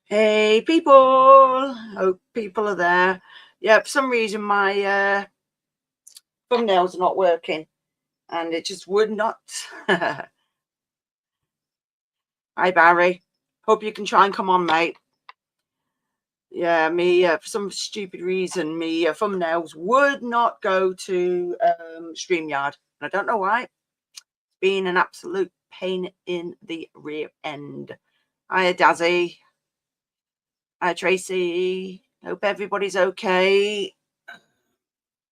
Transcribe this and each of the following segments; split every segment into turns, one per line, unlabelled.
Hey people, hope people are there. Yeah, for some reason my thumbnails are not working and it just would not. Hi Barry, hope you can try and come on, mate. Yeah, me for some stupid reason me thumbnails would not go to StreamYard. I don't know why. It's been an absolute pain in the rear end. Hi Dazzy. Hi Tracy. Hope everybody's okay.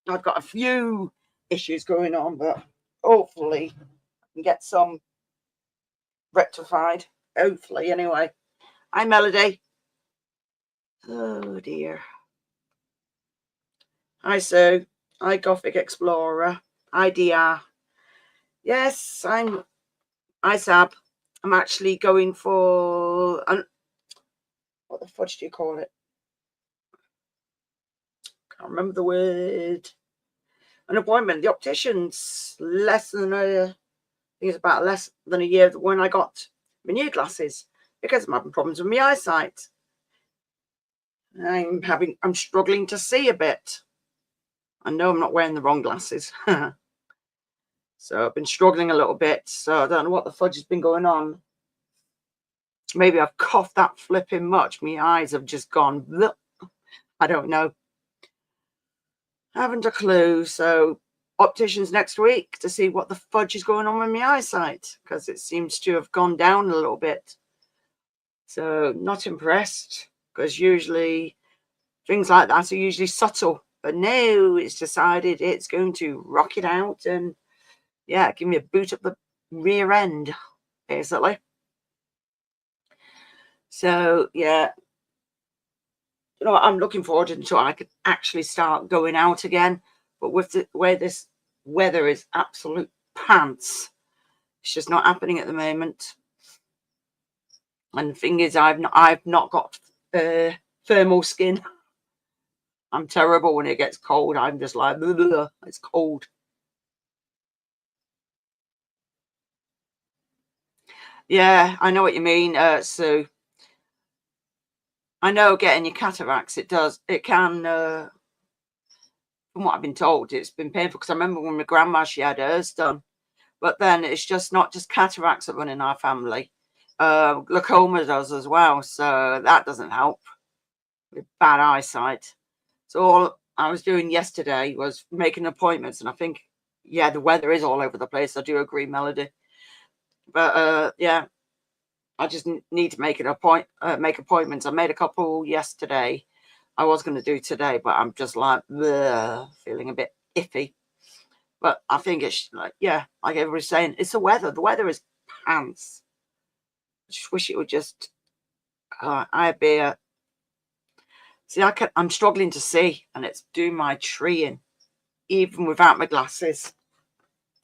I've got a few issues going on, but hopefully I can get some rectified. Hopefully, anyway. Hi, Melody. Oh, dear. Hi, Sue. Hi, Gothic Explorer. Hi, DR. Yes, Hi, Sab. I'm actually going for... what the fudge do you call it? Can't remember the word. An appointment. The opticians. Less than I think it's about less than a year when I got my new glasses because I'm having problems with my eyesight. I'm struggling to see a bit. I know I'm not wearing the wrong glasses. So I've been struggling a little bit. So I don't know what the fudge has been going on. Maybe I've coughed that flipping much. My eyes have just gone. Bleh. I don't know. I haven't a clue. So opticians next week to see what the fudge is going on with my eyesight because it seems to have gone down a little bit. So not impressed because usually things like that are usually subtle. But now it's decided it's going to rock it out and, yeah, give me a boot up the rear end, basically. So, yeah, you know what, I'm looking forward until I could actually start going out again. But with the way this weather is absolute pants, it's just not happening at the moment. And the thing is, I've not got thermal skin. I'm terrible when it gets cold. I'm just like, it's cold. Yeah, I know what you mean, Sue. I know getting your cataracts, it can, from what I've been told, it's been painful because I remember when my grandma, she had hers done. But then it's just not just cataracts that run in our family. Glaucoma does as well, so that doesn't help with bad eyesight. So all I was doing yesterday was making appointments, and I think, yeah, the weather is all over the place. I do agree, Melody. But yeah, I just need to make make appointments. I made a couple yesterday. I was going to do today, but I'm just like bleh, feeling a bit iffy. But I think it's like, yeah, like everybody's saying, it's the weather. The weather is pants. I just wish it would just. I'd be. See, I'm struggling to see, and it's doing my treeing, even without my glasses.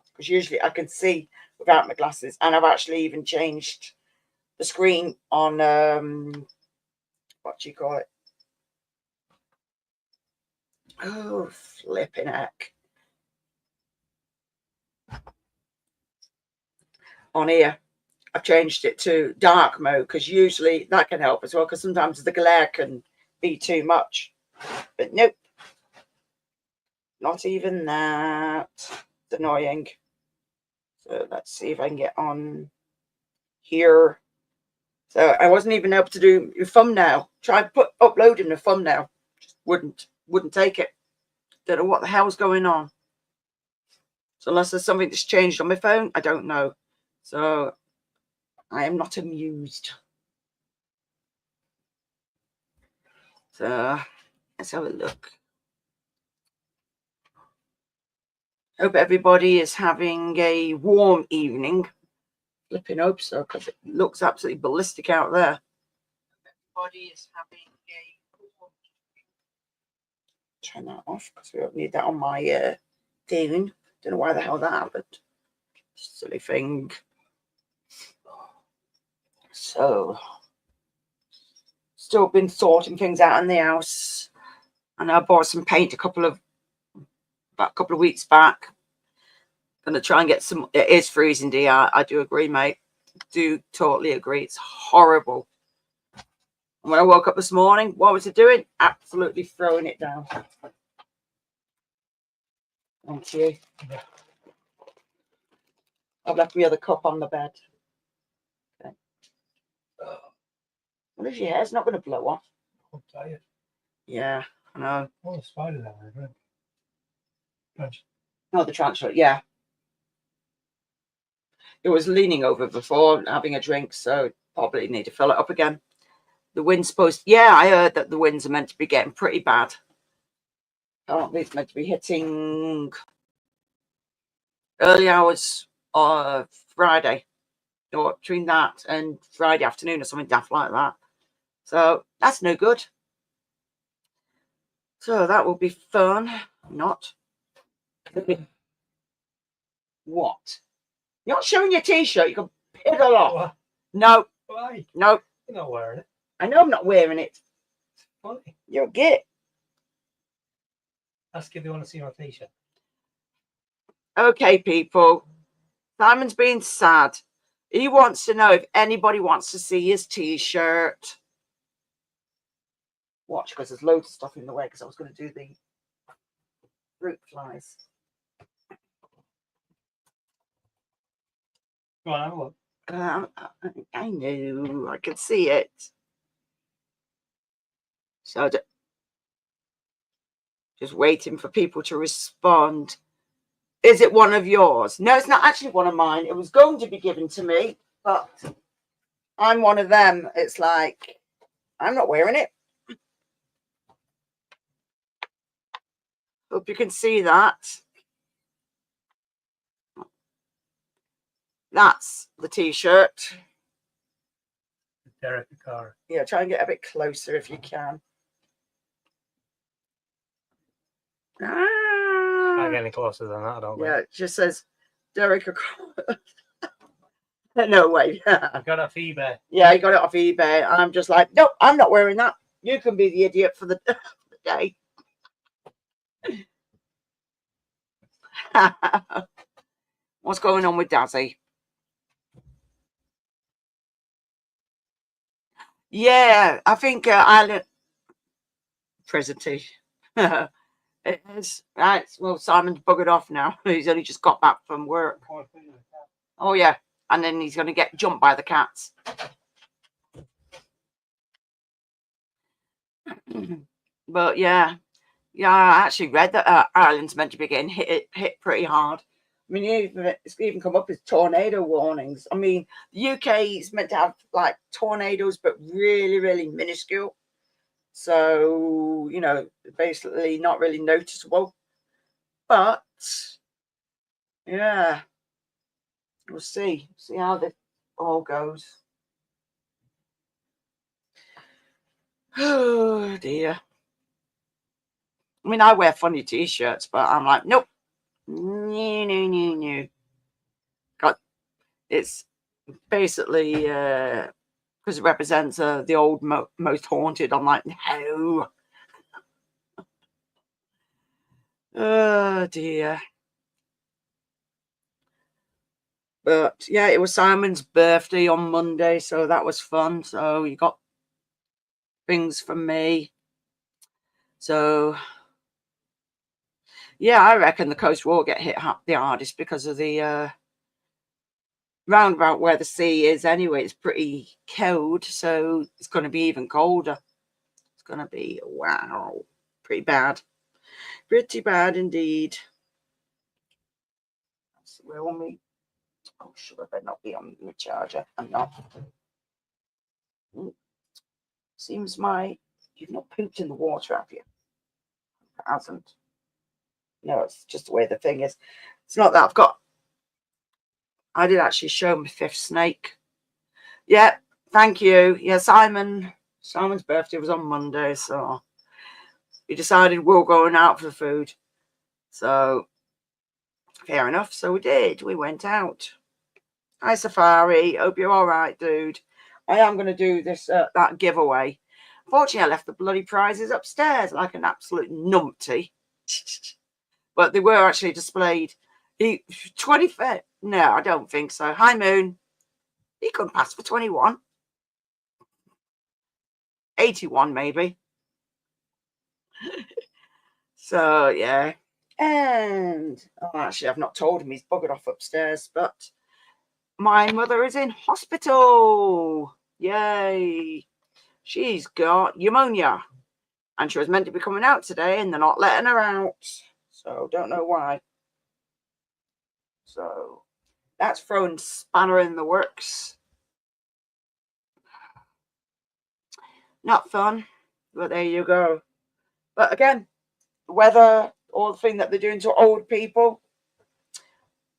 Because usually I can see without my glasses, and I've actually even changed the screen on what do you call it? Oh, flipping heck. On here, I've changed it to dark mode because usually that can help as well because sometimes the glare can be too much. But nope, not even that. It's annoying. So let's see if I can get on here. So I wasn't even able to do your thumbnail. Tried uploading a thumbnail, just wouldn't take it. Don't know what the hell's going on. So unless there's something that's changed on my phone, I don't know. So I am not amused. So let's have a look. Hope everybody is having a warm evening. Flipping hope so, because it looks absolutely ballistic out there. Everybody is having a warm evening. Turn that off because we don't need that on my phone. Don't know why the hell that happened. Silly thing. So, still been sorting things out in the house. And I bought some paint about a couple of weeks back. Gonna try and get some. It is freezing, DR. I do agree, mate. Do totally agree. It's horrible. And when I woke up this morning, what was it doing? Absolutely throwing it down. Thank you.
Yeah.
I've left my other cup on the bed. Okay. What is your hair? It's not going to blow off.
I'm tired.
Yeah, I know.
Oh, the spider down there, right?
Oh, the transfer. Yeah. It was leaning over before having a drink, so probably need to fill it up again. The wind's supposed. Yeah, I heard that the winds are meant to be getting pretty bad. Apparently, it's meant to be hitting early hours of Friday, or between that and Friday afternoon, or something daft like that. So that's no good. So that will be fun. Not. What? You're not showing your t-shirt. You can piddle off.
What?
No.
Why?
No.
You're not wearing it.
I know I'm not wearing it.
Funny.
You'll get.
Ask if they want to see my t-shirt.
Okay, people. Simon's being sad. He wants to know if anybody wants to see his t-shirt. Watch, because there's loads of stuff in the way, because I was going to do the fruit flies.
Go on, have a look.
I know. I can see it. So just waiting for people to respond. Is it one of yours? No, it's not actually one of mine. It was going to be given to me, but I'm one of them. It's like, I'm not wearing it. Hope you can see that. That's the t-shirt.
Derek Carr.
Yeah, try and get a bit closer if you can.
Can't get any closer than that, I don't think.
Yeah, it just says Derek. No way.
I got it off eBay.
Yeah, I got it off eBay. I'm just like, nope, I'm not wearing that. You can be the idiot for the day. What's going on with Dazzy? Yeah, I think Island presentation. It is. Right. Well, Simon's buggered off now. He's only just got back from work. Oh, yeah. And then he's going to get jumped by the cats. But yeah. Yeah, I actually read that Ireland's meant to be getting hit pretty hard. I mean, it's even come up as tornado warnings. I mean, the UK is meant to have like tornadoes, but really, really minuscule. So, you know, basically not really noticeable. But yeah, we'll see how this all goes. Oh dear. I mean, I wear funny t-shirts, but I'm like, nope. No. God, it's basically because it represents the old most haunted. I'm like, no. Oh dear. But yeah, it was Simon's birthday on Monday, so that was fun. So you got things from me. So yeah, I reckon the coast will get hit the hardest because of the roundabout where the sea is anyway. It's pretty cold, so it's going to be even colder. It's going to be, wow, pretty bad. Pretty bad indeed. So where will me? Oh, should I better not be on the charger? I'm not. Seems you've not pooped in the water, have you? It hasn't. No, it's just the way the thing is. It's not that I did actually show my 5th snake. Yeah, thank you. Yeah, Simon's birthday was on Monday, so we decided we were going out for the food. So fair enough. So we did. We went out. Hi, Safari. Hope you're all right, dude. I am going to do this that giveaway. Fortunately, I left the bloody prizes upstairs like an absolute numpty. But they were actually displayed. 25. No, I don't think so. Hi, Moon. He couldn't pass for 21. 81 maybe. So yeah. And actually I've not told him, he's buggered off upstairs, but my mother is in hospital. Yay. She's got pneumonia and she was meant to be coming out today and they're not letting her out. So don't know why. So that's throwing spanner in the works. Not fun, but there you go. But again, weather, all the thing that they're doing to old people,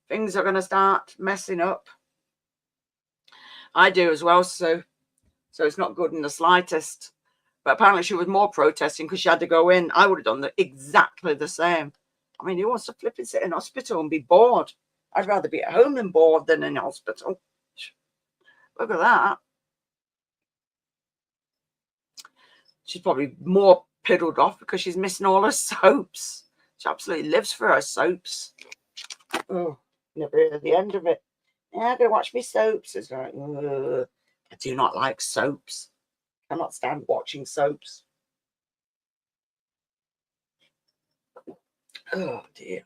things are going to start messing up. I do as well, so it's not good in the slightest. But apparently she was more protesting because she had to go in. I would have done exactly the same. I mean, who wants to flip and sit in hospital and be bored? I'd rather be at home than bored than in hospital. Look at that. She's probably more piddled off because she's missing all her soaps. She absolutely lives for her soaps. Oh, never hear the end of it. Yeah, I'm going to watch my soaps. It's like, ugh. I do not like soaps. I cannot stand watching soaps. Oh, dear.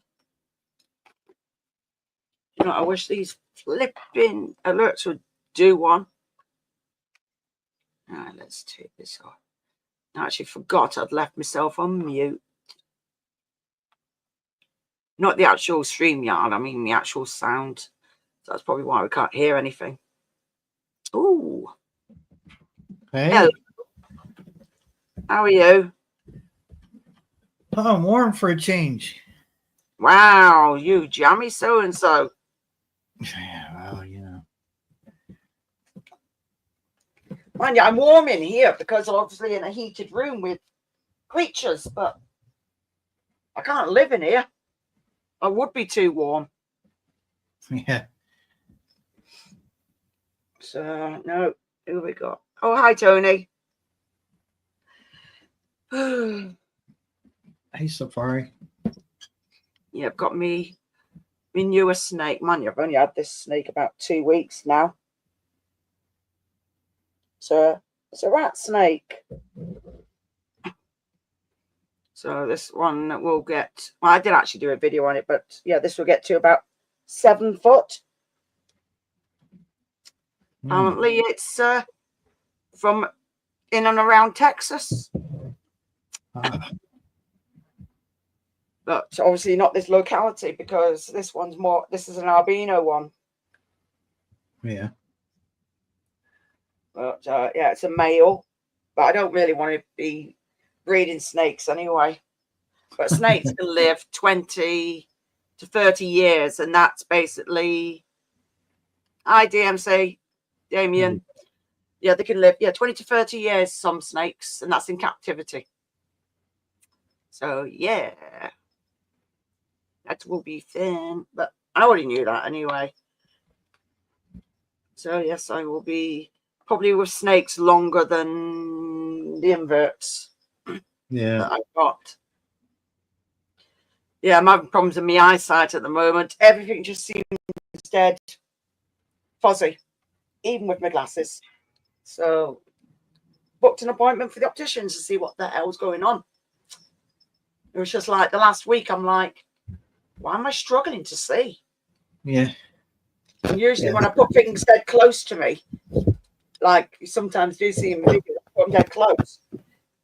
You know, I wish these flipping alerts would do one. All right, let's take this off. I actually forgot I'd left myself on mute. Not the actual StreamYard, I mean the actual sound. So that's probably why we can't hear anything. Ooh.
Hey.
Hello. How are you?
Oh, I'm warm for a change.
Wow, you jammy so-and-so.
Yeah, well, you know.
Mind you, I'm warm in here because I'm obviously in a heated room with creatures, but I can't live in here. I would be too warm.
Yeah.
So, no, who we got? Oh, hi, Tony.
Hey, Safari.
Yeah, I've got me newest snake. Man, I've only had this snake about 2 weeks now. So it's a rat snake. So this one will get, well, I did actually do a video on it, but yeah, this will get to about 7 foot. Apparently it's from in and around Texas. But obviously not this locality because this one's more, this is an albino one.
Yeah.
But yeah, it's a male. But I don't really want to be breeding snakes anyway. But snakes can live 20 to 30 years. And that's basically, hi DMC, Damien. Yeah, they can live, 20 to 30 years, some snakes. And that's in captivity. So, yeah. That will be thin. But I already knew that anyway. So, yes, I will be probably with snakes longer than the inverts.
Yeah.
That I've got. Yeah, I'm having problems with my eyesight at the moment. Everything just seems dead, fuzzy, even with my glasses. So, booked an appointment for the opticians to see what the hell's going on. It was just like the last week, I'm like, why am I struggling to see?
Yeah.
And usually when I put things dead close to me, like you sometimes do see in videos, I put them dead close,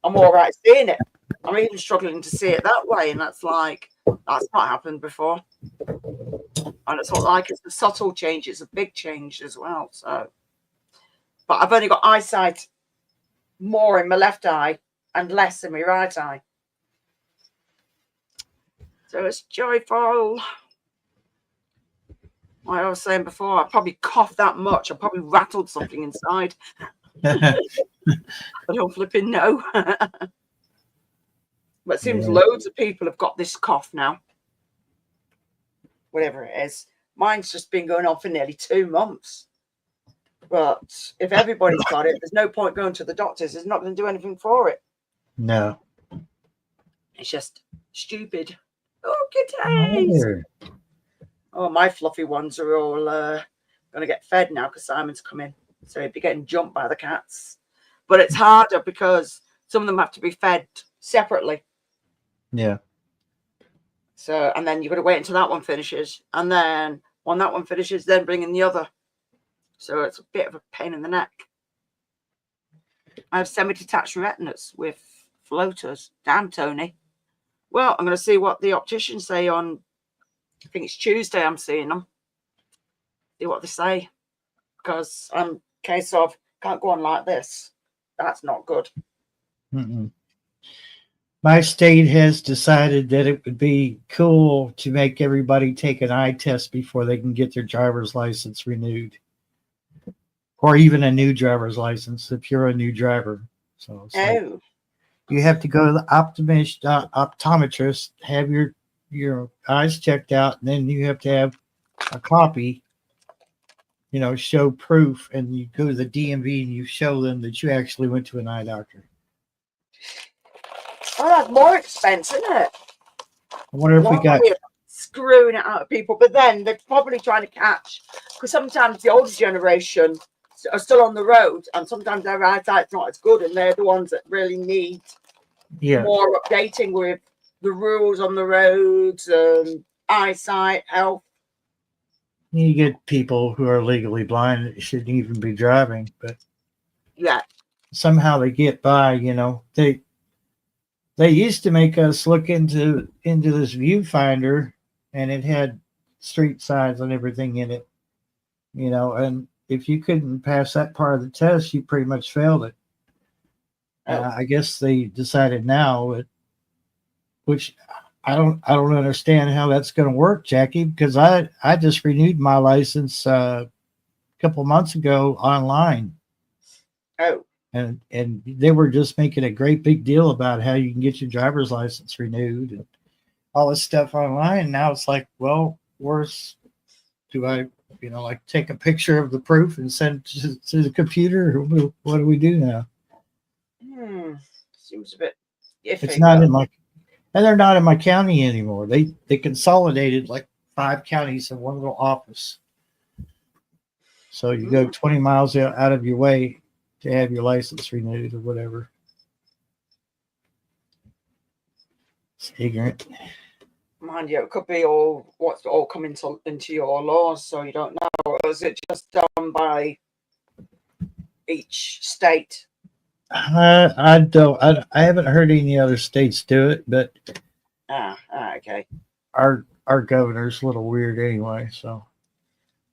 I'm all right seeing it. I'm even struggling to see it that way, and that's like, that's not happened before. And it's not like it's a subtle change, it's a big change as well. So, but I've only got eyesight more in my left eye and less in my right eye. So it's joyful. Like I was saying before, I probably coughed that much. I probably rattled something inside. I don't flipping know. But it seems loads of people have got this cough now. Whatever it is. Mine's just been going on for nearly 2 months. But if everybody's got it, there's no point going to the doctors. It's not going to do anything for it.
No.
It's just stupid. Oh, kitties. Oh, my fluffy ones are all going to get fed now because Simon's coming. So he'll be getting jumped by the cats. but it's harder because some of them have to be fed separately.
Yeah.
So, and then you've got to wait until that one finishes. And then when that one finishes, then bring in the other. So it's a bit of a pain in the neck. I have semi-detached retinas with floaters. Damn, Tony. Well, I'm going to see what the opticians say on, I think it's Tuesday I'm seeing them. See what they say. Because I'm case of, can't go on like this. That's not good.
Mm-mm. My state has decided that it would be cool to make everybody take an eye test before they can get their driver's license renewed, or even a new driver's license if you're a new driver. So it's like you have to go to the optometrist, have your eyes checked out, and then you have to have a copy, show proof, and you go to the DMV and you show them that you actually went to an eye doctor.
Oh, that's more expensive, isn't it?
I wonder if we got
screwing it out of people, but then they're probably trying to catch, because sometimes the older generation are still on the road, and sometimes their eyesight's not as good, and they're the ones that really need more updating with the rules on the roads and eyesight health.
You get people who are legally blind that shouldn't even be driving, but
yeah,
somehow they get by. They used to make us look into this viewfinder, and it had street signs and everything in it, and if you couldn't pass that part of the test, you pretty much failed it. I guess they decided now, which I don't understand how that's going to work, Jackie, because I just renewed my license a couple months ago online.
Oh.
And they were just making a great big deal about how you can get your driver's license renewed and all this stuff online. Now it's like, well, do I, take a picture of the proof and send it to the computer? Or what do we do now?
Seems a bit iffy.
It's not and they're not in my county anymore. They consolidated like 5 counties in one little office. So you go 20 miles out of your way to have your license renewed or whatever. It's ignorant.
Mind you, it could be what's all coming into your laws, so you don't know. Or is it just done by each state?
I don't. I haven't heard any other states do it, but
okay.
Our governor's a little weird anyway. So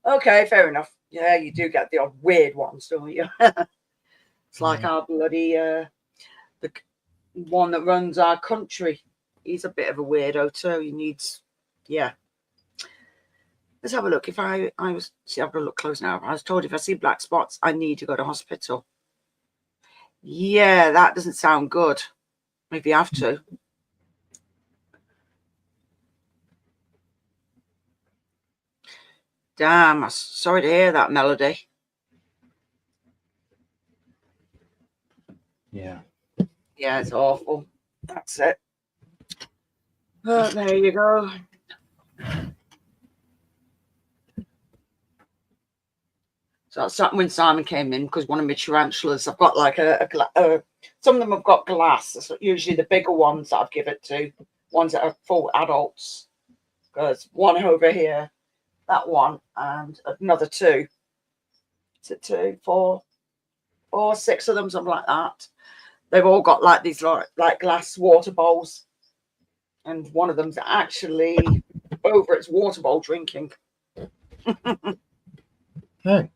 okay, fair enough. Yeah, you do get the odd weird ones, don't you? It's like our bloody the one that runs our country. He's a bit of a weirdo too. He needs, Let's have a look. If I was have a look close now. I was told if I see black spots, I need to go to hospital. Yeah, that doesn't sound good. If you have to. Damn, I'm sorry to hear that, Melody.
Yeah,
it's awful. That's it. Oh, there you go. So that's when Simon came in, because one of my tarantulas, I've got like some of them have got glass. That's usually the bigger ones that I've given it to, ones that are full adults. Because one over here, that one, and another 2. Is it 2, 4, 6 of them, something like that. They've all got like these like glass water bowls, and one of them's actually over its water bowl drinking.
hey.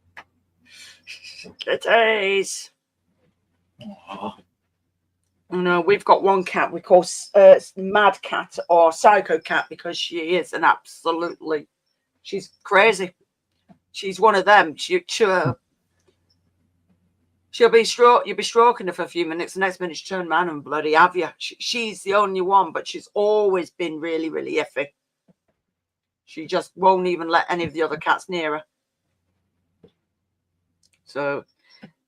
Kitties. No, we've got one cat we call Mad Cat or Psycho Cat, because she is she's crazy. She's one of them. She'll be you'll be stroking her for a few minutes. The next minute she turn around and bloody have you. She's the only one, but she's always been really, really iffy. She just won't even let any of the other cats near her. So,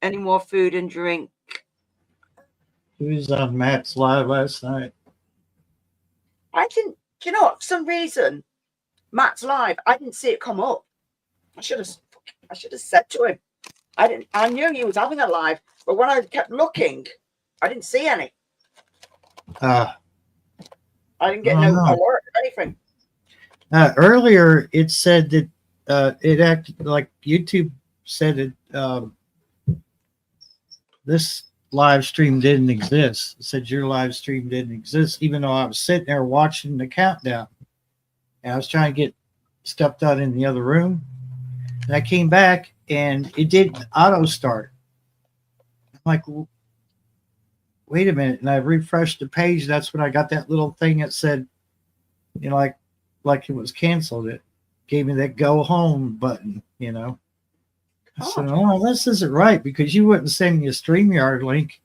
any more food and drink?
He was on Matt's live last night.
I didn't, for some reason, Matt's live, I didn't see it come up. I should have said to him. I knew you was having a live, but when I kept looking, I didn't see any. I didn't get no alert or anything.
Earlier, it said that it acted like YouTube said it. This live stream didn't exist. It said your live stream didn't exist, even though I was sitting there watching the countdown. And I was trying to get stuff done in the other room. And I came back and it did auto start. I'm like, wait a minute. And I refreshed the page. That's when I got that little thing that said, you know, like it was canceled. It gave me that go home button, you know. I said, oh, this isn't right, because you wouldn't send me a StreamYard link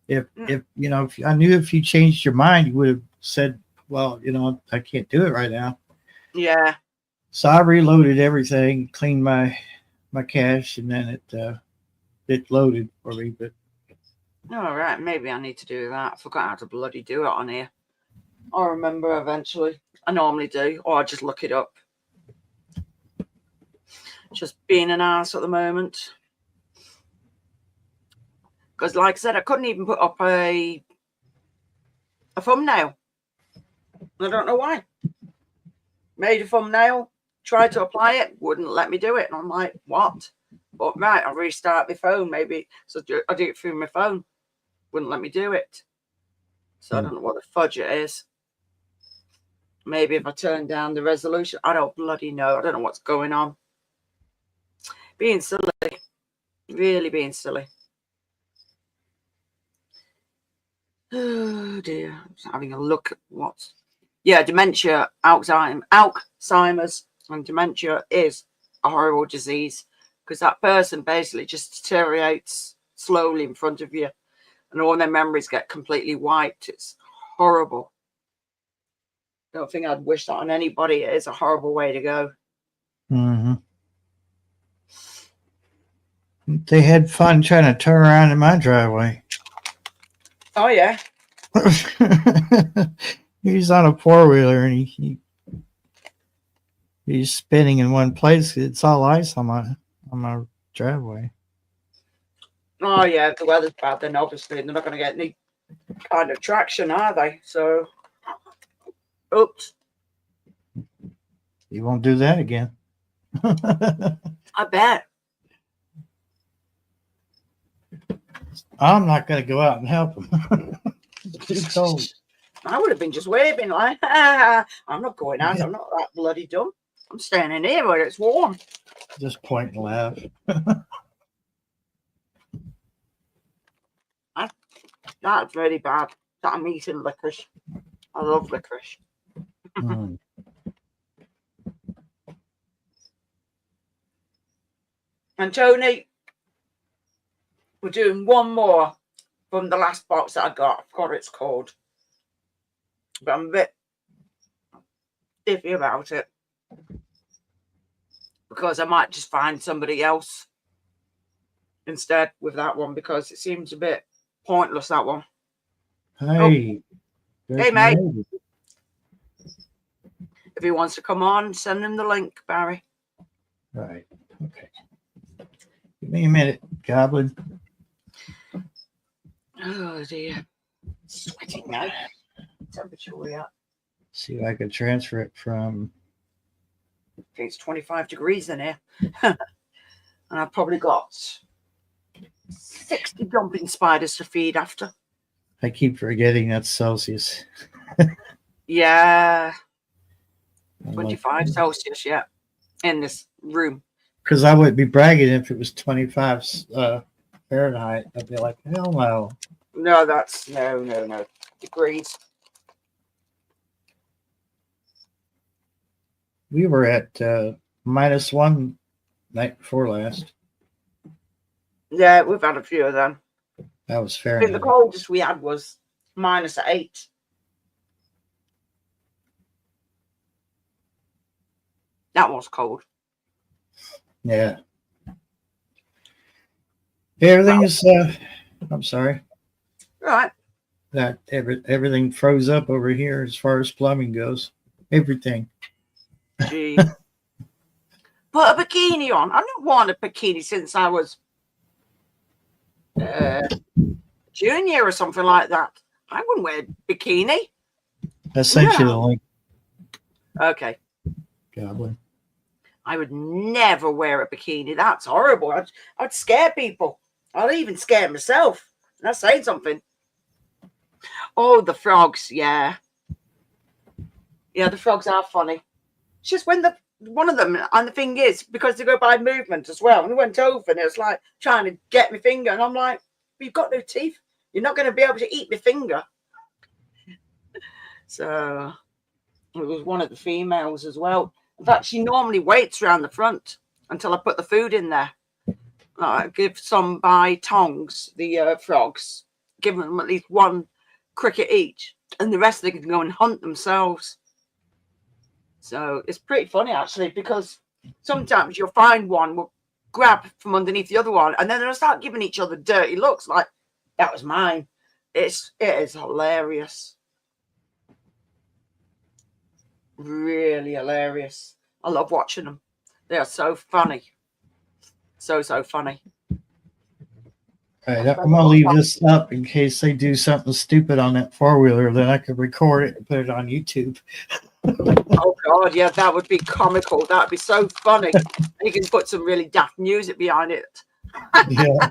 if you know, if I knew if you changed your mind, you would have said, well, you know, I can't do it right now.
Yeah.
So I reloaded everything, cleaned my cache, and then it loaded for me. But
all right, maybe I need to do that. I forgot how to bloody do it on here. I'll remember eventually. I normally do, or I just look it up. Just being an ass at the moment. Because like I said, I couldn't even put up a thumbnail. I don't know why. Made a thumbnail, tried to apply it, wouldn't let me do it. And I'm like, what? But right, I'll restart my phone maybe. So I do it through my phone. Wouldn't let me do it. So I don't know what the fudge it is. Maybe if I turn down the resolution. I don't bloody know. I don't know what's going on. Being silly. Really being silly. Oh dear. I'm just having a look at what's... Yeah, dementia, Alzheimer's and dementia is a horrible disease, because that person basically just deteriorates slowly in front of you and all their memories get completely wiped. It's horrible. I don't think I'd wish that on anybody. It is a horrible way to go.
mm-hmm. They had fun trying to turn around in my driveway.
Oh, yeah.
He's on a four-wheeler and he's spinning in one place. It's all ice on my driveway.
Oh, yeah. If the weather's bad, then obviously they're not going to get any kind of traction, are they? So, oops.
You won't do that again.
I bet.
I'm not going to go out and help him. It's too cold.
I would have been just waving like, I'm not going out. I'm not that bloody dumb. I'm staying in here where it's warm.
Just point and laugh.
That's really bad that I'm eating licorice. I love licorice.
Mm.
And Tony, we're doing one more from the last box that I got. I forgot what it's called. But I'm a bit iffy about it, because I might just find somebody else instead with that one, because it seems a bit pointless, that one.
Hey.
Oh. Hey, mate. If he wants to come on, send him the link, Barry.
Right. Okay. Give me a minute, Goblin.
Oh, dear. Sweating now. Temperature we at?
See if I can transfer it from...
I think it's 25 degrees in here. And I've probably got 60 jumping spiders to feed after.
I keep forgetting that's Celsius.
Yeah. 25 Celsius, yeah. In this room.
Because I wouldn't be bragging if it was 25 Fahrenheit. I'd be like, hell no.
No, that's... No. Degrees.
We were at -1 night before last.
Yeah, we've had a few of them.
That was
I think
Fahrenheit.
the coldest we had was -8. That was cold.
Yeah. Everything is, I'm sorry.
Right.
That everything froze up over here as far as plumbing goes. Everything.
Gee. Put a bikini on. I've not worn a bikini since I was junior or something like that, I wouldn't wear a bikini.
I sent you the link,
Okay.
Goblin.
I would never wear a bikini. That's horrible. I'd scare people. I'd even scare myself. That's saying something. Oh, the frogs. Yeah. Yeah, the frogs are funny. It's just when one of them, and the thing is, because they go by movement as well, and we went over and it was like trying to get my finger, and I'm like, you've got no teeth. You're not going to be able to eat my finger. So it was one of the females as well. In fact, she normally waits around the front until I put the food in there. I give some by tongs, the frogs, give them at least one cricket each, and the rest they can go and hunt themselves. So it's pretty funny, actually, because sometimes you'll find one will grab from underneath the other one, and then they'll start giving each other dirty looks like, that was mine. It is hilarious. Really hilarious. I love watching them. They are so funny. So funny.
All right, I'm gonna leave this up in case they do something stupid on that four-wheeler. Then I could record it and put it on YouTube.
Oh God, yeah, that would be comical. That'd be so funny. And you can put some really daft music behind it.
Yeah.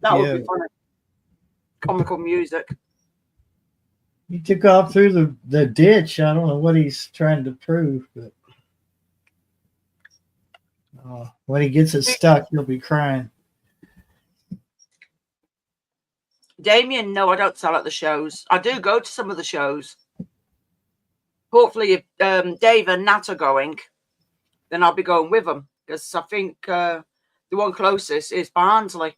That would be funny. Comical music.
He took off through the ditch. I don't know what he's trying to prove, but when he gets it stuck, he'll be crying.
Damien, no, I don't sell at the shows. I do go to some of the shows. Hopefully, if Dave and Nat are going, then I'll be going with them, because I think the one closest is Barnsley.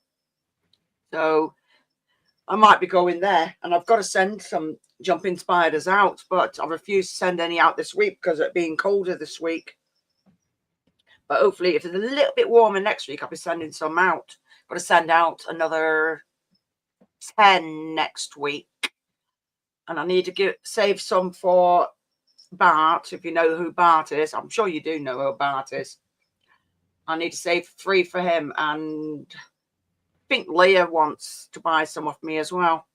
So I might be going there, and I've got to send some jumping spiders out, but I refuse to send any out this week because it being colder this week. But hopefully, if it's a little bit warmer next week, I'll be sending some out. Got to send out another 10 next week, and I need to save some for Bart. If you know who Bart is, I'm sure you do know who Bart is. I need to save 3 for him, and I think Leah wants to buy some off me as well.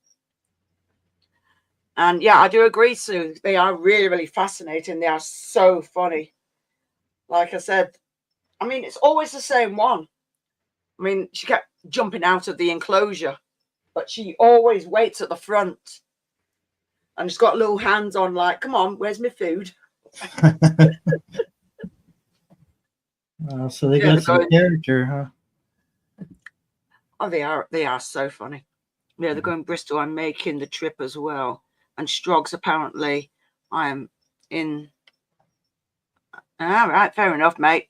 And yeah, I do agree, Sue. They are really fascinating. They are so funny. Like I said, I mean, it's always the same one. I mean, she kept jumping out of the enclosure, but she always waits at the front. And she's got little hands on like, come on, where's my food?
So they got some character, huh?
Oh, they are so funny. Yeah, they're going Bristol. I'm making the trip as well. And Strogs, apparently, I am in. All right, fair enough, mate.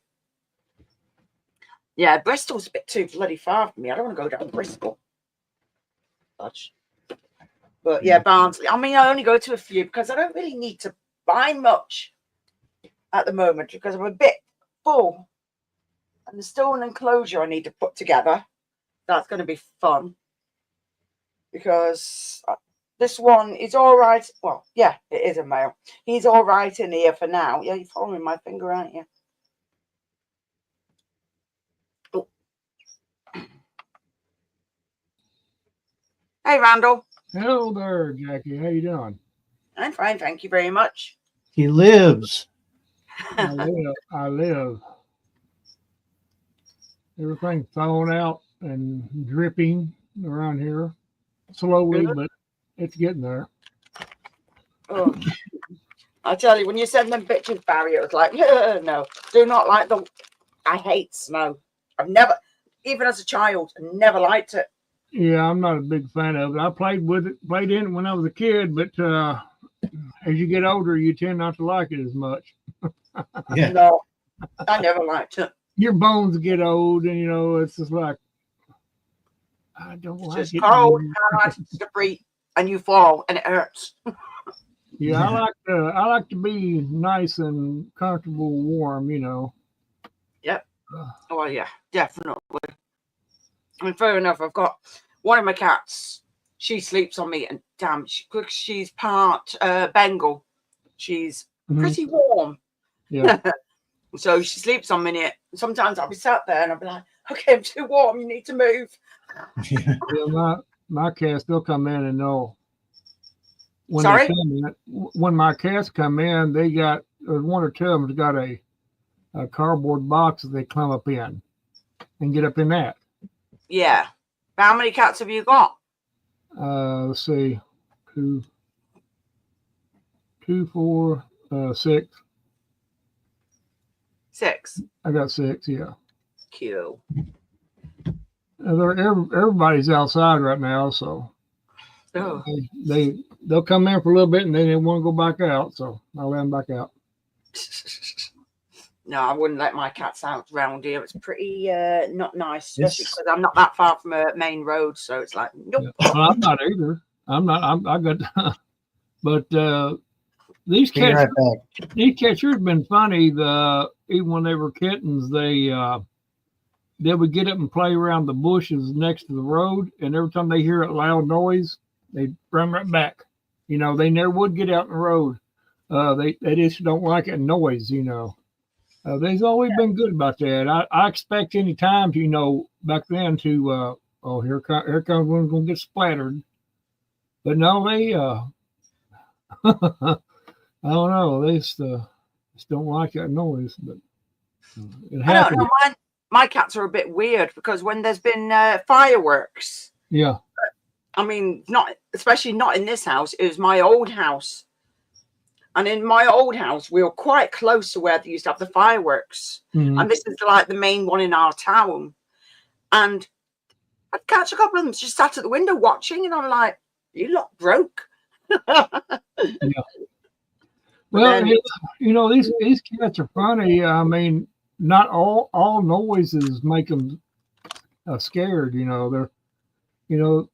Yeah, Bristol's a bit too bloody far for me. I don't want to go down Bristol. But yeah, Barnsley. I mean, I only go to a few because I don't really need to buy much at the moment because I'm a bit full. And there's still an enclosure I need to put together. That's going to be fun. Because this one is all right. Well, yeah, it is a male. He's all right in here for now. Yeah, you're following my finger, aren't you? Oh. Hey, Randall.
Hello there, Jackie. How you doing?
I'm fine, thank you very much.
He lives.
I live. Everything's thawing out and dripping around here. Slowly, but it's getting there.
Oh. I tell you, when you send them pictures, Barry, it was like, no, do not like the. I hate snow. I've never, even as a child, never liked it.
Yeah, I'm not a big fan of it. I played in it when I was a kid, but as you get older, you tend not to like it as much.
Yeah.
No, I never liked it.
Your bones get old, and it's just like I don't
It's
like
just
it.
cold, hard, slippery, and you fall, and it hurts.
Yeah, I like to be nice and comfortable, warm.
Yep. Oh yeah, definitely. I mean, fair enough. I've got one of my cats. She sleeps on me, and damn, she's part Bengal. She's pretty warm.
Yeah.
So she sleeps on me. Sometimes I'll be sat there and I'll be like, okay, I'm too warm. You need to move.
Yeah.
Yeah, my cats, they'll come in and they'll, when
Sorry?
they come in, when my cats come in, they got, there's one or two of them's got a cardboard box that they climb up in and get up in that.
Yeah. How many cats have you got?
Let's see, two, 4, 6.
6.
I got 6, yeah.
Cute.
Everybody's outside right now, so
Oh.
they'll come in for a little bit and then they want to go back out, so I'll let them back out.
No, I wouldn't let my cats out round here. It's pretty not nice, especially
It's-
because I'm not that far from a main road. So it's like, nope.
Yeah. Well, I'm not either. I got, but these
Be
cats,
right back.
these cats here have been funny. Even when they were kittens, they would get up and play around the bushes next to the road, and every time they hear a loud noise, they'd run right back. You know, they never would get out in the road. They just don't like it noise, you know. They've always been good about that. I expect any time, you know, back then to, here comes one's going to get splattered. But no, they, I don't know, they just don't like that noise. But it
I don't
happens.
know. My cats are a bit weird because when there's been fireworks,
Yeah.
I mean, especially not in this house. It was my old house. And in my old house, we were quite close to where they used to have the fireworks.
Mhm.
And this is like the main one in our town. And I'd catch a couple of them just sat at the window watching. And I'm like, you lot broke.
Well,
then-
you know, these cats are funny. I mean, not all noises make them scared. You know, they're, you know,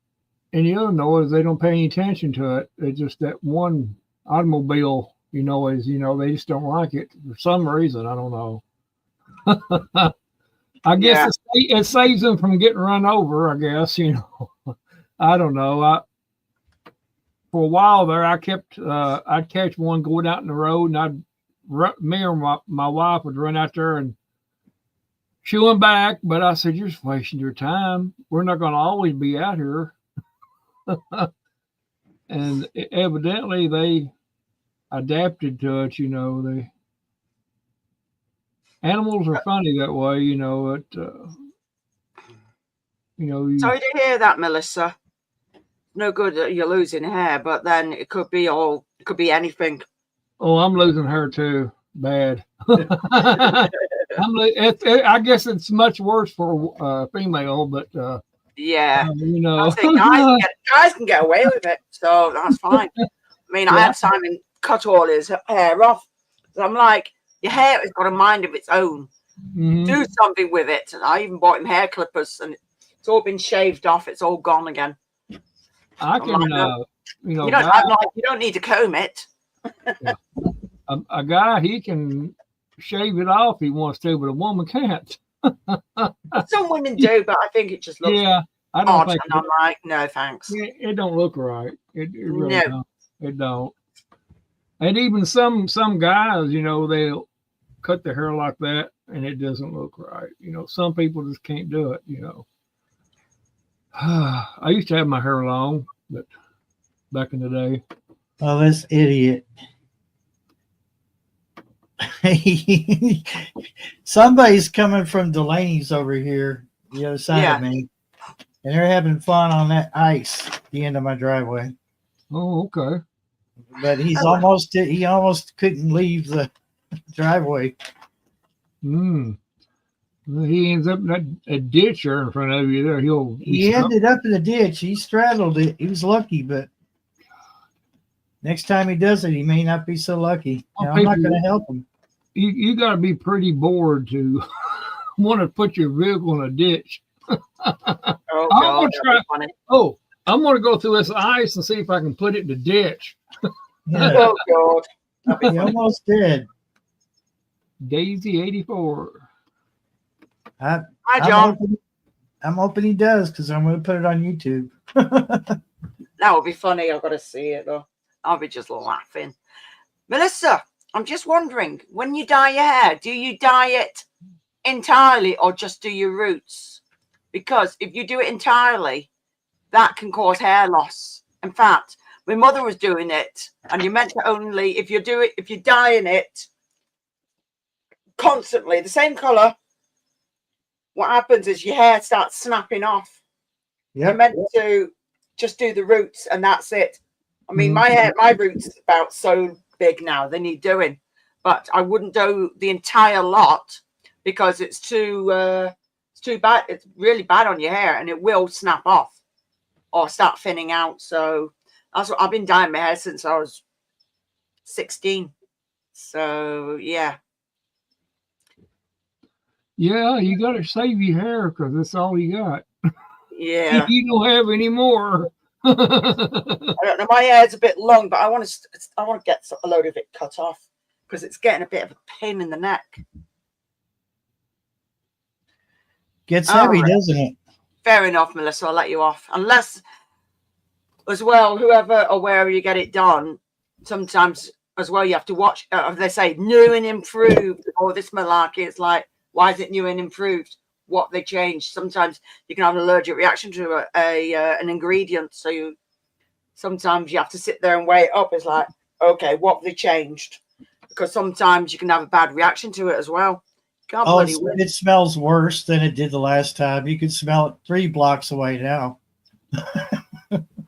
any other noise they don't pay any attention to it. It's just that one automobile, you know, they just don't like it for some reason. I don't know. I guess it saves them from getting run over. I guess, you know. I don't know. For a while there, I kept I'd catch one going out in the road, and me or my wife would run out there and shoo him back. But I said, "You're just wasting your time. We're not going to always be out here." And evidently, they adapted to it. You know, animals are funny that way. You know it. You know.
Sorry to hear that, Melissa. No good that you're losing hair, but then it could be anything.
Oh, I'm losing her too. Bad. I guess it's much worse for female, but
Yeah.
you know,
I think guys can get away with it, so that's fine. I mean, I had Simon cut all his hair off. So I'm like, your hair has got a mind of its own.
Mhm.
Do something with it. And I even bought him hair clippers, and it's all been shaved off. It's all gone again.
I can, you know,
you don't need to comb it.
a guy, he can shave it off if he wants to, but a woman can't.
Some women do, but I think it just looks
I don't
odd.
think
And I'm like, no, thanks.
it don't look right. It really
No.
don't. It don't. And even some guys, you know, they'll cut their hair like that, and it doesn't look right. You know, some people just can't do it. You know. I used to have my hair long, but back in the day.
Oh, this idiot. Somebody's coming from Delaney's over here, the other side of me, and they're having fun on that ice at the end of my driveway.
Oh, okay.
But he almost couldn't leave the driveway.
He ends up in a ditch there in front of you there.
He ended up in the ditch. He straddled it. He was lucky, but next time he does it, he may not be so lucky. Now, I'm not going to help him.
You got to be pretty bored to want to put your vehicle in a ditch.
Oh,
I'm
God,
I'm going to go through this ice and see if I can put it in the ditch.
Yeah.
Oh, God.
He almost did.
Daisy 84.
Hi, John.
I'm hoping he does, because I'm going to put it on YouTube.
That would be funny. I've got to see it, though. I'll be just laughing. Melissa, I'm just wondering, when you dye your hair, do you dye it entirely or just do your roots? Because if you do it entirely, that can cause hair loss. In fact, my mother was doing it, and you're meant to only, if you're dyeing it constantly the same color, what happens is your hair starts snapping off. You're meant to just do the roots, and that's it. I mean, my roots are about so big now, they need doing, but I wouldn't do the entire lot because it's too bad. It's really bad on your hair, and it will snap off or start thinning out. So that's what I've been dyeing my hair since I was 16. So yeah.
Yeah, you got to save your hair because that's all you got.
Yeah.
You don't have any more.
I don't know. My hair's a bit long, but I want to get a load of it cut off because it's getting a bit of a pain in the neck.
Gets heavy, doesn't it?
Fair enough, Melissa. I'll let you off. Unless, as well, whoever or wherever you get it done, sometimes as well you have to watch. They say new and improved, or this malarkey. It's like, why is it new and improved? What they changed? Sometimes you can have an allergic reaction to an ingredient, so sometimes you have to sit there and weigh it up. It's like, okay, what have they changed? Because sometimes you can have a bad reaction to it as well.
It smells worse than it did the last time. You can smell it 3 blocks away now.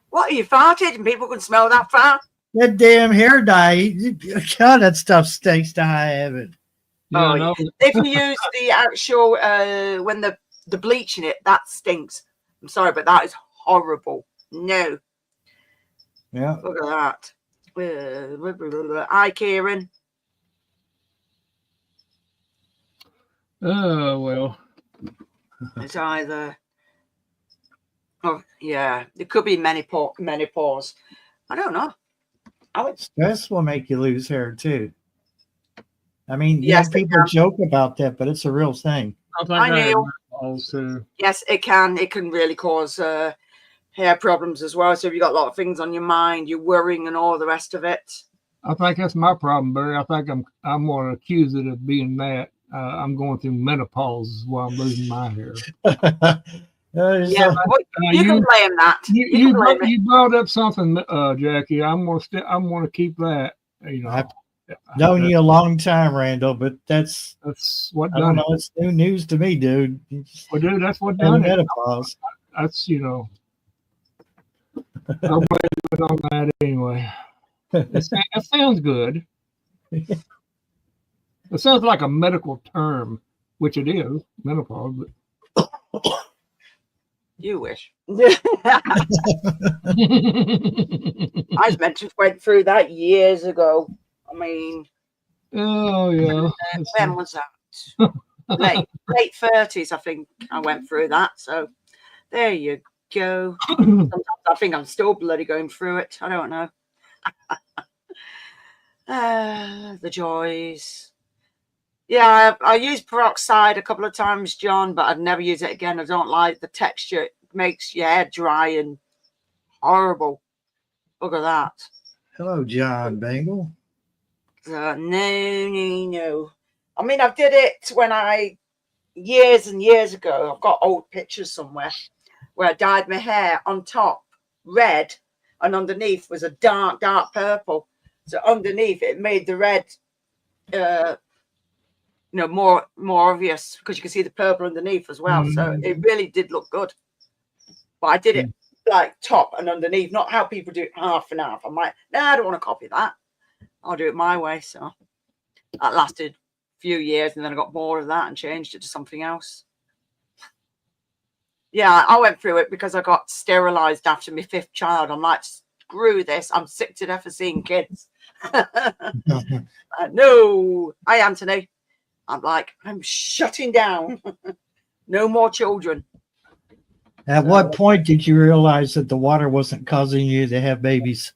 What, are you farted and people can smell that far?
That damn hair dye. God, that stuff stinks to high heaven.
Yeah, no.
If you use the actual when the bleach in it, that stinks. I'm sorry, but that is horrible. No.
Yeah.
Look at that. Hi, Kieran.
Oh, well.
It's either. Oh, yeah. It could be menopause. I don't know.
Stress will make you lose hair, too. I mean,
yes,
people joke about that, but it's a real thing.
I knew. Also.
Yes, it can. It can really cause hair problems as well. So if you've got a lot of things on your mind, you're worrying and all the rest of it.
I think that's my problem, Barry. I think I'm going to accuse it of being that. I'm going through menopause while I'm losing my hair.
Yeah, you can blame that.
You brought up something, Jackie. I'm gonna keep that. You know,
I've known you a long time, Randall, but that's
what
I don't know. It's new news to me, dude.
Well, dude, that's what done it.
Menopause.
That's I'll blame it on that anyway. It sounds good. It sounds like a medical term, which it is, menopause. But
you wish. I went through that years ago. I mean,
oh yeah.
When was that? late 30s, I think I went through that. So there you go. Sometimes I think I'm still bloody going through it. I don't know. The joys. Yeah, I used peroxide a couple of times, John, but I'd never use it again. I don't like the texture. It makes your hair dry and horrible. Look at that.
Hello, John Bangle.
No. I mean, I did it years and years ago. I've got old pictures somewhere where I dyed my hair on top red and underneath was a dark purple. So underneath it made the red more obvious because you can see the purple underneath as well. So it really did look good. But I did it like top and underneath, not how people do it half and half. I'm like, no, I don't want to copy that. I'll do it my way. So that lasted a few years, and then I got bored of that and changed it to something else. Yeah, I went through it because I got sterilized after my 5th child. I'm like, screw this. I'm sick to death of seeing kids. No. Hi, Anthony. I'm like, I'm shutting down. No more children.
At what point did you realize that the water wasn't causing you to have babies?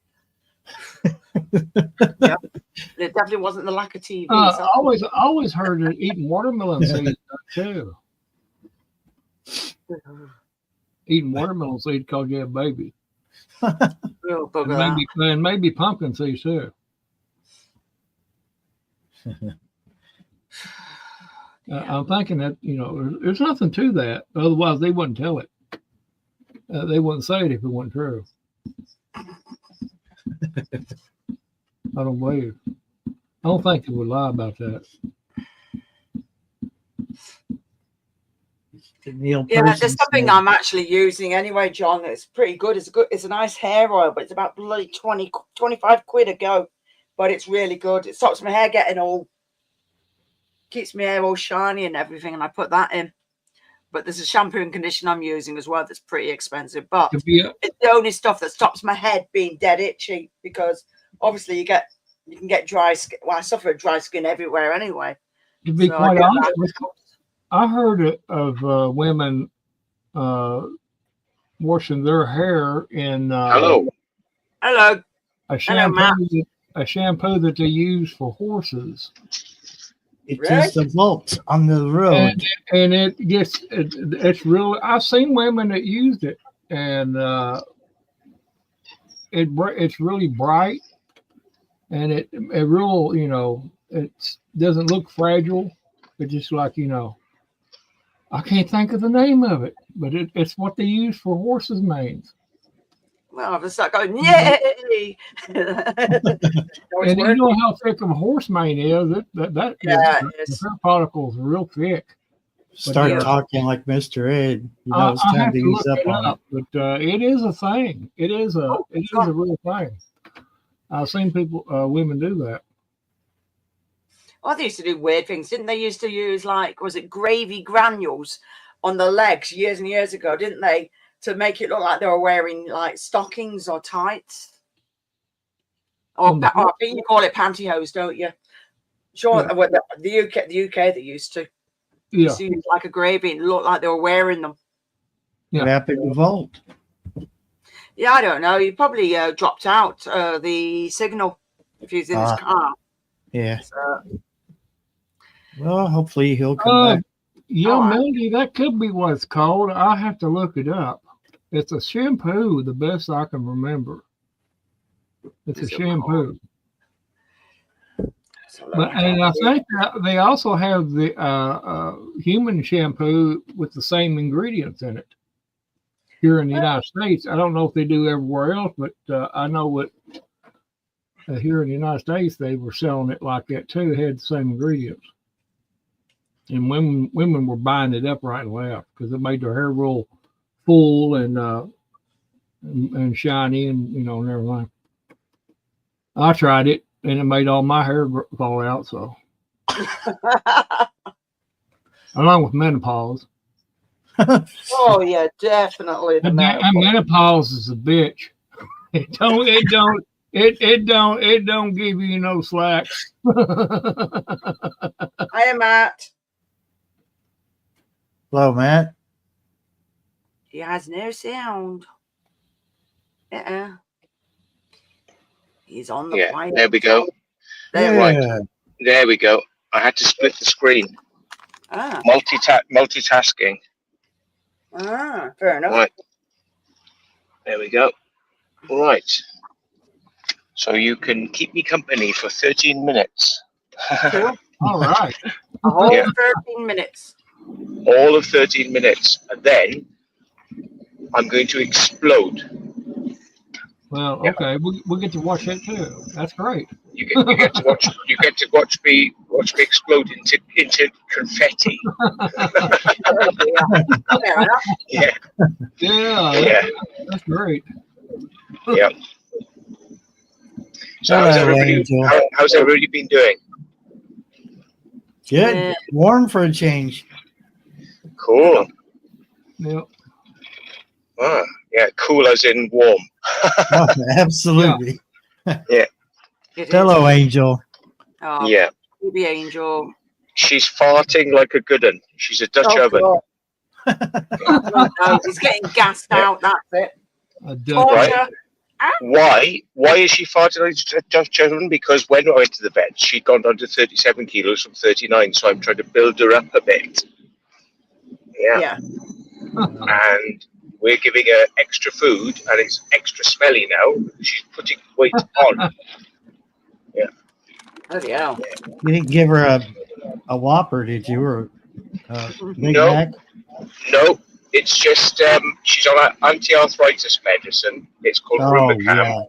Yeah, it definitely wasn't the lack of TV.
I always heard that eating watermelon seeds too. Eating watermelon seeds cause you a baby. And maybe pumpkin seeds too. I'm thinking that, you know, there's nothing to that. Otherwise, they wouldn't tell it. They wouldn't say it if it wasn't true. I don't believe. I don't think they would lie about that.
Neil
Yeah,
Person
there's something
said-
I'm actually using anyway, John. It's pretty good. It's a nice hair oil, but it's about bloody 25 quid a go. But it's really good. It stops my hair getting all, keeps my hair all shiny and everything, and I put that in. But there's a shampoo and conditioner I'm using as well that's pretty expensive. But it's the only stuff that stops my head being dead itchy, because obviously you can get dry skin. Well, I suffer dry skin everywhere anyway.
To be
So
quite honest with you, I heard of women washing their hair in
Hello.
Hello.
a shampoo that they use for horses.
It
Really?
is the vault on the road.
And it's really, I've seen women that used it, and it's really bright, and it real, you know, it doesn't look fragile. It's just like, you know, I can't think of the name of it, but it's what they use for horses' manes.
Well, I've just start going, yay!
And you know how thick of a horse mane is. The hair follicle's real thick.
Start
yeah.
talking like Mr. Ed. You know, it's time to ease up on it.
But it is a thing. It is a real thing. I've seen people, women do that.
Well, they used to do weird things, didn't they? Used to use, like, was it gravy granules on the legs years and years ago, didn't they? To make it look like they were wearing, like, stockings or tights. Or I think you call it pantyhose, don't you? Sure, yeah. the UK they used to.
Yeah.
Used to use like a gravy and look like they were wearing them.
What happened to Volt?
Yeah, I don't know. He probably dropped out the signal if he was in his car.
Yeah.
So,
well, hopefully he'll come back.
Yeah, Melody, that could be what it's called. I'll have to look it up. It's a shampoo, the best I can remember. It's a shampoo. And I think they also have the human shampoo with the same ingredients in it here in the United States. I don't know if they do everywhere else, but I know what here in the United States they were selling it like that too. It had the same ingredients, and women were buying it up right and left because it made their hair real full and shiny and and everything. I tried it. And it made all my hair fall out, so. Along with menopause.
Oh, yeah, definitely.
Menopause is a bitch. It don't give you no slack.
I am Matt.
Hello, Matt.
He has no sound. He's on the plane.
There we go. There we go. I had to split the screen. Multitasking.
Fair enough.
Right. There we go. Right. So you can keep me company for 13 minutes.
Cool.
All right.
A whole 13 minutes.
All of 13 minutes. And then I'm going to explode.
Well, okay, we'll get to watch that too. That's great.
You get to watch me explode into confetti.
Yeah. That's great.
Yeah. So how's everybody been doing?
Good. Warm for a change.
Cool.
Yep.
Ah, yeah, cool as in warm.
Oh, absolutely.
Yeah.
Hello, Angel.
Oh,
yeah.
Baby Angel.
She's farting like a good one. She's a Dutch oven.
No, he's getting gassed out. That's it.
Right. Why is she farting like a Dutch oven? Because when I went to the vet, she'd gone down to 37 kilos from 39. So I'm trying to build her up a bit. Yeah. And we're giving her extra food, and it's extra smelly now. She's putting weight on. Yeah.
Oh, yeah.
You didn't give her a Whopper, did you, or Big
No.
Mac?
No, it's just she's on an anti-arthritis medicine. It's called
Oh,
Rumicam,
yeah.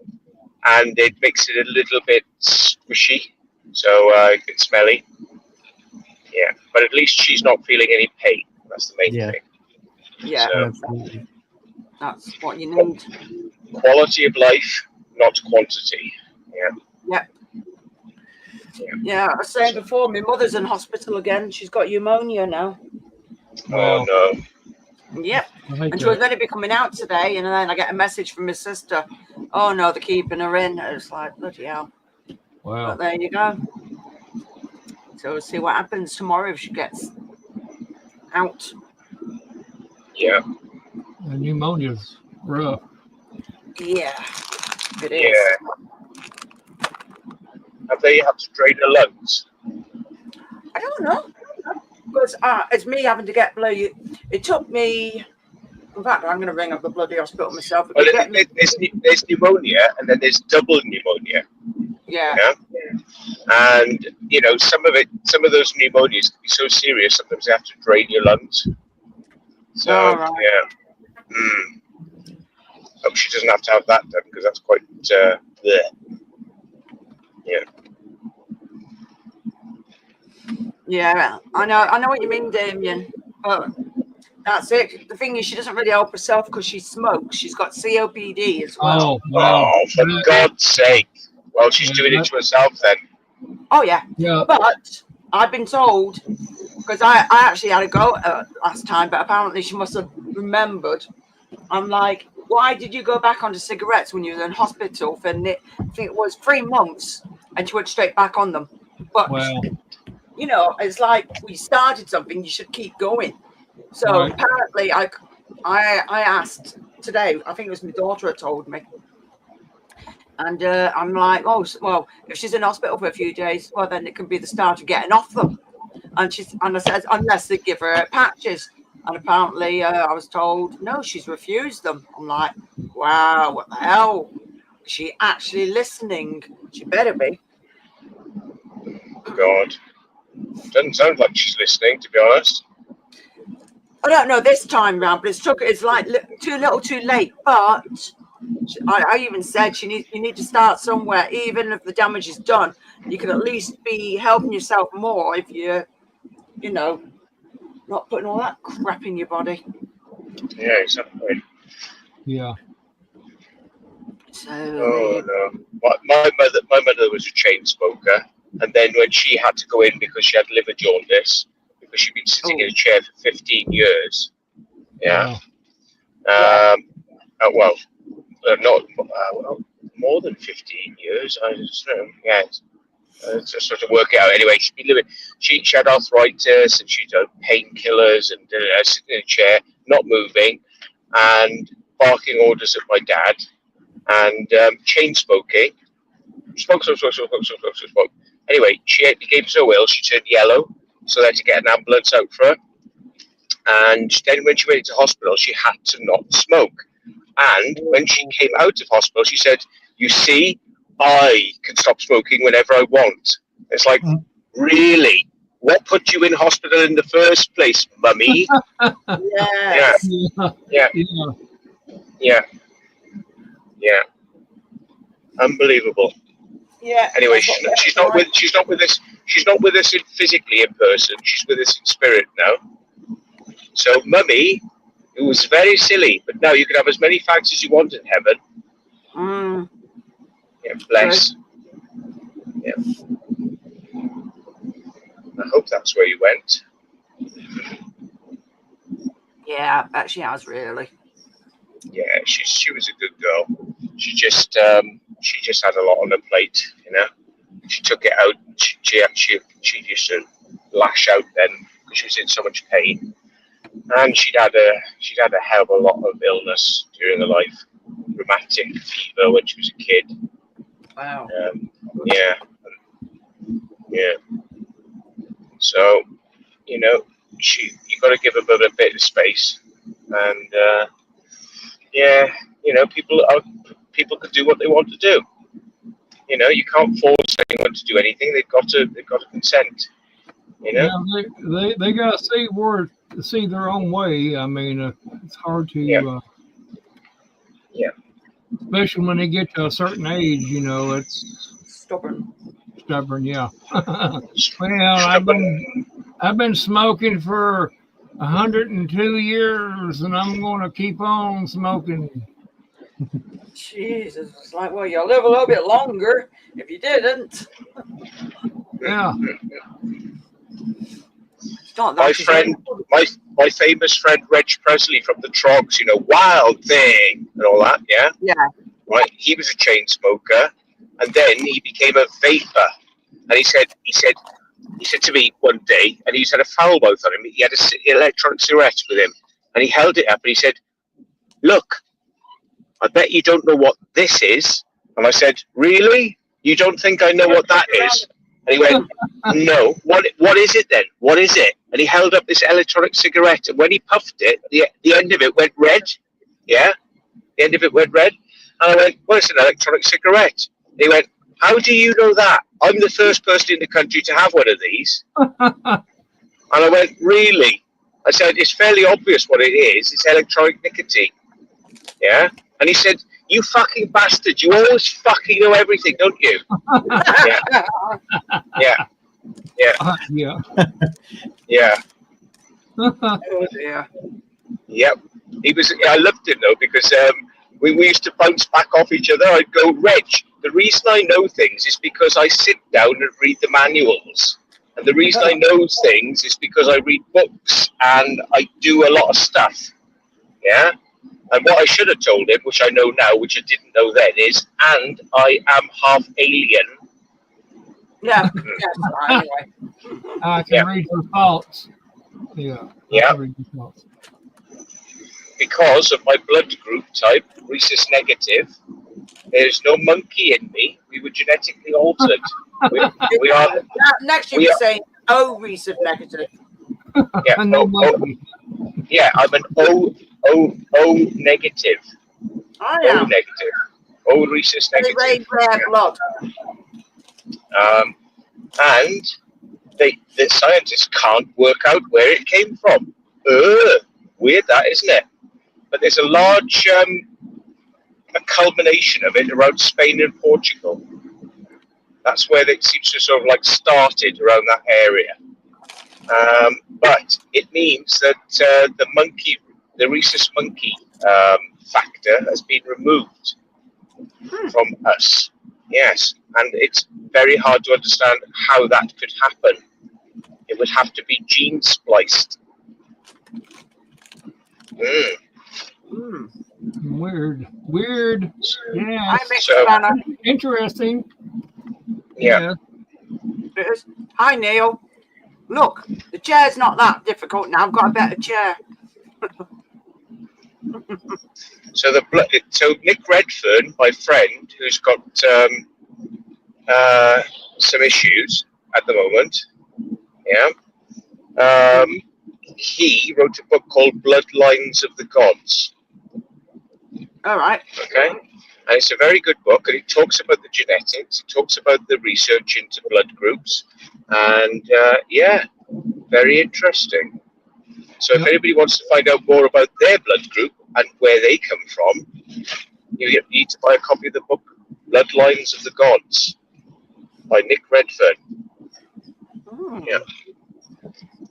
and it makes it a little bit squishy, so a bit smelly. Yeah, but at least she's not feeling any pain. That's the main
Yeah.
thing.
Yeah,
So,
Absolutely.
that's what you need.
quality of life, not quantity. Yeah.
Yeah, I was saying before, my mother's in hospital again. She's got pneumonia now.
Well,
Oh no.
Yep.
I hate
And she was
that.
going to be coming out today, and then I get a message from my sister. Oh no, they're keeping her in. It's like, bloody hell.
Wow.
But there you go. So we'll see what happens tomorrow if she gets out.
Yeah.
And pneumonia's rough.
Yeah, it is.
Yeah. Have they had to drain the lungs?
I don't know. Because it's me having to get bloody. It took me. In fact, I'm going to ring up the bloody hospital myself.
Well, there's pneumonia, and then there's double pneumonia.
Yeah.
And some of those pneumonias can be so serious. Sometimes they have to drain your lungs. So
Right.
yeah. Hope she doesn't have to have that done because that's quite. Bleh. Yeah.
Yeah, I know what you mean, Damien. But that's it. The thing is, she doesn't really help herself because she smokes. She's got COPD as well.
Oh, wow.
Oh, for God's sake! Well, she's doing it to herself then.
Oh yeah.
Yeah.
But I've been told, because I actually had a go last time, but apparently she must have remembered. I'm like, why did you go back onto cigarettes when you were in hospital for, I think it was 3 months, and she went straight back on them? But,
Wow.
it's like, we started something, you should keep going. So
Right.
apparently I asked today, I think it was my daughter that told me. And I'm like, oh, well, if she's in hospital for a few days, well, then it can be the start of getting off them. And I said, unless they give her patches. And apparently I was told, no, she's refused them. I'm like, wow, what the hell? Is she actually listening? She better be.
God. Doesn't sound like she's listening, to be honest.
I don't know this time round, but it's like too little too late. But I even said you need to start somewhere. Even if the damage is done, you can at least be helping yourself more if you're, not putting all that crap in your body.
Yeah, exactly.
Yeah.
So
Oh no. My mother was a chain smoker, and then when she had to go in because she had liver jaundice, because she'd been sitting in a chair for 15 years. Yeah.
Wow.
Not more than 15 years. I just yeah. To sort of work it out. Anyway, she'd been living. She had arthritis, and she'd had painkillers, and sitting in a chair, not moving, and barking orders at my dad, and chain smoking. Smoke. Anyway, she became so ill, she turned yellow, so they had to get an ambulance out for her. And then when she went into hospital, she had to not smoke. And when she came out of hospital, she said, "You see, I can stop smoking whenever I want." It's like, really? What put you in hospital in the first place, mummy?
yes.
Yeah. Unbelievable.
Yeah.
Anyway, she's not with us. She's not with us physically in person. She's with us in spirit now. So, mummy, it was very silly, but now you can have as many fags as you want in heaven. Yeah, bless. Yeah. I hope that's where you went.
Yeah, I bet she has really.
Yeah, she was a good girl. She just had a lot on her plate, She took it out. She used to lash out then because she was in so much pain, and she'd had a hell of a lot of illness during her life, rheumatic fever when she was a kid.
Wow.
Yeah. So, you got to give her a bit of space, and people can do what they want to do. You can't force anyone to do anything. They've got to consent. You know?
Yeah, they got to see their own way. I mean, it's hard to,
Yeah.
especially when they get to a certain age. You know, it's
Stubborn.
stubborn. Yeah. Well, I've been smoking for 102 years, and I'm going to keep on smoking.
Jesus, it's like, well, you'll live a little bit longer if you didn't.
Yeah.
It's not
My
that
friend, my famous friend Reg Presley from the Trogs, you know, Wild Thing and all that, yeah?
Yeah.
Right? He was a chain smoker, and then he became a vapor. And he said to me one day, and he's had a foul mouth on him, he had an electronic cigarette with him, and he held it up and he said, "Look, I bet you don't know what this is." And I said, "Really? You don't think I know what that is?" And he went, "No. What is it then? What is it?" And he held up this electronic cigarette, and when he puffed it, the end of it went red. Yeah, the end of it went red. And I went, "Well, it's an electronic cigarette." And he went, "How do you know that? I'm the first person in the country to have one of these." And I went, "Really?" I said, "It's fairly obvious what it is. It's electronic nicotine." Yeah. And he said, "You fucking bastard, you always fucking know everything, don't you?" Yeah. Yeah.
Yeah.
Yeah.
Oh dear.
Yep. I loved him though, because we used to bounce back off each other. I'd go, "Reg, the reason I know things is because I sit down and read the manuals. And the reason I know things is because I read books and I do a lot of stuff." Yeah. And what I should have told him, which I know now, which I didn't know then, is, "And I am half alien."
Yeah. Yes, anyway.
I can read your thoughts. Yeah.
Yeah.
I can read your thoughts.
Because of my blood group type, rhesus negative, there's no monkey in me. We were genetically altered. We are.
Next you were saying, oh, recent negative.
Yeah. Yeah, I'm an O negative.
I
O
am.
negative. O rhesus negative.
Very rare blood.
And the scientists can't work out where it came from. Weird that, isn't it? But there's a large a culmination of it around Spain and Portugal. That's where it seems to sort of like started, around that area. But it means that the rhesus monkey factor has been removed from us. Yes, and it's very hard to understand how that could happen. It would have to be gene spliced.
Weird. Yeah. Interesting.
Yeah.
Hi, Neil. Look, the chair's not that difficult now. I've got a better chair.
So Nick Redfern, my friend, who's got some issues at the moment, yeah, he wrote a book called Bloodlines of the Gods.
All right.
Okay. And it's a very good book, and it talks about the genetics, it talks about the research into blood groups, and very interesting. So if anybody wants to find out more about their blood group and where they come from, you need to buy a copy of the book Bloodlines of the Gods by Nick Redfern.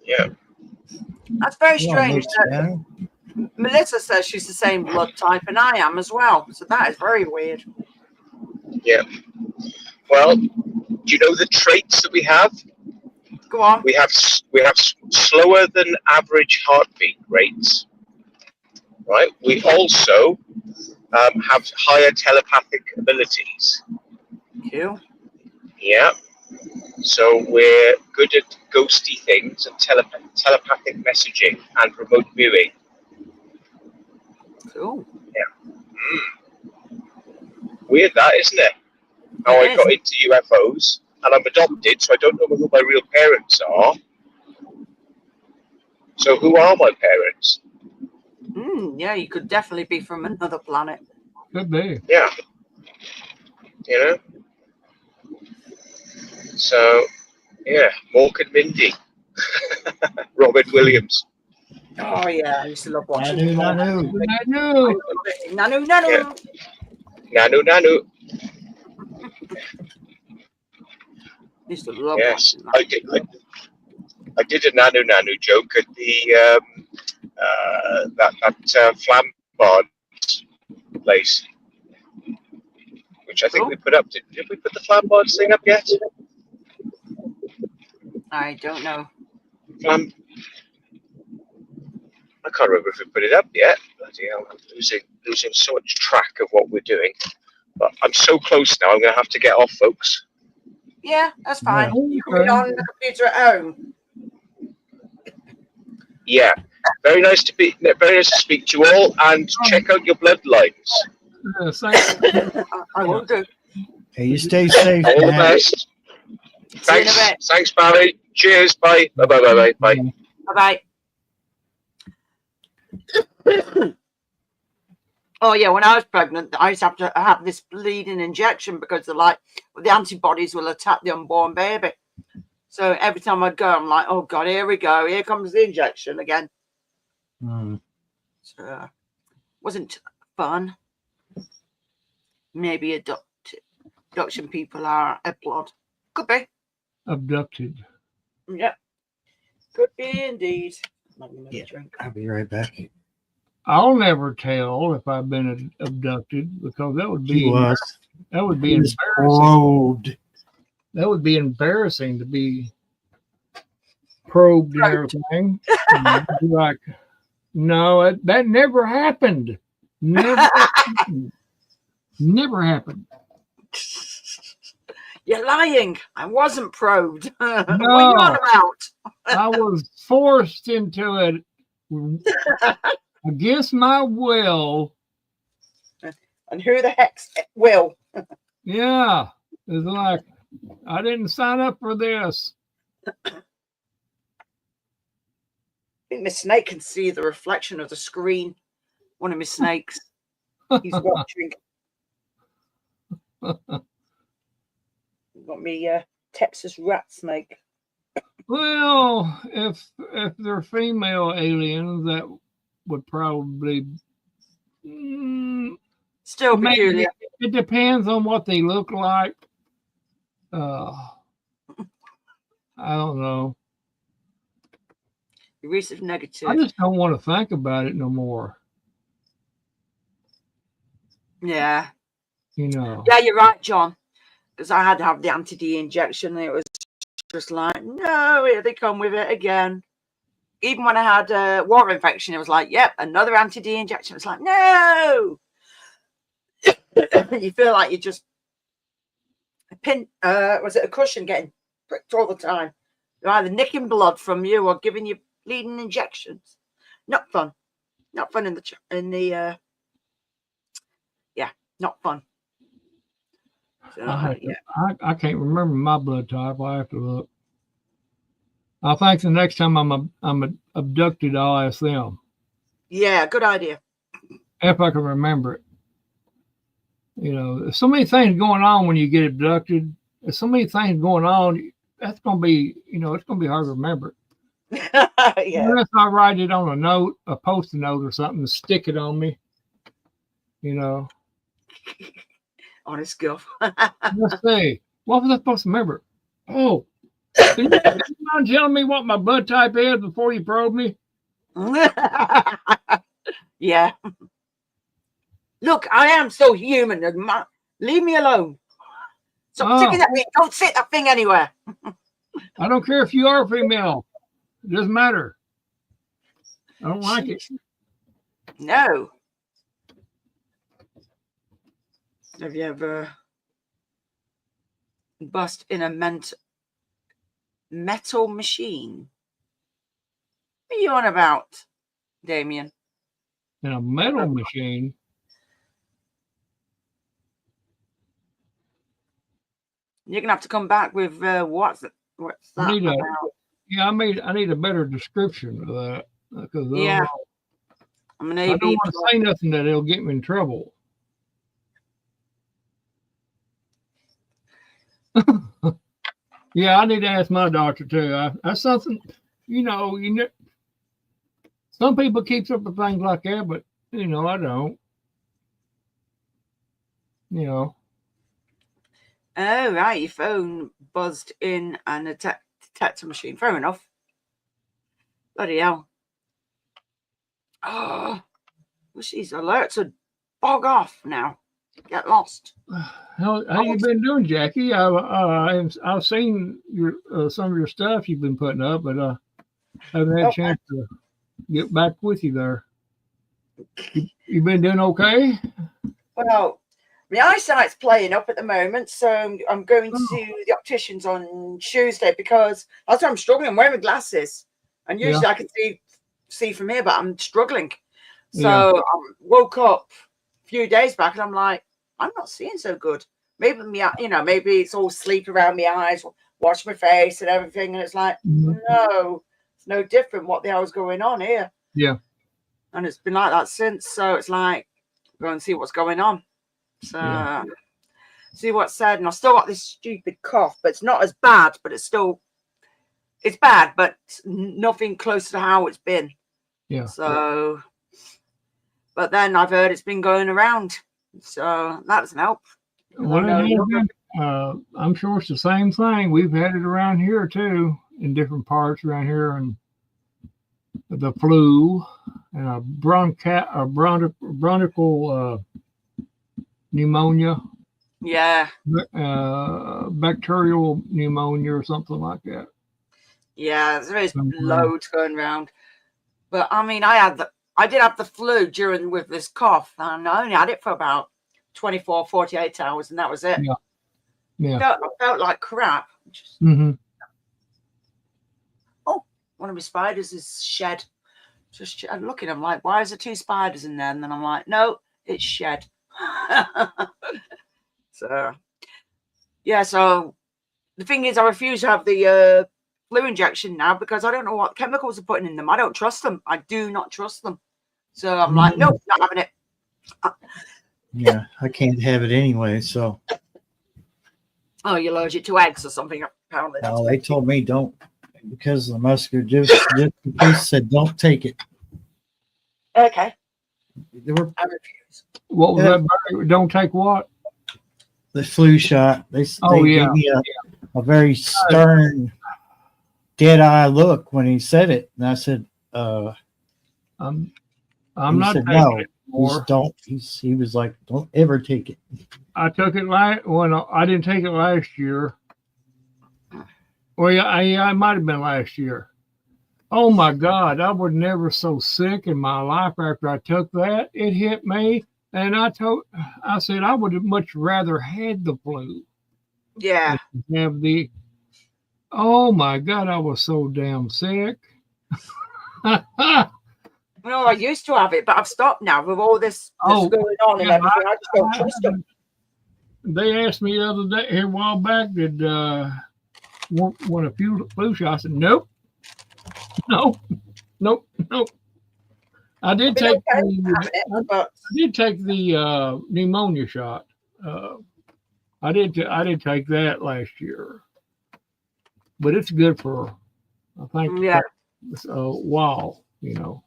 Yeah.
That's very strange. Melissa says she's the same blood type, and I am as well. So that is very weird.
Yeah. Well, do you know the traits that we have?
Go on.
We have slower than average heartbeat rates, right? We also have higher telepathic abilities.
Cool.
Yeah. So we're good at ghosty things and telepathic messaging and remote viewing.
Cool.
Yeah. Weird that, isn't it? How I got into UFOs, and I'm adopted, so I don't know who my real parents are. So who are my parents?
Yeah, you could definitely be from another planet.
Could be.
Yeah. You know? So, yeah, Mork and Mindy. Robert Williams.
Oh yeah, I used to love watching him.
Nanu.
I knew.
Nanu, Nanu.
Yeah. Nanu.
Used to love
Yes,
watching that.
I did a Nanu joke at the that Flambard place, which I think
Cool.
we put up. Did we put the Flambard thing up yet?
I don't know.
I can't remember if we put it up yet. Bloody hell, I'm losing so much track of what we're doing. But I'm so close now. I'm going to have to get off, folks.
Yeah, that's fine.
Yeah.
You can be on the computer at home.
Yeah, very nice to speak to you all, and check out your bloodlines.
I will do.
Hey, you stay safe,
All the
man.
best.
See you in a bit.
Thanks, Barry. Cheers. Bye. Bye.
Bye bye. Oh yeah, when I was pregnant, I used to have to have this bleeding injection because the antibodies will attack the unborn baby. So every time I'd go, I'm like, oh God, here we go. Here comes the injection again.
Mm.
So wasn't fun. Maybe abduction people are a blood. Could be.
Abducted.
Yep. Could be indeed.
Yeah. I'll be right back.
I'll never tell if I've been abducted because that would be
He was.
that would be
He was
embarrassing.
probed.
That would be embarrassing to be probed and everything. And I'd be like, no, that never happened. Never happened. Never happened.
You're lying. I wasn't probed. What are you
No.
on about?
I was forced into it against my will.
And who the heck's will?
Yeah. It's like, I didn't sign up for this.
I think my snake can see the reflection of the screen. One of my snakes. He's watching. Got me Texas rat snake.
Well, if they're female aliens, that would probably
Still
maybe
peculiar.
it depends on what they look like. I don't know.
Recent negative.
I just don't want to think about it no more.
Yeah.
You know.
Yeah, you're right, John. Because I had to have the anti-D injection, and it was just like, no, here they come with it again. Even when I had a water infection, it was like, yep, another anti-D injection. It's like, no. You feel like you're just was it a cushion getting pricked all the time? They're either nicking blood from you or giving you bleeding injections. Not fun. Not fun in the yeah, not fun. So, yeah.
I can't remember my blood type. I have to look. I think the next time I'm abducted, I'll ask them.
Yeah, good idea.
If I can remember it. You know, there's so many things going on when you get abducted. There's so many things going on. That's going to be, it's going to be hard to remember.
Yeah.
Unless I write it on a note, a post-it note or something, and stick it on me.
Honest girl.
Let's see. What was I supposed to remember? Oh, can you mind telling me what my blood type is before you probe me?
Yeah. Look, I am so human. Leave me alone. Stop sticking that thing. Don't sit that thing anywhere.
I don't care if you are female. It doesn't matter. I don't like it.
No. Have you ever bust in a metal machine? What are you on about, Damien?
In a metal machine?
You're gonna have to come back with what's that about?
I need a better description of that because
Yeah. I'm an
I don't
AB.
want to say nothing that it'll get me in trouble. Yeah, I need to ask my doctor too. That's something you know, some people keeps up with things like that, but you know, I don't. You know,
Oh, right. Your phone buzzed in an detector machine. Fair enough. Bloody hell. Oh, wish these alerts would bog off now. Get lost.
how you been doing, Jackie? I've seen your some of your stuff you've been putting up, but haven't had a chance to get back with you there. You been doing okay?
Well, my eyesight's playing up at the moment, so I'm going to the opticians on Tuesday because that's why I'm struggling. I'm wearing glasses, and usually I can see from here, but I'm struggling. So I woke up a few days back, and I'm like, I'm not seeing so good. Maybe maybe it's all sleep around my eyes, wash my face and everything, and it's like, no, it's no different. What the hell's going on here?
Yeah,
and it's been like that since. So it's like, go and see what's going on. So see what's said, and I've still got this stupid cough, but it's not as bad. But it's bad, but nothing close to how it's been.
Yeah.
So, but then I've heard it's been going around, so that doesn't help.
Well, I'm sure it's the same thing. We've had it around here too, in different parts around here, and the flu and a bronchial pneumonia.
Yeah.
Bacterial pneumonia or something like that.
Yeah, there is loads going around. But I mean, I did have the flu with this cough, and I only had it for about 24, 48 hours, and that was it.
Yeah.
I felt like crap. Oh, one of my spiders is shed. Just looking, I'm like, why is there 2 spiders in there? And then I'm like, no, it's shed. So the thing is, I refuse to have the flu injection now because I don't know what chemicals are putting in them. I don't trust them. I do not trust them. So I'm like, nope, not having it.
Yeah, I can't have it anyway. So.
Oh, you're allergic to eggs or something? Apparently.
No, they told me don't because of the muscular dystrophy. Said don't take it.
Okay.
I refuse.
What was that? Don't take what?
The flu shot. They gave me a very stern, dead-eye look when he said it, and I said,
I'm not
said,
taking
no,
it anymore.
don't. He was like, don't ever take it.
I took it I didn't take it last year. Well, yeah, it might have been last year. Oh my God, I was never so sick in my life after I took that. It hit me, and I said I would have much rather had the flu.
Yeah.
Have oh my God, I was so damn sick.
No, I used to have it, but I've stopped now with all this that's going on and everything. I just don't trust them.
They asked me the other day, here a while back, did want a few flu shots? I said, nope. I did take the pneumonia shot. I did take that last year, but it's good for, I think, a while, you know.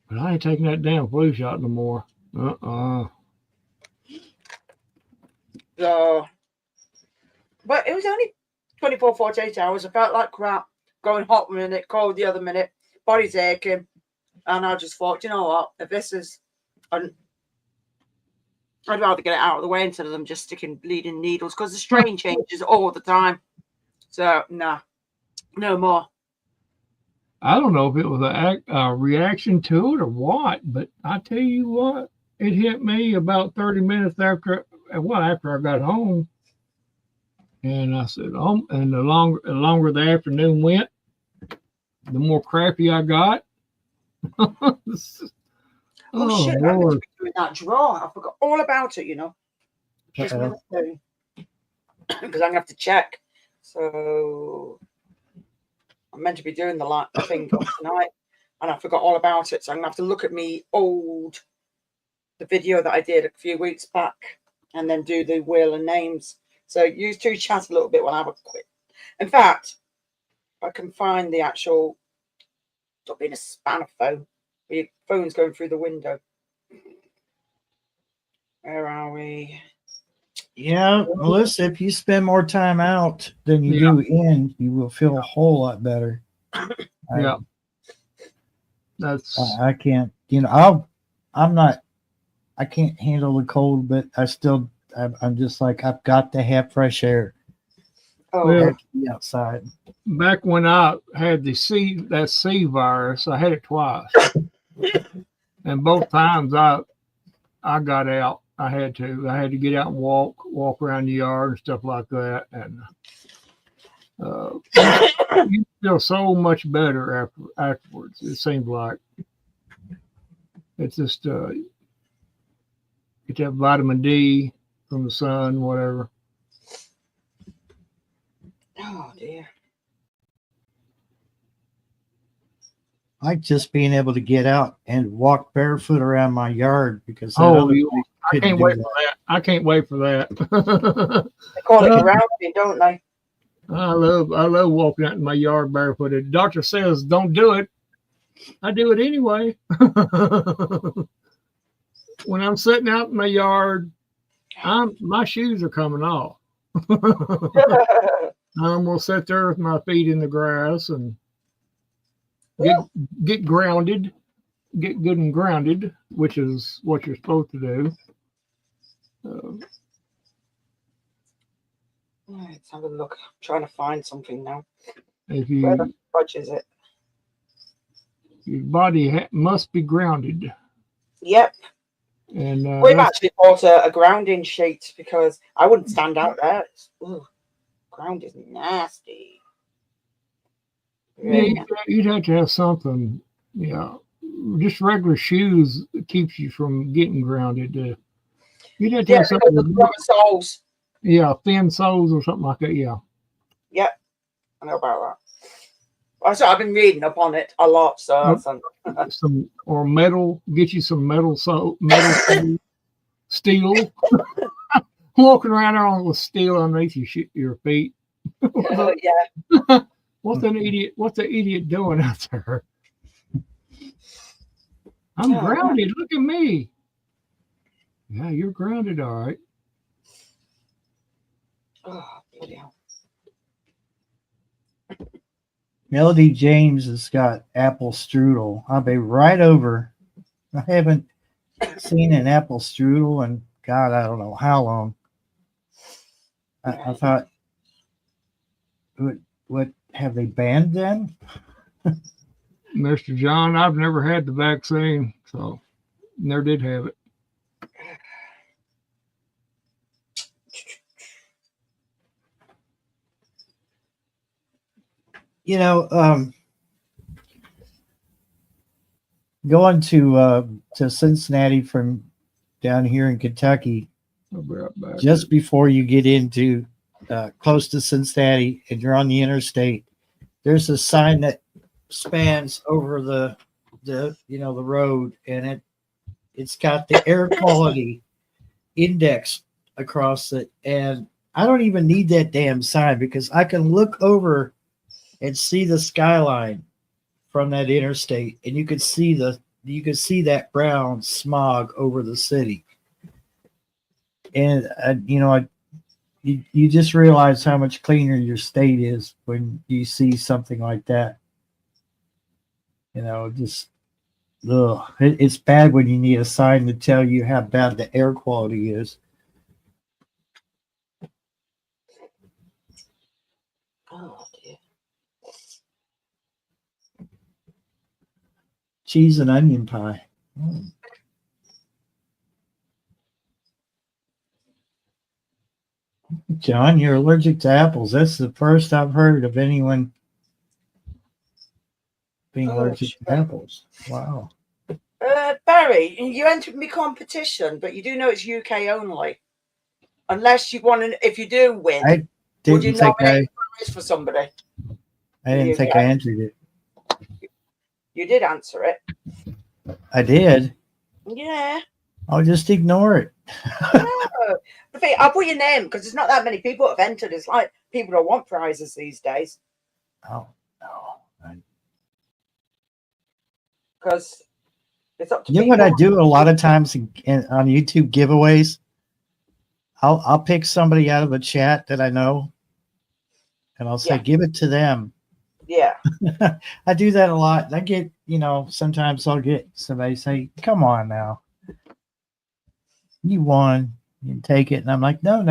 But I ain't taking that damn flu shot no more.
So, but it was only 24, 48 hours. I felt like crap, going hot 1 minute, cold the other minute, body's aching. And I just thought, you know what, if this is, I'd rather get it out of the way instead of them just sticking bleeding needles because the strain changes all the time. So, no more.
I don't know if it was a reaction to it or what, but I tell you what, it hit me about 30 minutes after I got home. And I said, and the longer the afternoon went, the more crappy I got.
Oh shit, Lord. I meant to be doing that drawer. I forgot all about it, you know. Because I'm going to have to check. So I'm meant to be doing the thing tonight, and I forgot all about it. So I'm going to have to look at the video that I did a few weeks back, and then do the wheel and names. So you two chat a little bit while I have a quick. In fact, I can find the actual. Stop being a spanner phone. Your phone's going through the window. Where are we?
Yeah, Melissa, if you spend more time out than you do in, you will feel a whole lot better.
Yeah. That's
I can't, I can't handle the cold, but I'm just like, I've got to have fresh air.
Oh,
I
Well,
have to be outside.
back when I had the C virus. I had it twice, and both times I got out. I had to get out and walk around the yard and stuff like that, and you feel so much better afterwards. It seems like it's just get that vitamin D from the sun, whatever.
oh dear.
I like just being able to get out and walk barefoot around my yard because
Oh, I
couldn't
can't
do
wait
that.
for that. I can't wait for that.
They call it grounding, don't they?
I love walking out in my yard barefooted. The doctor says don't do it. I do it anyway. When I'm sitting out in my yard, my shoes are coming off. I'm gonna sit there with my feet in the grass and get grounded, get good and grounded, which is what you're supposed to do.
Let's have a look. I'm trying to find something now.
If
Where the
you
fudge is it?
your body must be grounded,
Yep.
and
We've actually bought a grounding sheet because I wouldn't stand out there. Ground is nasty.
yeah, you'd have to have something. Yeah, just regular shoes keeps you from getting grounded. You'd have to
Yeah,
have
because
something.
of the rubber soles.
Yeah, thin soles or something like that. Yeah.
Yep. I know about that. I've been reading up on it a lot, so
Some or metal. Get you some metal sole, steel. Walking around there with steel underneath your feet.
yeah.
What's the idiot doing out there? I'm grounded. Look at me. Yeah, you're grounded, all right.
Oh, bloody hell.
Melody James has got apple strudel. I'll be right over. I haven't seen an apple strudel in God, I don't know how long. I thought, what have they banned them?
Mr. John, I've never had the vaccine, so never did have it.
Going to Cincinnati from down here in Kentucky,
I'll be right back.
just before you get into close to Cincinnati and you're on the interstate, there's a sign that spans over the road, and it's got the air quality index across it. And I don't even need that damn sign because I can look over and see the skyline from that interstate, and you could see that brown smog over the city. And you just realize how much cleaner your state is when you see something like that. It's bad when you need a sign to tell you how bad the air quality is.
Oh dear.
Cheese and onion pie. John, you're allergic to apples. That's the first I've heard of anyone being allergic to apples. Wow.
Barry, you entered my competition, but you do know it's UK only. Unless you want to, if you do win,
I
would you
didn't think
nominate for somebody?
I didn't think I answered it.
You did answer it.
I did.
Yeah.
I'll just ignore it.
No. I'll put your name because there's not that many people that have entered. It's like people don't want prizes these days.
Oh. No.
Because it's up to
You know
people.
what I do a lot of times on YouTube giveaways? I'll pick somebody out of a chat that I know, and I'll say,
Yeah.
give it to them.
Yeah.
I do that a lot. I get, sometimes I'll get somebody say, come on now. You won. You can take it. And I'm like, no.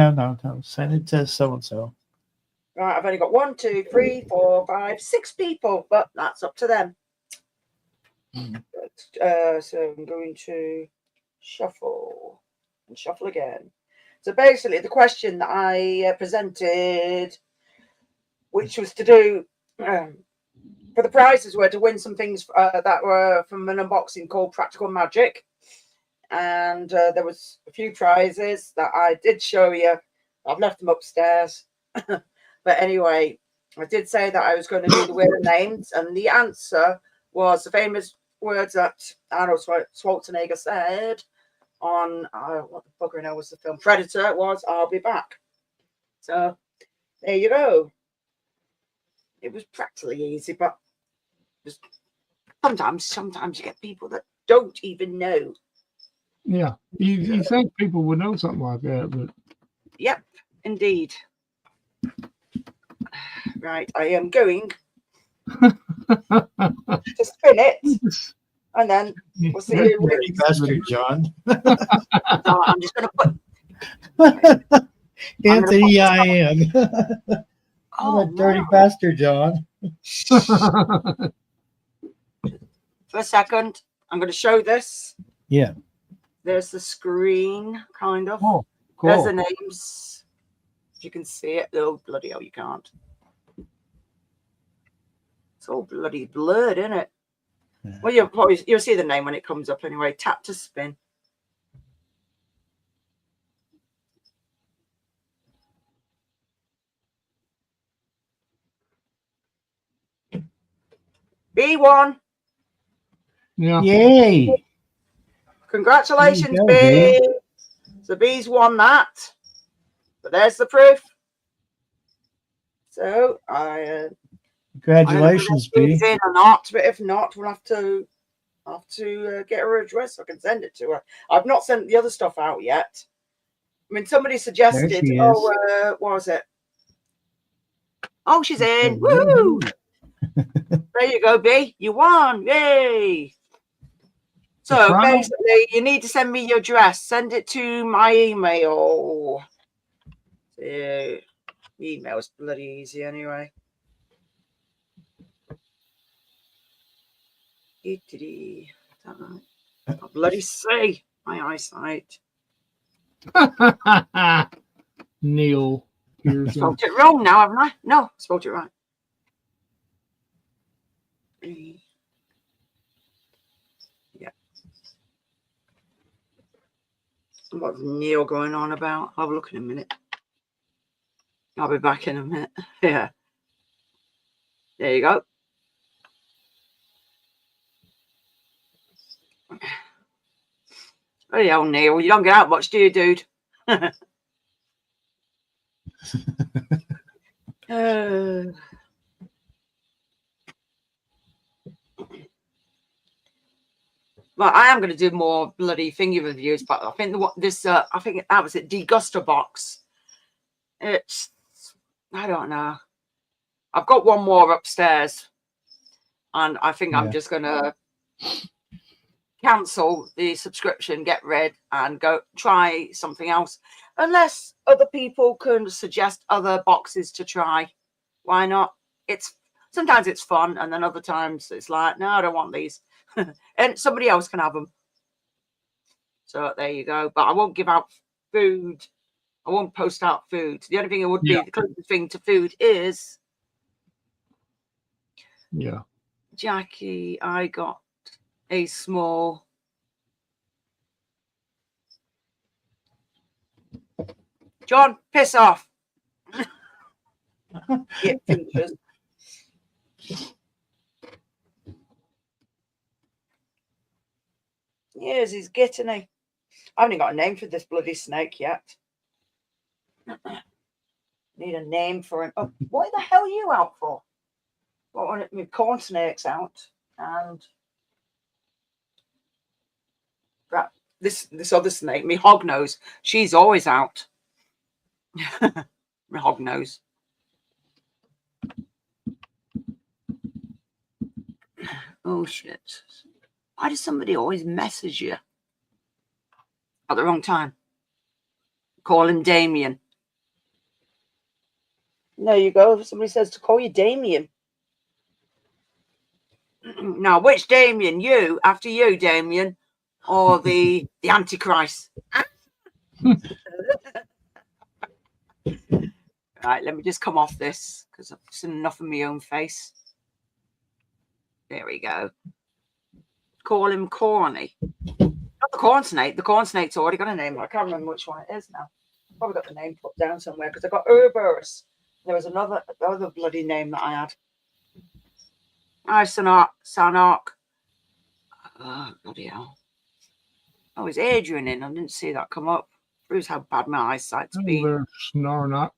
Send it to so-and-so.
Right, I've only got 1, 2, 3, 4, 5, 6 people, but that's up to them. So I'm going to shuffle and shuffle again. So basically, the question that I presented, which was to do for the prizes, were to win some things that were from an unboxing called Practical Magic, and there was a few prizes that I did show you. I've left them upstairs, but anyway, I did say that I was going to do the wheel of names, and the answer was the famous words that Arnold Schwarzenegger said on what the bugger hell was the film Predator, was "I'll be back." So there you go. It was practically easy, but just sometimes you get people that don't even know.
Yeah, you think people would know something like that, but
Yep, indeed. Right, I am going to spin it, and then we'll see who
Dirty
wins.
bastard, John.
So I'm just going to put.
Anthony, I am. I'm
Oh,
a dirty
no.
bastard, John.
For a second, I'm going to show this.
Yeah.
There's the screen, kind of.
Oh,
There's the
cool.
names. If you can see it. Oh, bloody hell, you can't. It's all bloody blurred, isn't it?
Yeah.
Well, you'll see the name when it comes up anyway. Tap to spin. B1.
Yeah.
Yay.
Congratulations,
There you go,
B. So B's won that. But there's the proof. So I
Congratulations,
I don't know
B.
if in or not, but if not, we'll have to get her address so I can send it to her. I've not sent the other stuff out yet. I mean, somebody suggested.
There she is.
What was it? Oh, she's in. Woo! There you go, B. You won. Yay! So basically, you need to send me your address. Send it to my email. Email's bloody easy anyway. I'll bloody say my eyesight.
Neil
I
Pearson.
spelled it wrong now, haven't I? No, I spelled it right. Yeah. What's Neil going on about? I'll have a look in a minute. I'll be back in a minute. Yeah. There you go. Oh yeah, Neil, you don't get out much, do you, dude? Well, I am going to do more bloody thingy reviews, but I think I think that was it, Deguster box. It's, I don't know. I've got one more upstairs, and I think I'm just going to cancel the subscription, get rid, and go try something else. Unless other people can suggest other boxes to try. Why not? Sometimes it's fun, and then other times it's like, no, I don't want these. And somebody else can have them. So there you go. But I won't give out food. I won't post out food. The only thing it would be the closest thing to food is Jackie, I got a small John, piss off. Get features. Yes, he's getting I haven't got a name for this bloody snake yet. Need a name for him. Oh, what the hell are you out for? got one of my corn snakes out, and this other snake, my hognose, she's always out. My hognose. Oh shit! Why does somebody always message you at the wrong time? Call him Damien. There you go. Somebody says to call you Damien. Now, which Damien? You, after you, Damien, or the Antichrist? Right, let me just come off this because I've seen enough of my own face. There we go. Call him Corny. Not the corn snake. The corn snake's already got a name. I can't remember which one it is now. Probably got the name put down somewhere because I got Urberus. There was another bloody name that I had. Hi, Sanark. Oh, bloody hell. Oh, it's Adrian in. I didn't see that come up. Proves how bad my eyesight's been.
There's Snarnock.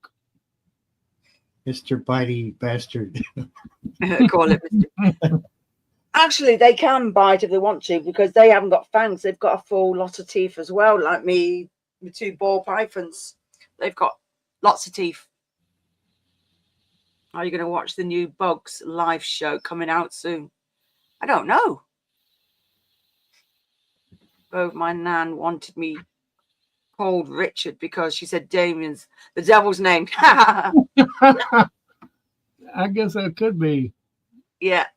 Mr. Bitey Bastard.
Call it Mr. Actually, they can bite if they want to because they haven't got fangs. They've got a full lot of teeth as well, like me, the two ball pythons. They've got lots of teeth. Are you going to watch the new Bugs live show coming out soon? I don't know. Both my nan wanted me called Richard because she said Damien's the devil's name.
I guess that could be.
Yeah.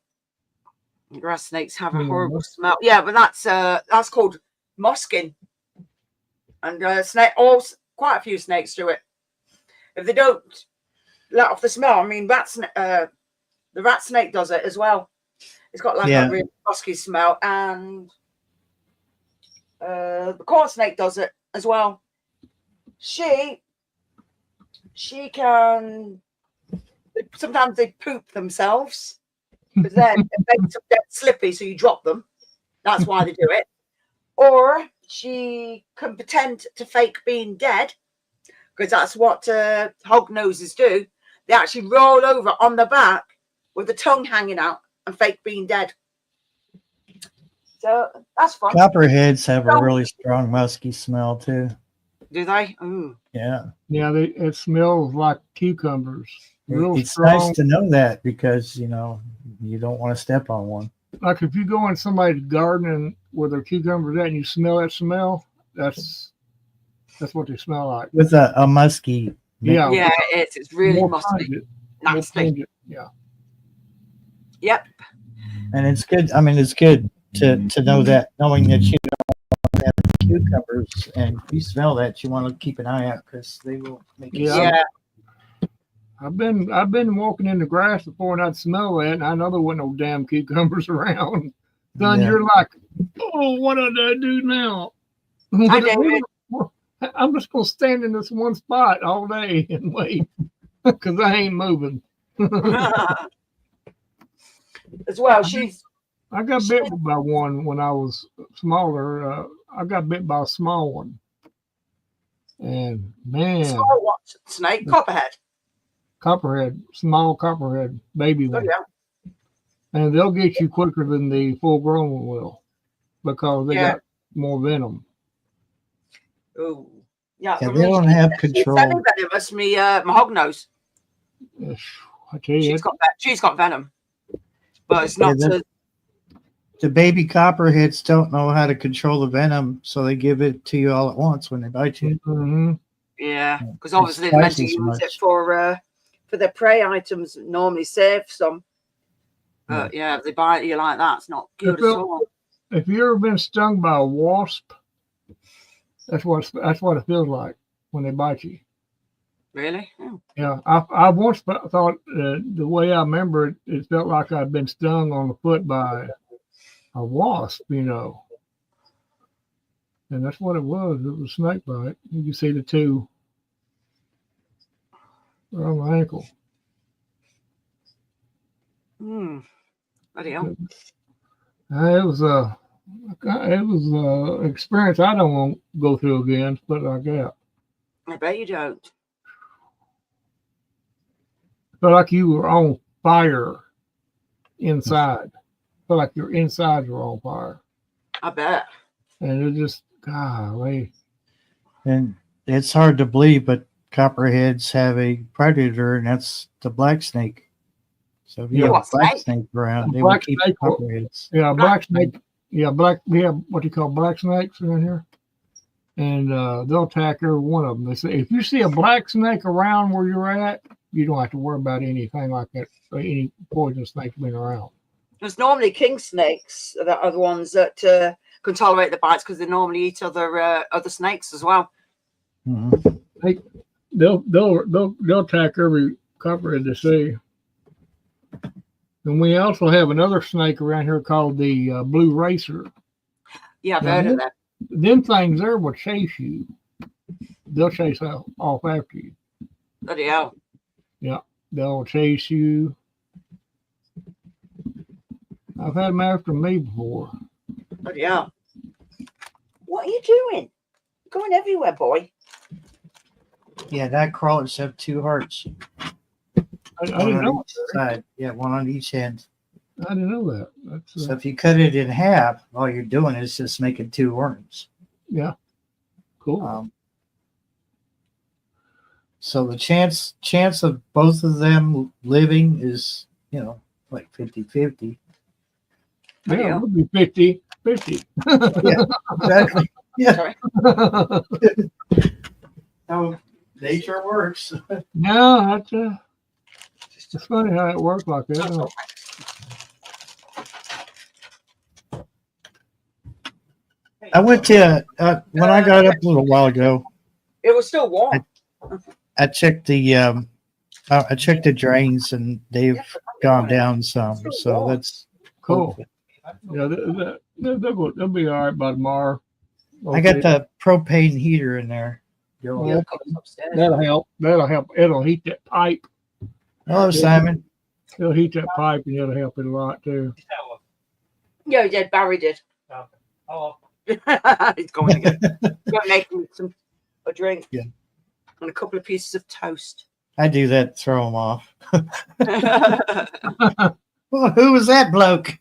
Grass snakes have a horrible smell. Yeah, but that's called musking. And quite a few snakes do it. If they don't let off the smell, I mean, the rat snake does it as well. It's got like a really musky smell, and the corn snake does it as well. She can. Sometimes they poop themselves. Because then it makes them dead slippy, so you drop them. That's why they do it. Or she can pretend to fake being dead, because that's what hognoses do. They actually roll over on the back with the tongue hanging out and fake being dead. So that's fun.
Copperheads have a really strong musky smell too.
Do they? Ooh.
Yeah.
Yeah, it smells like cucumbers. Real
It's
strong.
nice to know that because, you don't want to step on one.
Like if you go in somebody's garden and where their cucumbers at and you smell that smell, that's what they smell like.
With a musky.
Yeah.
Yeah, it's really musky.
Pungent.
Nasty.
Yeah.
Yep.
And it's good. I mean, it's good to know that, knowing that you don't have cucumbers, and if you smell that, you want to keep an eye out because they will make you sick.
Yeah.
I've been walking in the grass before and I'd smell that, and I know there wasn't no damn cucumbers around. Son, you're like, oh, what did I do now? I'm just gonna stand in this one spot all day and wait because I ain't moving.
As well,
I got bit by one when I was smaller. I got bit by a small one, and man,
small what? Snake, copperhead.
Copperhead, small copperhead, baby one.
Oh, yeah.
And they'll get you quicker than the full grown one will because they got more venom.
Oh, yeah.
Yeah, they don't have control.
Venomous, my hognose.
Yes, I tell you,
she's got venom, but it's not.
The baby copperheads don't know how to control the venom, so they give it to you all at once when they bite you.
Mm-hmm.
Yeah, because obviously they're meant to use it for their prey items. Normally save some. But yeah, if they bite you like that, it's not good at all.
If you've ever been stung by a wasp, that's what it feels like when they bite you.
Really? Oh.
Yeah, I once thought the way I remember it, it felt like I'd been stung on the foot by a wasp, and that's what it was. It was a snake bite. You can see the two on my ankle.
Bloody hell.
It was a experience I don't want to go through again. But like that,
I bet you don't.
felt like you were on fire. inside. Feel like your insides are on fire.
I bet.
And it just, golly.
And it's hard to believe, but copperheads have a predator, and that's the black snake. So if you
Yeah.
have a
What
black
snake?
snake around, they
Black
will keep
snake will-
copperheads.
Yeah, black snake. Yeah, we have what you call black snakes around here. And they'll attack every one of them. They say if you see a black snake around where you're at, you don't have to worry about anything like that, or any poison snakes being around.
There's normally king snakes that are the ones that can tolerate the bites because they normally eat other snakes as well.
Mhm.
They'll attack every copperhead they see. And we also have another snake around here called the blue racer.
Yeah, I've
Now,
heard of that.
Them things there will chase you. They'll chase off after you.
Bloody hell.
They'll chase you. I've had them after me before.
Bloody hell. What are you doing? You're going everywhere, boy.
Yeah, night crawlers have two hearts.
I
One
didn't
on
know.
each side. Yeah, one on each end.
I didn't know that. That's
So if you cut it in half, all you're doing is just making two worms.
yeah, cool.
So the chance of both of them living is, like 50-50.
Yeah, it would be 50-50.
Exactly. Yeah.
Sorry.
How nature works.
No, it's funny how it works like that. Isn't it?
I went to when I got up a little while ago.
It was still warm.
I checked the drains and they've gone down some. So that's
Cool. Yeah, they'll be all right by tomorrow.
I got the propane heater in there.
Well,
Yeah, it's upstairs.
that'll help. That'll help. It'll heat that pipe.
Hello, Simon.
It'll heat that pipe, and it'll help it a lot too.
Yeah, he did. Barry did.
Oh,
He's going again. Go make him a drink.
Yeah.
And a couple of pieces of toast.
I do that, throw them off. Well, who was that bloke?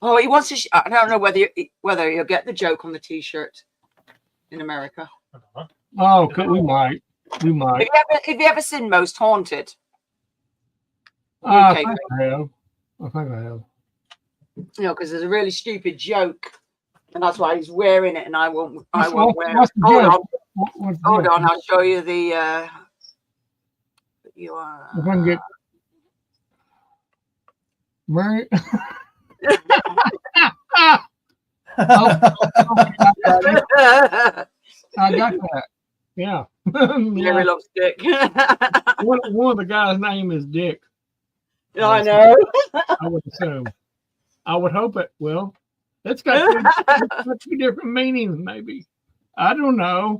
Oh, he wants to. I don't know whether he'll get the joke on the T-shirt in America.
Oh, we might. We might.
Have you ever seen Most Haunted?
I
Okay.
think I have.
You know, because there's a really stupid joke, and that's why he's wearing it, and I won't wear
What's
it.
the
Hold
joke?
on,
What's the
hold
joke?
on. I'll show you the. You are.
If I can get Mary. I got that. Yeah.
Mary loves Dick.
One of the guys' name is Dick.
I know.
I would assume. I would hope it will. It's got two different meanings, maybe. I don't know.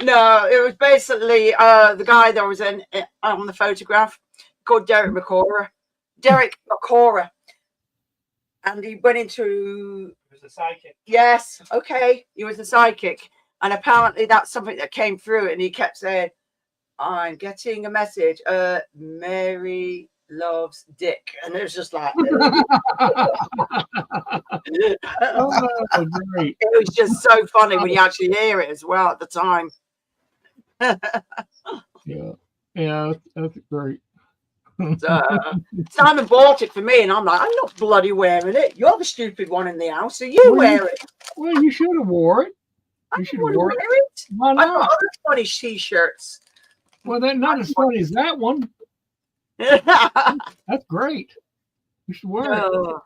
No, it was basically the guy that was on the photograph called Derek McCora. And he went into.
He was a psychic.
Yes, okay. He was a psychic. And apparently that's something that came through. And he kept saying, I'm getting a message. Mary loves Dick. And it was just like.
Oh, great.
It was just so funny when you actually hear it as well at the time.
Yeah, that's great.
Simon bought it for me, and I'm like, I'm not bloody wearing it. You're the stupid one in the house, so you wear it.
Well, you should have wore it.
I
You
don't
should
want
have
to
wore
wear
it.
it.
Why
I've got
not?
other funny t-shirts.
Well, they're not as funny as that one.
No.
That's great. You should wear it.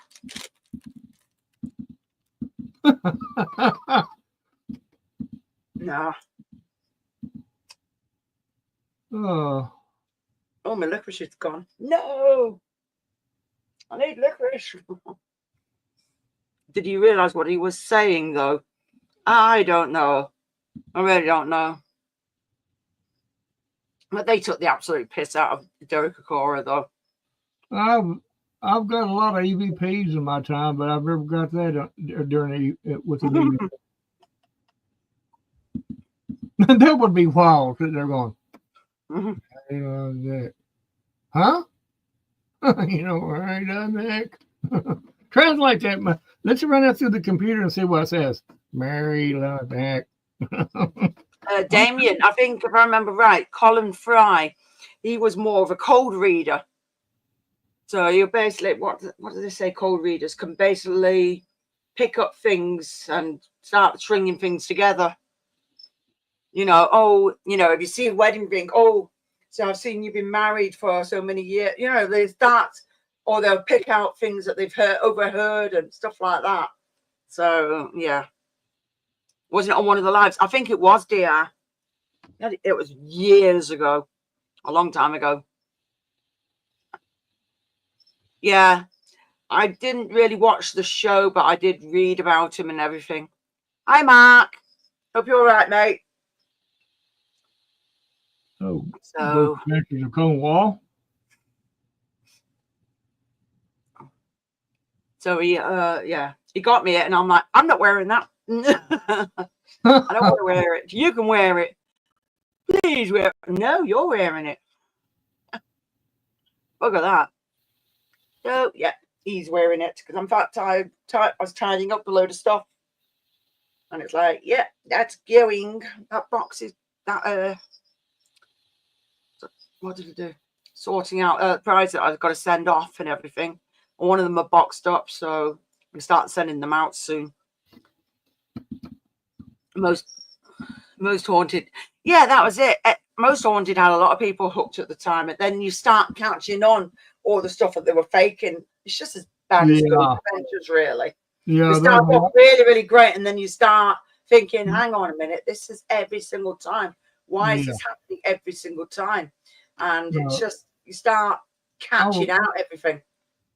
No.
Oh,
Oh, my licorice is gone. No. I need licorice. Did you realize what he was saying, though? I don't know. I really don't know. But they took the absolute piss out of Derek Okora, though.
I've got a lot of EVPs in my time, but I've never got that during with an EVP. That would be wild. They're going,
Mhm.
huh? You know, Mary Ludnick. Translate that. Let's run that through the computer and see what it says. Mary Ludnick.
Damien, I think if I remember right, Colin Fry, he was more of a cold reader. So you're basically, what do they say? Cold readers can basically pick up things and start stringing things together. You know, oh, you know, if you see a wedding ring, oh, so I've seen you've been married for so many years. You know, they start, or they'll pick out things that they've overheard and stuff like that. So yeah, wasn't it on one of the lives? I think it was, dear. It was years ago, a long time ago. Yeah, I didn't really watch the show, but I did read about him and everything. Hi, Mark. Hope you're all right, mate.
Oh,
So,
Adventures of Cornwall.
so he, yeah, he got me it, and I'm like, I'm not wearing that. I don't want to wear it. You can wear it. Please wear it. No, you're wearing it. Look at that. So, yeah, he's wearing it because in fact I was tidying up a load of stuff, and it's like, yeah, that's going. That box is that. What did it do? Sorting out prize that I've got to send off and everything. And one of them are boxed up, so we start sending them out soon. Most Haunted, yeah, that was it. Most Haunted had a lot of people hooked at the time, and then you start catching on all the stuff that they were faking. It's just as bad as Ghost Adventures, really.
Yeah,
they start off really, really great, and then you start thinking, hang on a minute, this is every single time. Why is this happening every single time? And it's just, you start catching out everything.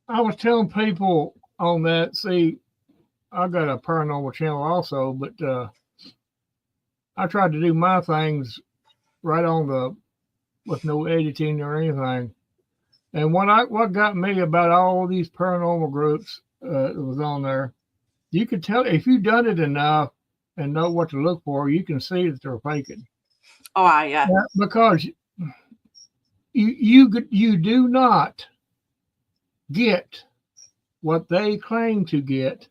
I was telling people on that, see, I got a paranormal channel also, but I tried to do my things right on with no editing or anything. And what got me about all these paranormal groups that was on there, you could tell if you've done it enough and know what to look for, you can see that they're faking.
Oh, yeah.
Because you do not get what they claim to get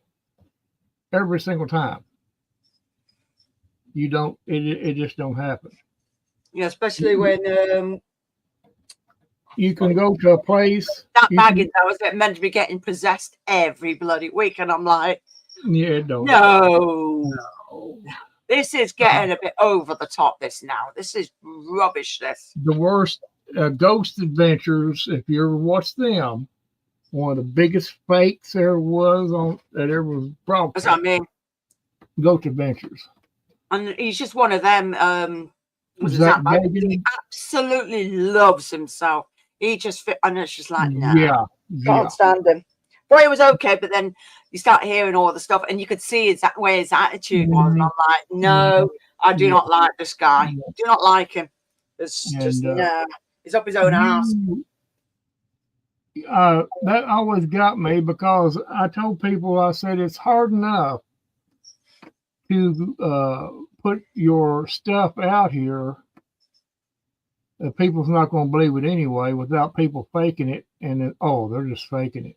every single time. You don't. It just don't happen.
Yeah, especially when
you can go to a place.
That baggage that was meant to be getting possessed every bloody week, and I'm like,
yeah, don't.
No. This is getting a bit over the top. This is rubbish. This
the worst Ghost Adventures. If you ever watched them, one of the biggest fakes there was that ever was brought.
That's what I mean.
Ghost Adventures.
And he's just one of them. He absolutely loves himself. He just and it's just like, no, can't stand him. Well, it was okay, but then you start hearing all the stuff, and you could see where his attitude was. And I'm like, no, I do not like this guy. Do not like him. It's just no. He's up his own ass.
That always got me because I told people, I said it's hard enough to put your stuff out here that people's not going to believe it anyway without people faking it and then, they're just faking it.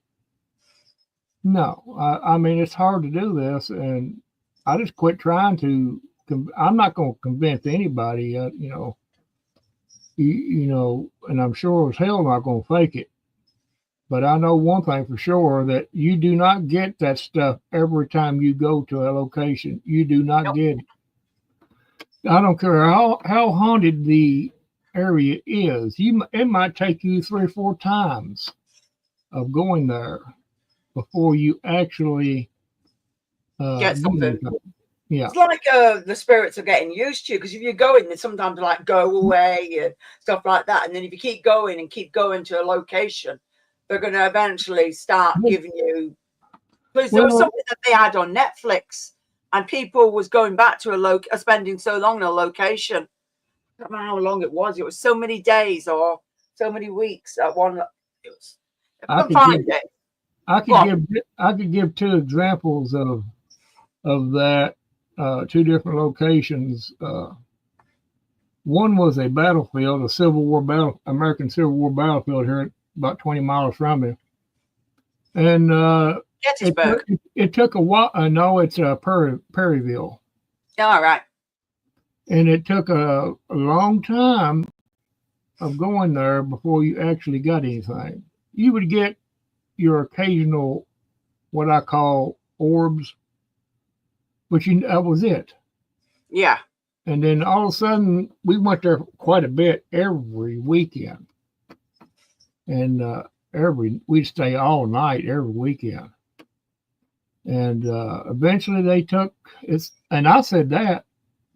No, I mean, it's hard to do this, and I just quit trying to. I'm not going to convince anybody, you know, and I'm sure as hell not going to fake it. But I know one thing for sure, that you do not get that stuff every time you go to a location. You do not get it. I don't care how haunted the area is. It might take you 3 or 4 times of going there before you actually
get something.
Yeah,
it's like the spirits are getting used to you, because if you go in, then sometimes they're like, go away and stuff like that. And then if you keep going to a location, they're going to eventually start giving you. Because there was something that they had on Netflix, and people was going back to spending so long in a location. I don't know how long it was. It was so many days or so many weeks at one. It was. I
could give 2 examples of that. 2 different locations. One was a battlefield, American Civil War battlefield here about 20 miles from me. And
Gettysburg.
it took a while. No, it's Perryville.
Yeah, all right.
And it took a long time of going there before you actually got anything. You would get your occasional, what I call orbs, but that was it.
Yeah.
And then all of a sudden, we went there quite a bit every weekend. And we'd stay all night every weekend. And eventually they took it. And I said that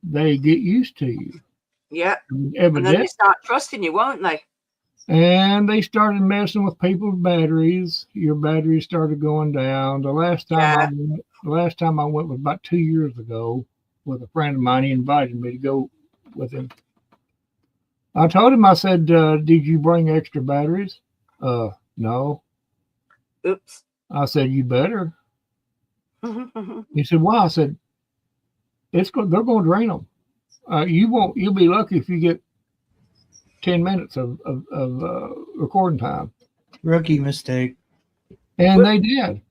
they get used to you.
Yeah. And
Evidently.
then they start trusting you, won't they?
And they started messing with people's batteries. Your batteries started going down. The last time I went was about 2 years ago with a friend of mine. He invited me to go with him. I told him, I said, did you bring extra batteries? No.
Oops.
I said, you better. He said, why? I said, they're going to drain them. You'll be lucky if you get 10 minutes of recording time.
Rookie mistake.
And they did.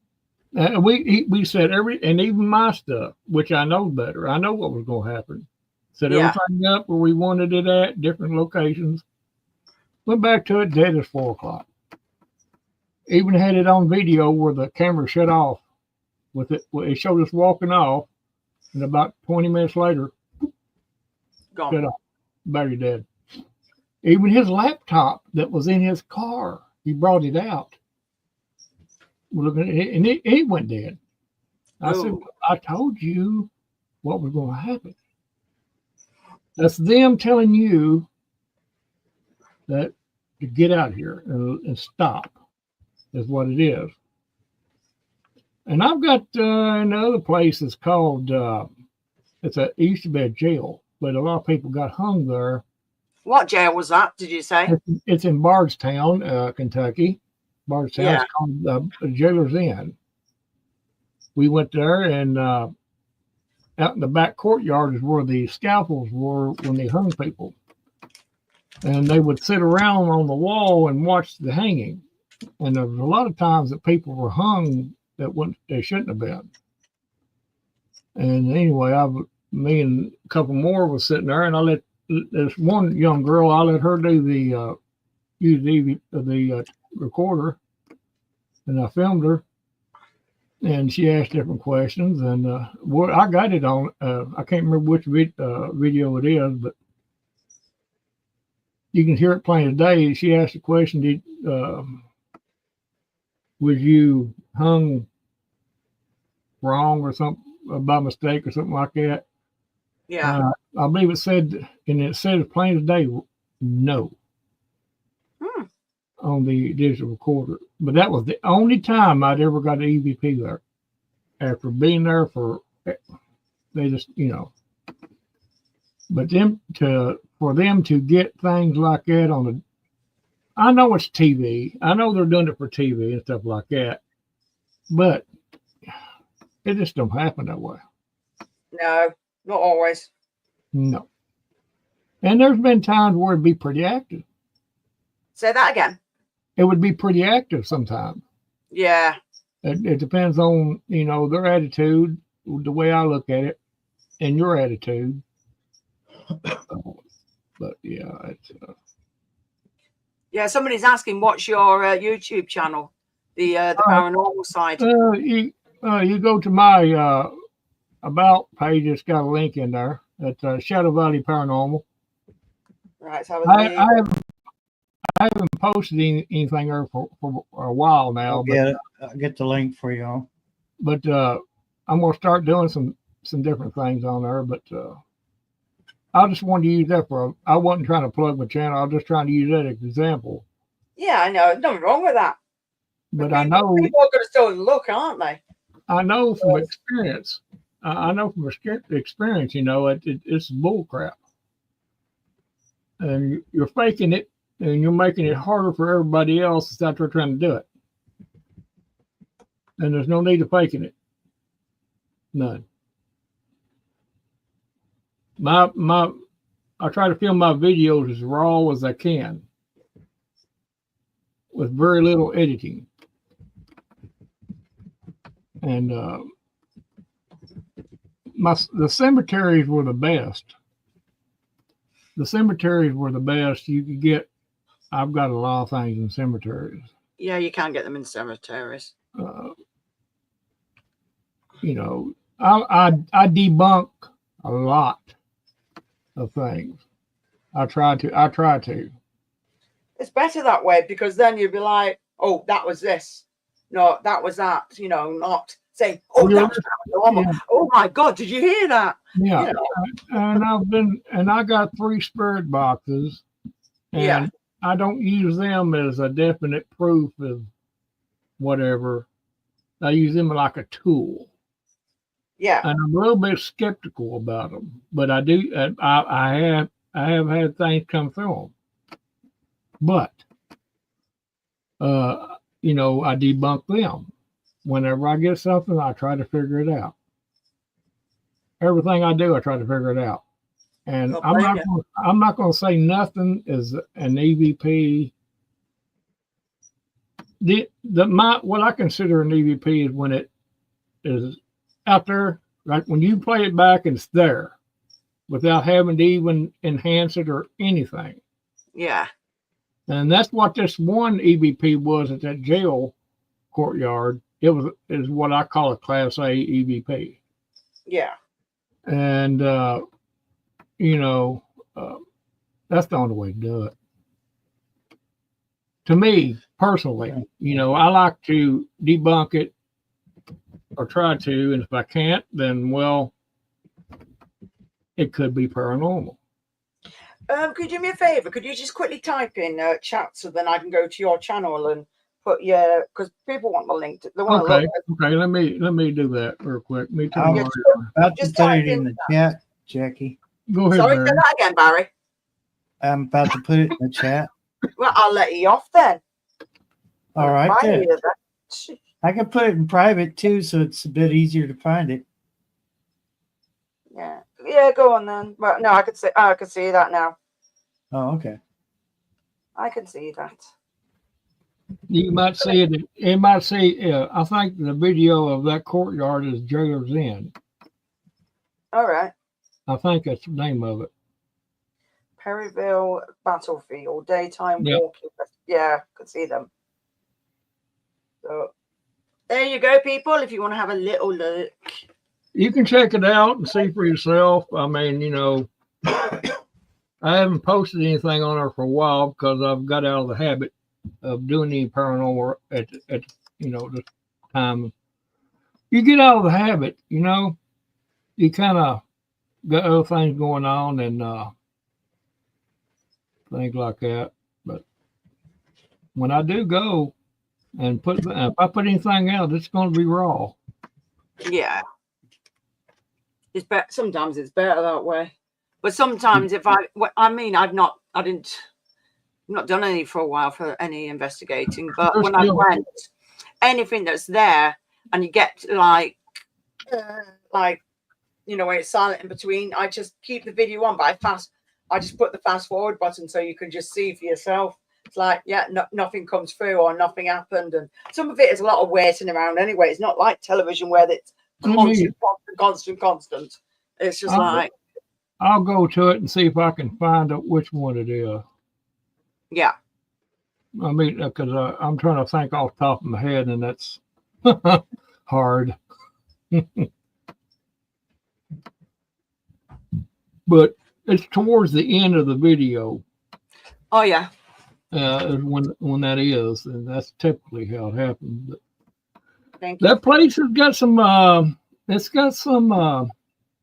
We said and even my stuff, which I know better. I know what was going to happen. Set everything up where we wanted it at, different locations. Went back to it dead as 4 o'clock. Even had it on video where the camera shut off. It showed us walking off, and about 20 minutes later,
Gone.
shut off. Battery dead. Even his laptop that was in his car, he brought it out. We're looking at it, and it went dead. I said, I told you what was going to happen. That's them telling you that to get out here and stop is what it is. And I've got another place that's called, it used to be a jail, but a lot of people got hung there.
What jail was that, did you say?
It's in Bardstown, Kentucky. Bardstown.
Yeah.
It's called Jailer's Inn. We went there, and out in the back courtyard is where the scalpels were when they hung people. And they would sit around on the wall and watch the hanging. And there was a lot of times that people were hung that they shouldn't have been. And anyway, me and a couple more was sitting there, and I let this one young girl, I let her do use the recorder, and I filmed her, and she asked different questions, and I got it on. I can't remember which video it is, but you can hear it playing today. She asked the question: was you hung wrong or something by mistake or something like that?
Yeah.
I believe it said, and it said as plain as day, no, on the digital recorder. But that was the only time I'd ever got an EVP there. After being there they just, But for them to get things like that I know it's TV. I know they're doing it for TV and stuff like that, but it just don't happen that way.
No, not always.
No. And there's been times where it'd be pretty active.
Say that again.
It would be pretty active sometimes.
Yeah.
It depends on, their attitude, the way I look at it, and your attitude. But yeah, it's...
Yeah, somebody's asking, what's your YouTube channel? The paranormal side.
You go to my about page. It's got a link in there. It's Shadow Valley Paranormal.
Right. So
I haven't posted anything there for a while now.
I'll get the link for y'all.
But I'm gonna start doing some different things on there. But I just wanted to use that I wasn't trying to plug my channel. I was just trying to use that as an example.
Yeah, I know. Nothing wrong with that.
But I know
people are going to still look, aren't they?
I know from experience. It's bull crap. And you're faking it, and you're making it harder for everybody else that's out there trying to do it. And there's no need of faking it. None. I try to film my videos as raw as I can. with very little editing. And the cemeteries were the best. The cemeteries were the best. You could get, I've got a lot of things in cemeteries.
Yeah, you can get them in cemeteries.
You know, I debunk a lot of things. I try to.
It's better that way because then you'd be like, oh, that was this. No, that was that. You know, not saying, oh, that was paranormal.
Yeah.
Oh my God, did you hear that?
Yeah.
You know?
And I got 3 spirit boxes, and
Yeah.
I don't use them as a definite proof of whatever. I use them like a tool.
Yeah.
And I'm a little bit skeptical about them, but I do. I have had things come through them, but you know, I debunk them. Whenever I get something, I try to figure it out. Everything I do, I try to figure it out. And
Don't
I'm
blame
not going to say nothing is an EVP. What I consider an EVP is when it is out there, like when you play it back and it's there without having to even enhance it or anything.
Yeah.
And that's what this one EVP was at that jail courtyard. Is what I call a Class A EVP.
Yeah.
And you know, that's the only way to do it. To me personally, you know, I like to debunk it or try to, and if I can't, then well, it could be paranormal.
Could you do me a favor? Could you just quickly type in chat so then I can go to your channel and put your, because people want the link. They want to
Okay,
look.
okay. Let me do that real quick. Me too.
I'm
Yeah,
about to
just
put
type
it in
in
the chat, Jackie.
Go ahead,
Sorry,
Barry.
say that again, Barry.
I'm about to put it in the chat.
Well, I'll let you off then.
All right,
Bye,
then.
then.
I can put it in private too, so it's a bit easier to find it.
Yeah. Yeah, go on then. Well, no, I could see that now.
Oh, okay.
I can see that.
You might see it. It might say. I think the video of that courtyard is Jailer's Inn.
All right.
I think that's the name of it.
Perryville Battlefield, daytime
Yep.
walking. Yeah, could see them. So there you go, people. If you want to have a little look.
You can check it out and see for yourself. I mean, you know, I haven't posted anything on there for a while because I've got out of the habit of doing any paranormal at you know, this time. You get out of the habit, you know. You kind of got other things going on and things like that. But when I do go and if I put anything out, it's going to be raw.
Yeah. It's better. Sometimes it's better that way. But sometimes if I've not done any for a while for any investigating. But when I went, anything that's there and you get like, you know, when it's silent in between, I just keep the video on, but I just put the fast forward button so you can just see for yourself. It's like, yeah, nothing comes through or nothing happened. And some of it is a lot of waiting around anyway. It's not like television where it's constant. It's just
I'll go to it and see if I can find out which one it is.
Yeah.
I mean, because I'm trying to think off the top of my head, and that's hard. But it's towards the end of the video.
Oh yeah.
When that is, and that's typically how it happens. But
thank you.
That place has got some. It's got some.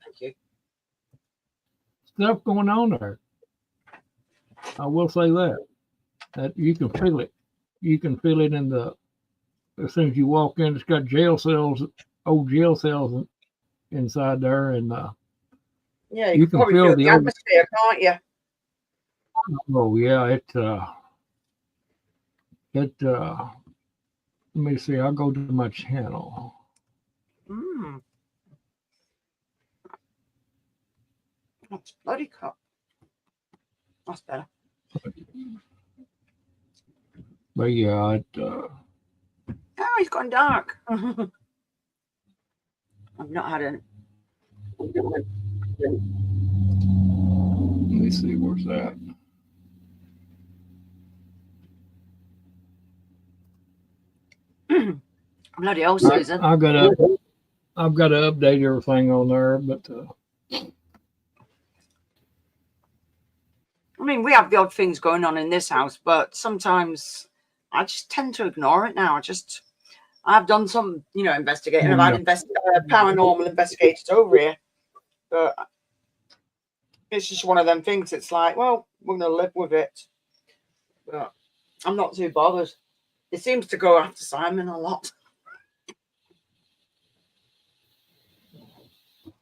Thank you.
Stuff going on there. I will say that you can feel it. You can feel it in the as soon as you walk in. It's got old jail cells inside there, and
yeah,
you can
probably
feel
the atmosphere, can't you?
Oh yeah, let me see. I'll go to my channel.
That's bloody cup. That's better.
But yeah,
Oh, it's gone dark. I've not had a.
let me see, where's that?
Bloody hell, Susan.
I've got to update everything on there, but
I mean, we have the odd things going on in this house, but sometimes I just tend to ignore it now. I've done some, investigating. I've had paranormal investigators over here, but it's just one of them things. It's like, well, we're going to live with it. But I'm not too bothered. It seems to go after Simon a lot.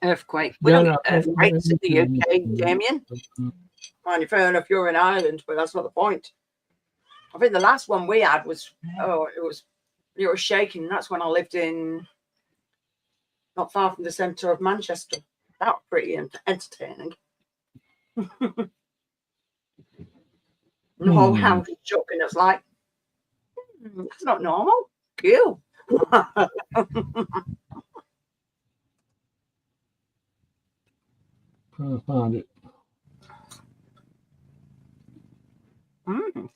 Earthquake. We don't get earthquakes in the UK, Damien. Mind, fair enough, you're in Ireland, but that's not the point. I think the last one we had was, it was shaking. That's when I lived in, not far from the centre of Manchester. That was pretty entertaining. The whole house shook, and it's like, that's not normal. Cool.
trying to find it.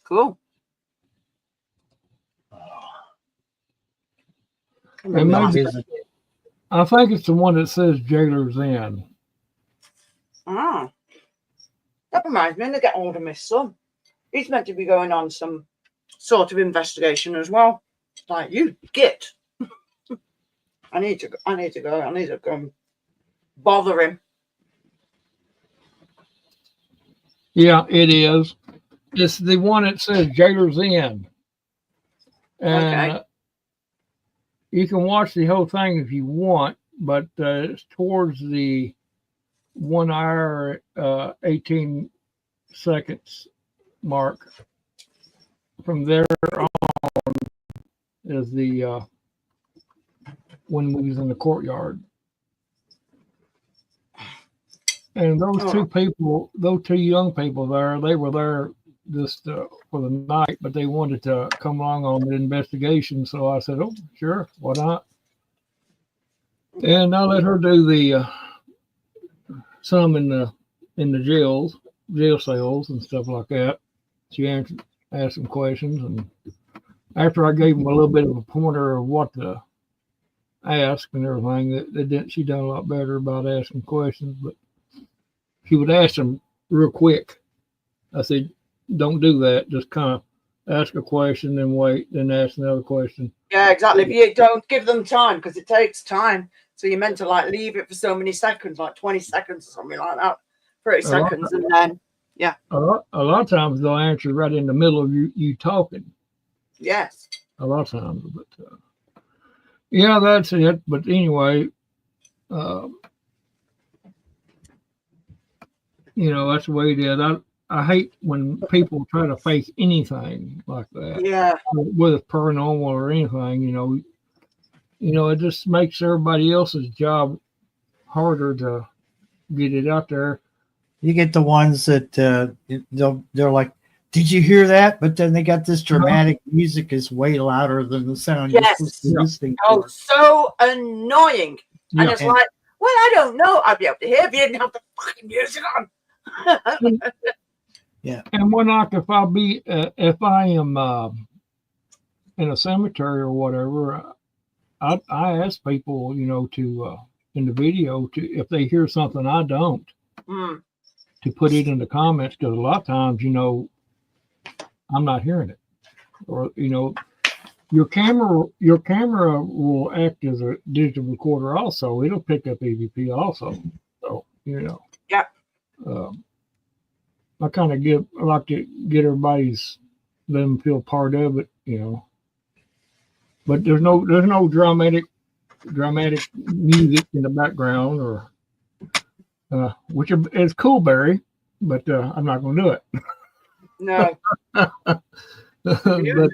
Cool.
And maybe, I think it's the one that says Jailer's Inn.
Ah, that reminds me to get hold of my son. He's meant to be going on some sort of investigation as well. Like, you git. I need to go. I need to go and bother him.
Yeah, it is. It's the one that says Jailer's Inn. And
Okay.
You can watch the whole thing if you want, but it's towards the 1 hour, 18 seconds mark. From there on is the when we was in the courtyard. And those two young people there, they were there just for the night, but they wanted to come along on the investigation. So I said, oh, sure, why not? And I let her do the some in the jail cells and stuff like that. She asked some questions, and after I gave them a little bit of a pointer of what to ask and everything, she done a lot better about asking questions, but she would ask them real quick. I said, don't do that. Just kind of ask a question, then wait, then ask another question.
Yeah, exactly. If you don't give them time, because it takes time. So you're meant to like leave it for so many seconds, like 20 seconds or something like that. 30 seconds, and then
a lot of times they'll answer right in the middle of you talking.
yes.
A lot of times, but yeah, that's it. But anyway, that's the way it is. I hate when people try to fake anything like that.
Yeah.
Whether it's paranormal or anything, it just makes everybody else's job harder to get it out there.
You get the ones that they're like, did you hear that? But then they got this dramatic music is way louder than the sound
Yes.
you're listening
Oh,
for.
so annoying.
Yeah.
And it's like, well, I don't know. I'd be able to hear if you didn't have the fucking music on.
Yeah.
And when if I am in a cemetery or whatever, I ask people, to in the video if they hear something I don't, to put it in the comments, because a lot of times, I'm not hearing it, or your camera will act as a digital recorder also. It'll pick up EVP also. So
Yeah.
I kind of like to get let them feel part of it, But there's no dramatic music in the background, or which is cool, Barry. But I'm not going to do it.
No.
But,
It's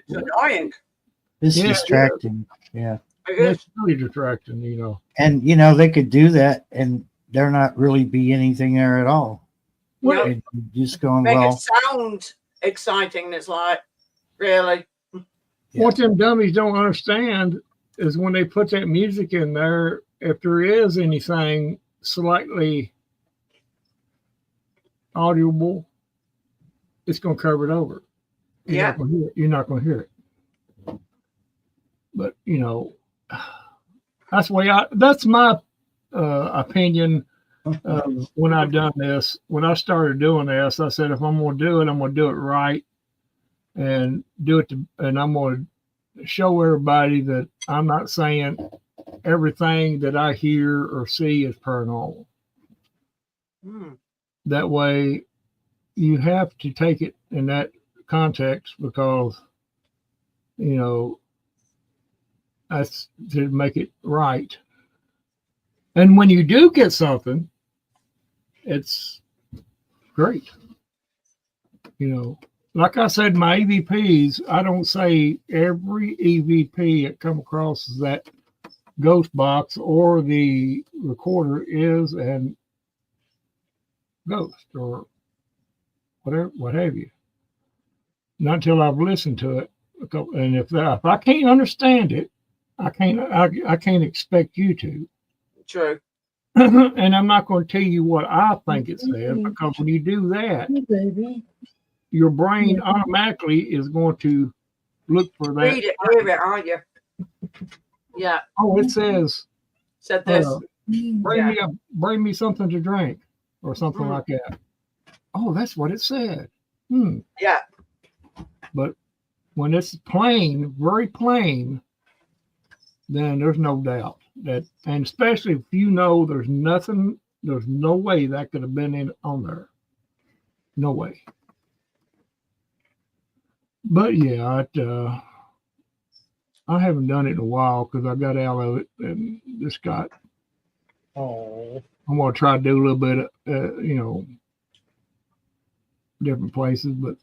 annoying.
It's
Yeah,
distracting. Yeah.
it's really distracting,
And, they could do that and there not really be anything there at all.
Well,
And just going,
make
well,
it sound exciting. And it's like, really?
What them dummies don't understand is when they put that music in there, if there is anything slightly audible, it's going to cover it over. You're not going to hear it. You're not going to hear it. But you know, that's the way that's my opinion. When I done this, when I started doing this, I said if I'm going to do it, I'm going to do it right, and do it. And I'm going to show everybody that I'm not saying everything that I hear or see is paranormal. That way, you have to take it in that context because, you know, that's to make it right. And when you do get something, it's great. You know, like I said, my EVPs, I don't say every EVP that come across that ghost box or the recorder is an ghost or whatever, what have you. Not until I've listened to it. And if I can't understand it, I can't expect you to.
True.
And I'm not going to tell you what I think it says, because when you do that, your brain automatically is going to look for that.
Read it, hear it, aren't you? Yeah.
Oh, it says,
Said this.
bring me something to drink or something like that. Oh, that's what it said.
Yeah.
But when it's plain, very plain, then there's no doubt that, and especially if you know there's no way that could have been on there. No way. But yeah, I haven't done it in a while because I got out of it and just got.
Oh.
I'm gonna try to do a little bit of, you know, different places, but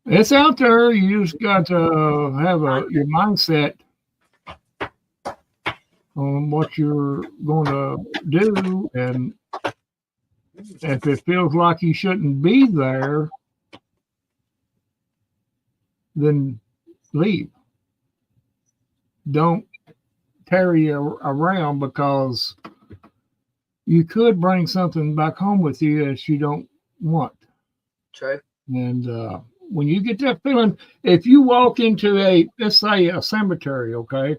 it's out there. You just got to have your mindset on what you're going to do, and if it feels like you shouldn't be there, then leave. Don't tarry around, because you could bring something back home with you that you don't want.
True.
And when you get that feeling, if you walk into let's say a cemetery, okay?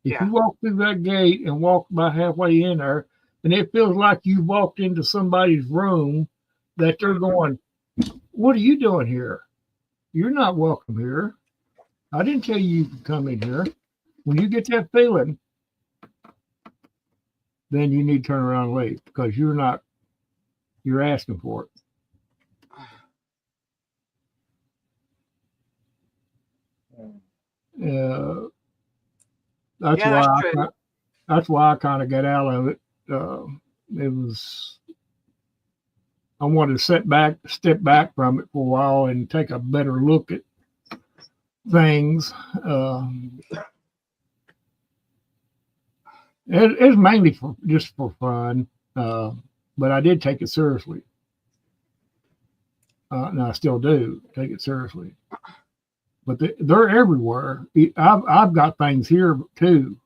If you walk through that gate and walk about halfway in there, and it feels like you walked into somebody's room, that they're going, what are you doing here? You're not welcome here. I didn't tell you could come in here. When you get that feeling, then you need to turn around and leave, because you're asking for it. That's why I kind of got out of it. I wanted to step back from it for a while and take a better look at things. It's mainly just for fun, but I did take it seriously. And I still do take it seriously. But they're everywhere. I've got things here too.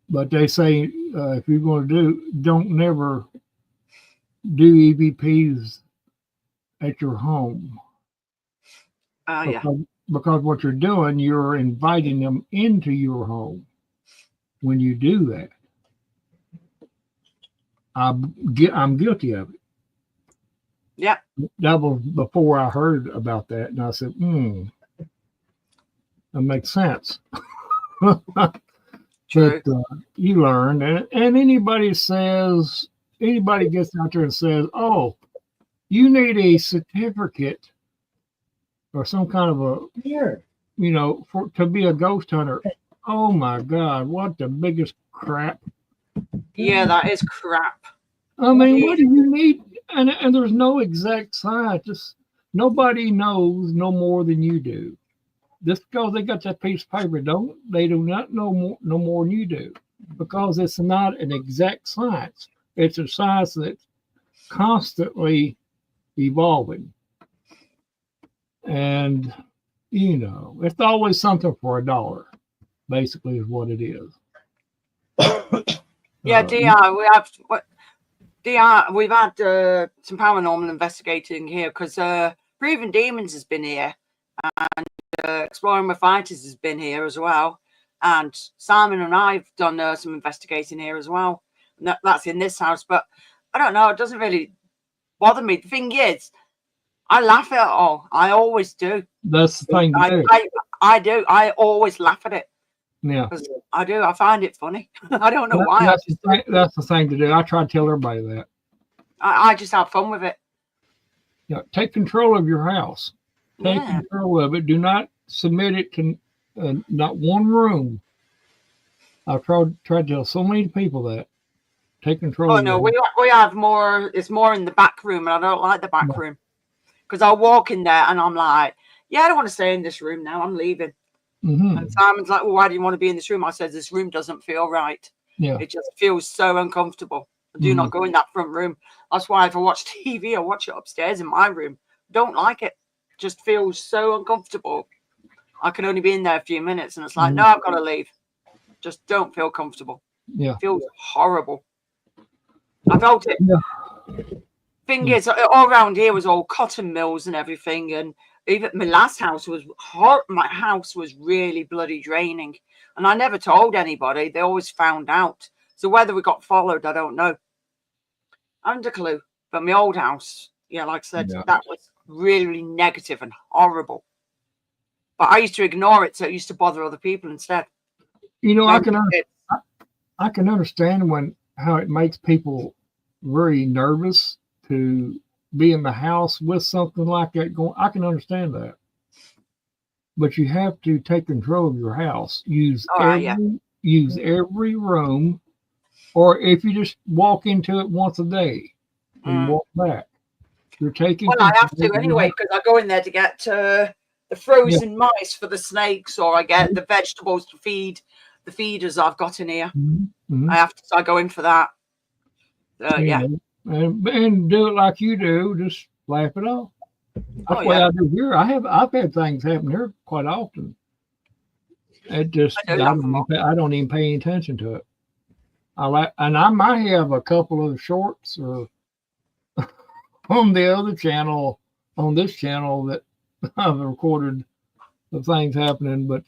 But they say if you're going to don't never do EVPs at your home. Because what you're doing, you're inviting them into your home. When you do that, I'm guilty of it.
Yeah.
That was before I heard about that, and I said, that makes sense.
True.
But you learn, and anybody gets out there and says, oh, you need a certificate or some kind of to be a ghost hunter. Oh my God, what the biggest crap.
Yeah, that is crap.
I mean, what do you need? And there's no exact science. Nobody knows no more than you do. Just because they got that piece of paper, they do not know no more than you do, because it's not an exact science. It's a science that's constantly evolving. And, you know, it's always something for $1, basically, is what it is.
Yeah, DR, we've had some paranormal investigating here because Proven Demons has been here, and Exploring with Fighters has been here as well. And Simon and I've done some investigating here as well. And that's in this house, but I don't know. It doesn't really bother me. The thing is, I laugh at it all. I always do.
That's the thing to do.
I do. I always laugh at it.
Yeah.
I do. I find it funny. I don't know why.
That's the thing to do. I try to tell everybody that.
I just have fun with it.
Yeah, take control of your house. Take control of it. Do not submit it to not one room. I've tried to tell so many people that. Take control.
Oh no, we have more. It's more in the back room, and I don't like the back room because I'll walk in there and I'm like, yeah, I don't want to stay in this room now. I'm leaving. And Simon's like, well, why do you want to be in this room? I said, this room doesn't feel right. Yeah, it just feels so uncomfortable. I do not go in that front room. That's why if I watch TV, I watch it upstairs in my room. Don't like it. Just feels so uncomfortable. I can only be in there a few minutes, and it's like, no, I've got to leave. Just don't feel comfortable. Yeah, it feels horrible. I felt it. Yeah. Thing is, all around here was all cotton mills and everything, and even my last house was my house was really bloody draining, and I never told anybody. They always found out. So whether we got followed, I don't know. I haven't a clue. But my old house, yeah, like I said, that was really negative and horrible. But I used to ignore it, so it used to bother other people instead.
You know, I can understand how it makes people very nervous to be in the house with something like that going. I can understand that. But you have to take control of your house. Use every room, or if you just walk into it once a day and walk back, you're taking.
Well, I have to anyway because I go in there to get the frozen mice for the snakes, or I get the vegetables to feed the feeders I've got in here. I have to. So I go in for that.
And do it like you do. Just laugh it off. That's the way I do here. I've had things happen here quite often. It just I don't even pay any attention to it. I might have a couple of shorts or on the other channel, on this channel that I've recorded of things happening, but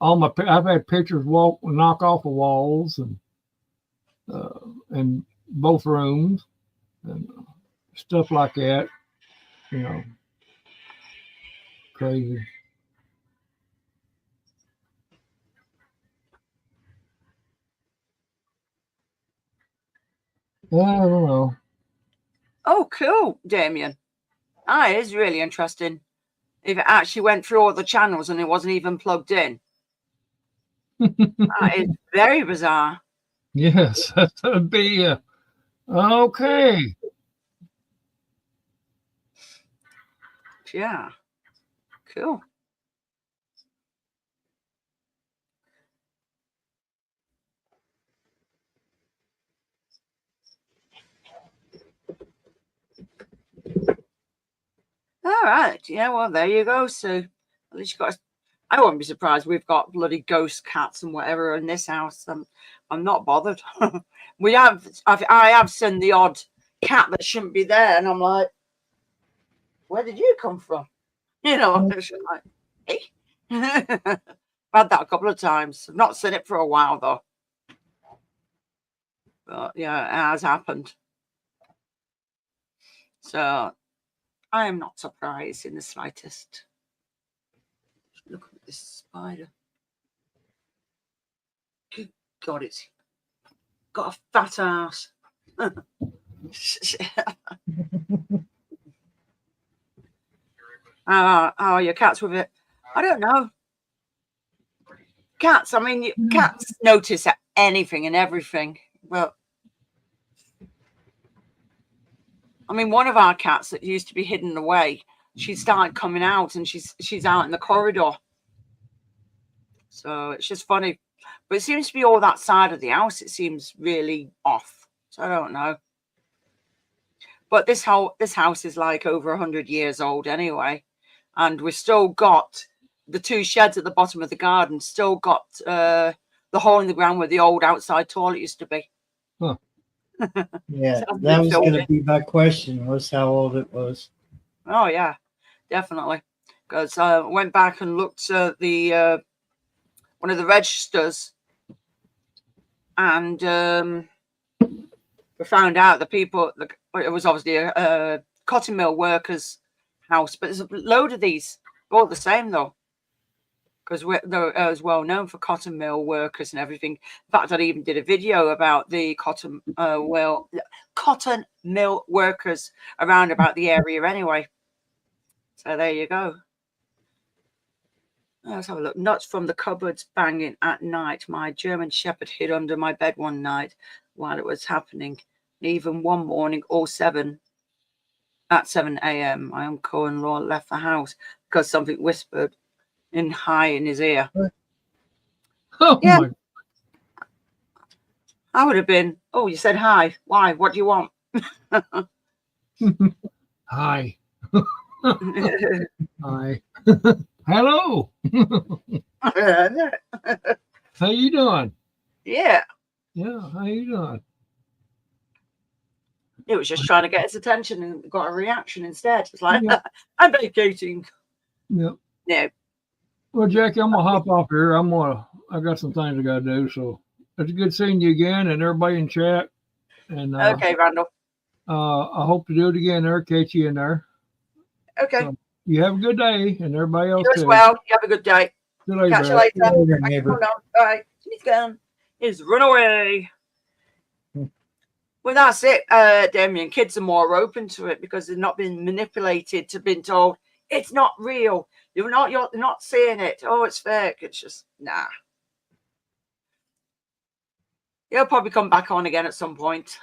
I've had pictures knock off of walls and both rooms and stuff like that. You know, crazy. I don't know.
Oh, cool, Damien. It is really interesting. If it actually went through all the channels and it wasn't even plugged in. That is very bizarre.
Yes, that would be okay.
Yeah, cool. All right. Yeah, well, there you go. So at least you got. I won't be surprised. We've got bloody ghost cats and whatever in this house. I'm not bothered. I have seen the odd cat that shouldn't be there, and I'm like, where did you come from? You know, it's like, hey. I've had that a couple of times. I've not seen it for a while though. But yeah, it has happened. So I am not surprised in the slightest. Look at this spider. Good God, it's got a fat ass. How are your cats with it? I don't know. Cats, I mean, cats notice anything and everything. Well, I mean, one of our cats that used to be hidden away, she started coming out and she's out in the corridor. So it's just funny. But it seems to be all that side of the house. It seems really off. So I don't know. But this house is like over 100 years old anyway. and we've still got the 2 sheds at the bottom of the garden, still got the hole in the ground where the old outside toilet used to be.
Huh.
Yeah,
So
that was
filled
going to
in.
be my question, was how old it was.
Oh yeah, definitely. Because I went back and looked at the one of the registers, and we found out the people. It was obviously a cotton mill workers' house, but there's a load of these, all the same though. Because they're as well known for cotton mill workers and everything. In fact, I even did a video about the cotton mill workers around about the area anyway. So there you go. Let's have a look. Nuts from the cupboards banging at night. My German Shepherd hid under my bed one night while it was happening. Even one morning, at 7 a.m., my uncle-in-law left the house because something whispered high in his ear.
Oh
Yeah.
my!
I would have been, oh, you said hi. Why? What do you want?
Hi. Hi. Hello. How you doing?
Yeah.
Yeah. How you doing?
It was just trying to get his attention and got a reaction instead. It's like,
Yeah.
I'm vacating.
Yep.
No.
Well, Jackie, I'm gonna hop off here. I got some things I gotta do. So it's good seeing you again and everybody in chat. And
Okay, Randall.
I hope to do it again there, Katie in there.
Okay.
So you have a good day, and everybody else
You as
too.
well. You have a good day.
See you later,
Catch you
Brad.
later.
Later,
Bye.
neighbor.
Oh, no. Bye. He's gone. He's run away. Well, that's it, Damien. Kids are more open to it because they're not being manipulated to being told it's not real. You're not seeing it. Oh, it's fake. It's just nah. He'll probably come back on again at some point.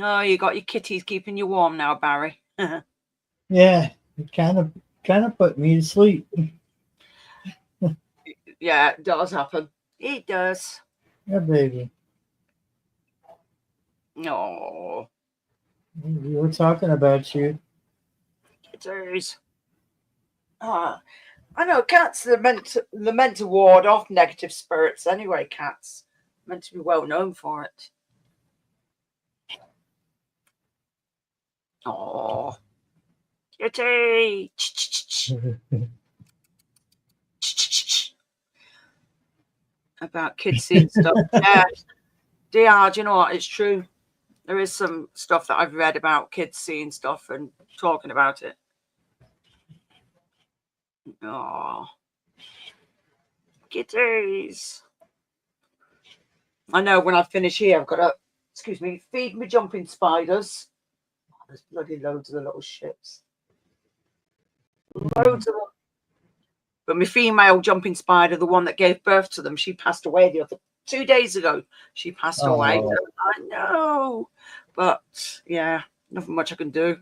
Oh, you got your kitties keeping you warm now, Barry.
Yeah, it kind of put me to sleep.
Yeah, it does happen. It does.
Yeah, baby.
No,
We were talking about you.
kitties. I know cats are meant to ward off negative spirits anyway. Cats meant to be well known for it. Oh, kitty. About kids seeing stuff. Yeah, they are. Do you know what? It's true. There is some stuff that I've read about kids seeing stuff and talking about it. Oh, kitties. I know when I finish here, I've got to, feed me jumping spiders. Oh, there's bloody loads of the little ships. Loads of them. But my female jumping spider, the one that gave birth to them, she passed away 2 days ago. She passed away. I know. But yeah, nothing much I can do.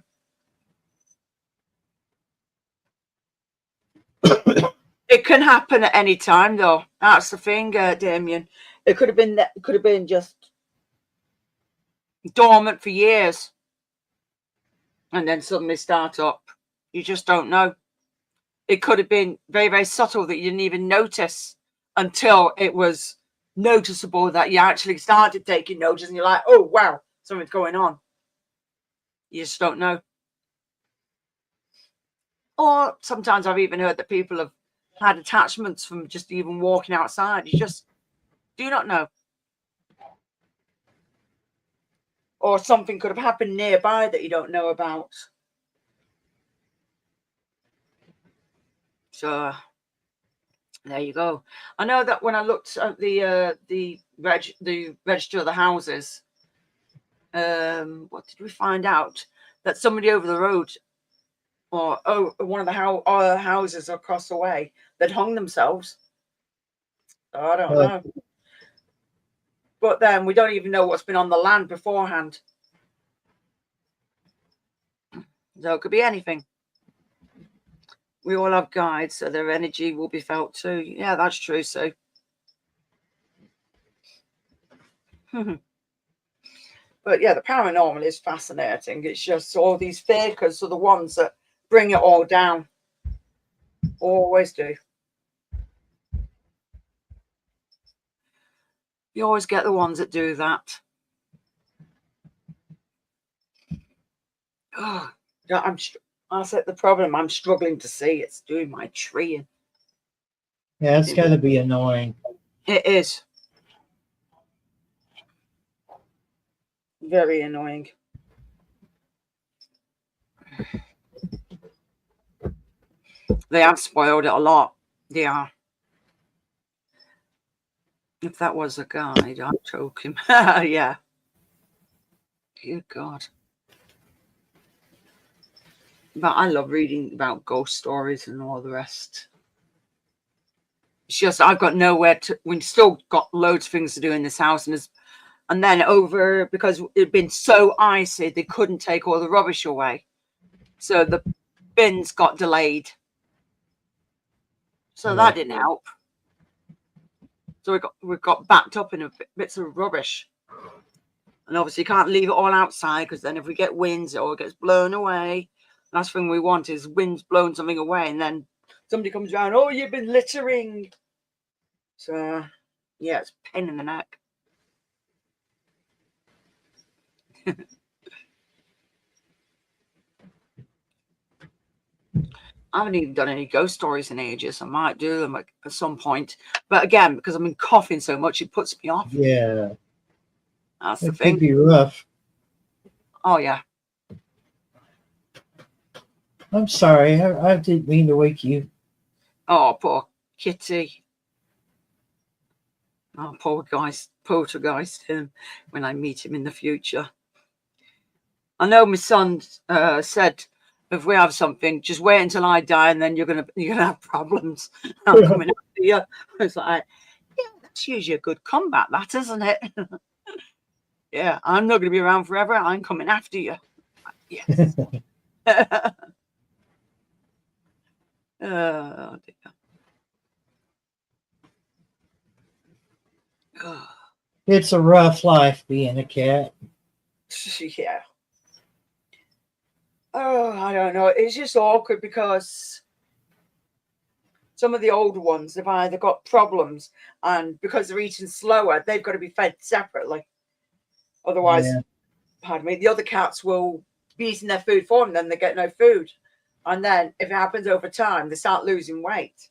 It can happen at any time, though. That's the thing, Damien. It could have been just dormant for years, and then suddenly start up. You just don't know. It could have been very, very subtle that you didn't even notice until it was noticeable that you actually started taking notice, and you're like, "Oh wow, something's going on." You just don't know. Or sometimes I've even heard that people have had attachments from just even walking outside. You just do not know. Or something could have happened nearby that you don't know about. So there you go. I know that when I looked at the register of the houses, what did we find out? That somebody over the road, or one of the houses across the way, that hung themselves. So I don't know. But then we don't even know what's been on the land beforehand. So it could be anything. We all have guides, so their energy will be felt too. Yeah, that's true. So, but But yeah, the paranormal is fascinating. It's just all these fakers are the ones that bring it all down. Always do. You always get the ones that do that. Oh, I said the problem. I'm struggling to see. It's doing my tree.
Yeah, it's got to be annoying.
It is. Very annoying. They have spoiled it a lot. They are. If that was a guide, I'd choke him. Yeah. Dear God. But I love reading about ghost stories and all the rest. It's just I've got nowhere to. We've still got loads of things to do in this house, and then over because it'd been so icy, they couldn't take all the rubbish away, so the bins got delayed. So that didn't help. So we got backed up in bits of rubbish, and obviously you can't leave it all outside because then if we get winds, it all gets blown away. Last thing we want is winds blowing something away, and then somebody comes around. Oh, you've been littering. So yeah, it's a pain in the neck. I haven't even done any ghost stories in ages. I might do them at some point. But again, because I've been coughing so much, it puts me off.
Yeah.
That's the
It
thing.
could be rough.
Oh, yeah.
I'm sorry. I didn't mean to wake you.
Oh, poor kitty. Oh, poor guys, poltergeist him when I meet him in the future. I know my son said, if we have something, just wait until I die, and then you're gonna have problems. I'm coming after you. It's like, yeah, that's usually a good comeback, that isn't it? Yeah, I'm not gonna be around forever. I'm coming after you. Yes. Oh dear. Oh.
It's a rough life being a cat.
Yeah. Oh, I don't know. It's just awkward because some of the older ones have either got problems, and because they're eating slower, they've got to be fed separately. Otherwise,
Yeah.
pardon me, the other cats will be eating their food for them, then they get no food. And then if it happens over time, they start losing weight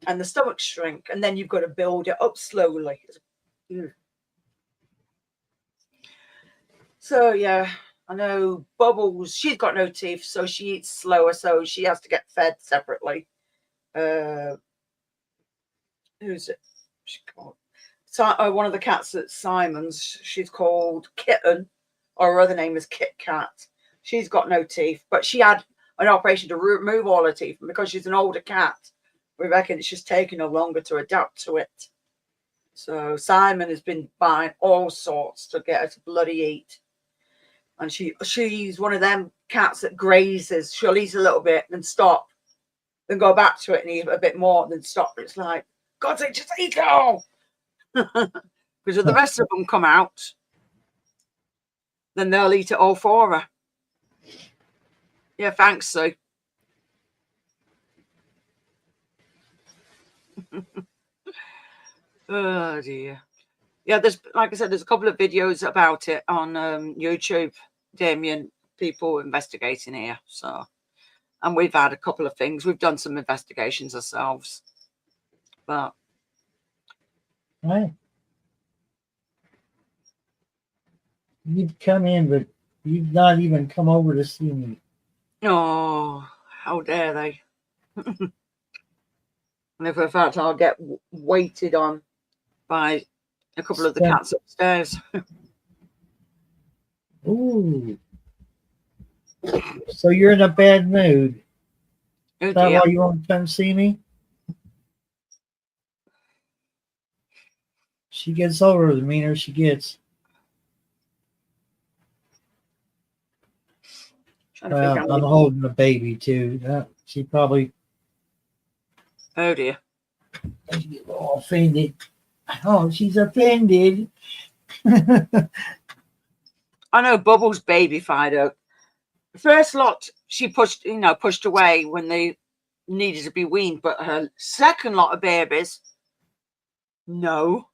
and the stomach shrink, and then you've got to build it up slowly. So yeah, I know Bubbles, she's got no teeth, so she eats slower, so she has to get fed separately. Who's it? She's called one of the cats at Simon's. She's called Kitten, or her other name is Kit Kat. She's got no teeth, but she had an operation to remove all her teeth, and because she's an older cat, we reckon it's just taking her longer to adapt to it. So Simon has been buying all sorts to get her to bloody eat. And she's one of them cats that grazes. She'll eat a little bit, then stop, then go back to it and eat a bit more, then stop. It's like, God, they just eat it all. Because if the rest of them come out, then they'll eat it all for her. Yeah, thanks, Sue. Oh dear. Yeah, there's, like I said, there's a couple of videos about it on YouTube, Damien, people investigating here. So, and we've had a couple of things. We've done some investigations ourselves. But
Right. You'd come in, but you've not even come over to see me.
oh, how dare they? And if in fact I'll get waited on by a couple of the cats upstairs.
Ooh. So you're in a bad mood.
Oh
Is that
dear.
why you won't come see me? She gets older, the meaner she gets. I'm holding a baby too. She probably.
Oh dear.
She's all offended. Oh, she's offended.
I know Bubbles babyfied her. The first lot she pushed away when they needed to be weaned, but her second lot of babies, no.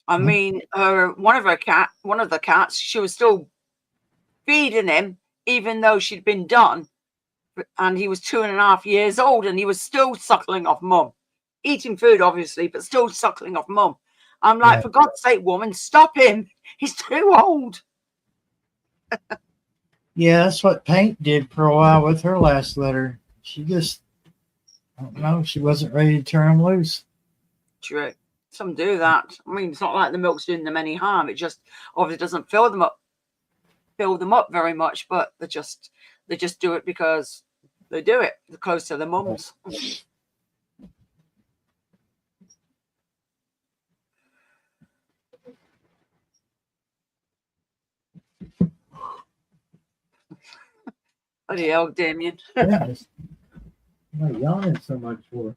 I mean, one of the cats, she was still feeding him, even though she'd been done, and he was 2.5 years old, and he was still suckling off mum, eating food, obviously, but still suckling off mum. I'm like, for God's sake, woman, stop him. He's too old.
Yeah, that's what Paint did for a while with her last litter. She just, I don't know, she wasn't ready to turn them loose.
True. Some do that. I mean, it's not like the milk's doing them any harm. It just obviously doesn't fill them up very much, but they just do it because they do it. They're close to their mums. Bloody hell, Damien.
Yes. I'm not yawning so much for.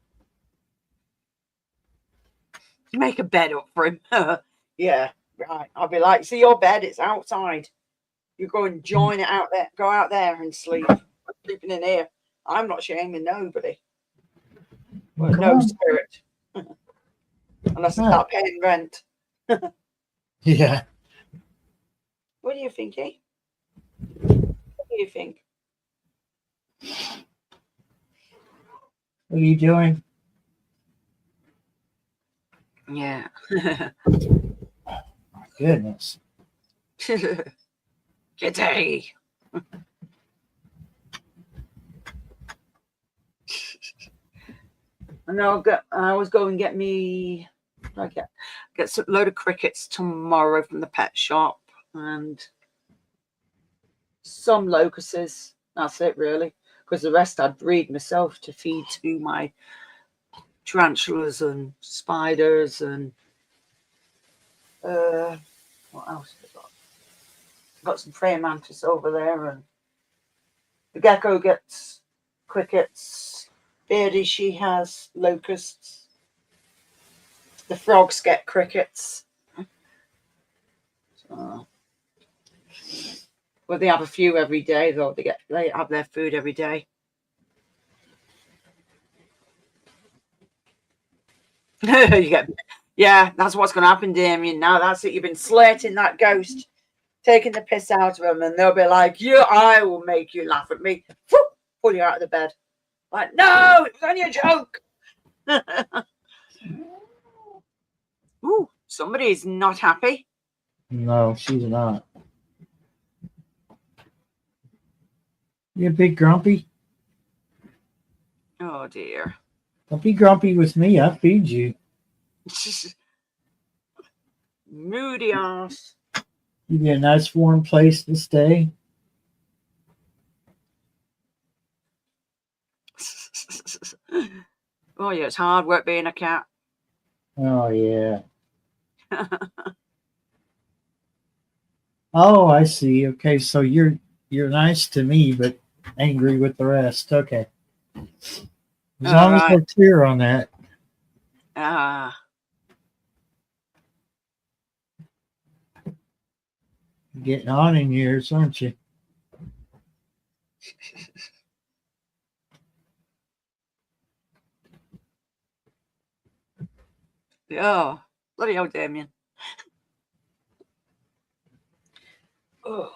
Make a bed up for him. Yeah, right. I'll be like, see your bed, it's outside. You go and join it out there. Go out there and sleep. I'm sleeping in here. I'm not shaming nobody. But no spirit. Unless I start paying rent.
Yeah.
What do you think, eh? What do you think?
What are you doing?
Yeah.
My goodness.
Kitty. I was going and get me. I get a load of crickets tomorrow from the pet shop and some locusts. That's it, really. Because the rest I'd breed myself to feed to my tarantulas and spiders and what else have I got? I've got some praying mantis over there, and the gecko gets crickets. Beardy, she has locusts. The frogs get crickets. So, well, they have a few every day, though. They have their food every day. Yeah, that's what's going to happen, Damien. Now that's it. You've been slating that ghost, taking the piss out of them, and they'll be like, I will make you laugh at me. Pull you out of the bed. Like, no, it was only a joke. Ooh, somebody's not happy.
No, she's not. You a big grumpy?
Oh, dear.
Don't be grumpy with me. I feed you.
Moody ass.
Give you a nice warm place to stay.
Oh, yeah, it's hard work being a cat.
Oh, yeah. Oh, I see. Okay, so you're nice to me, but angry with the rest. Okay. As long as we're clear on that. Getting on in years, aren't you?
Oh, bloody hell, Damien. Oh.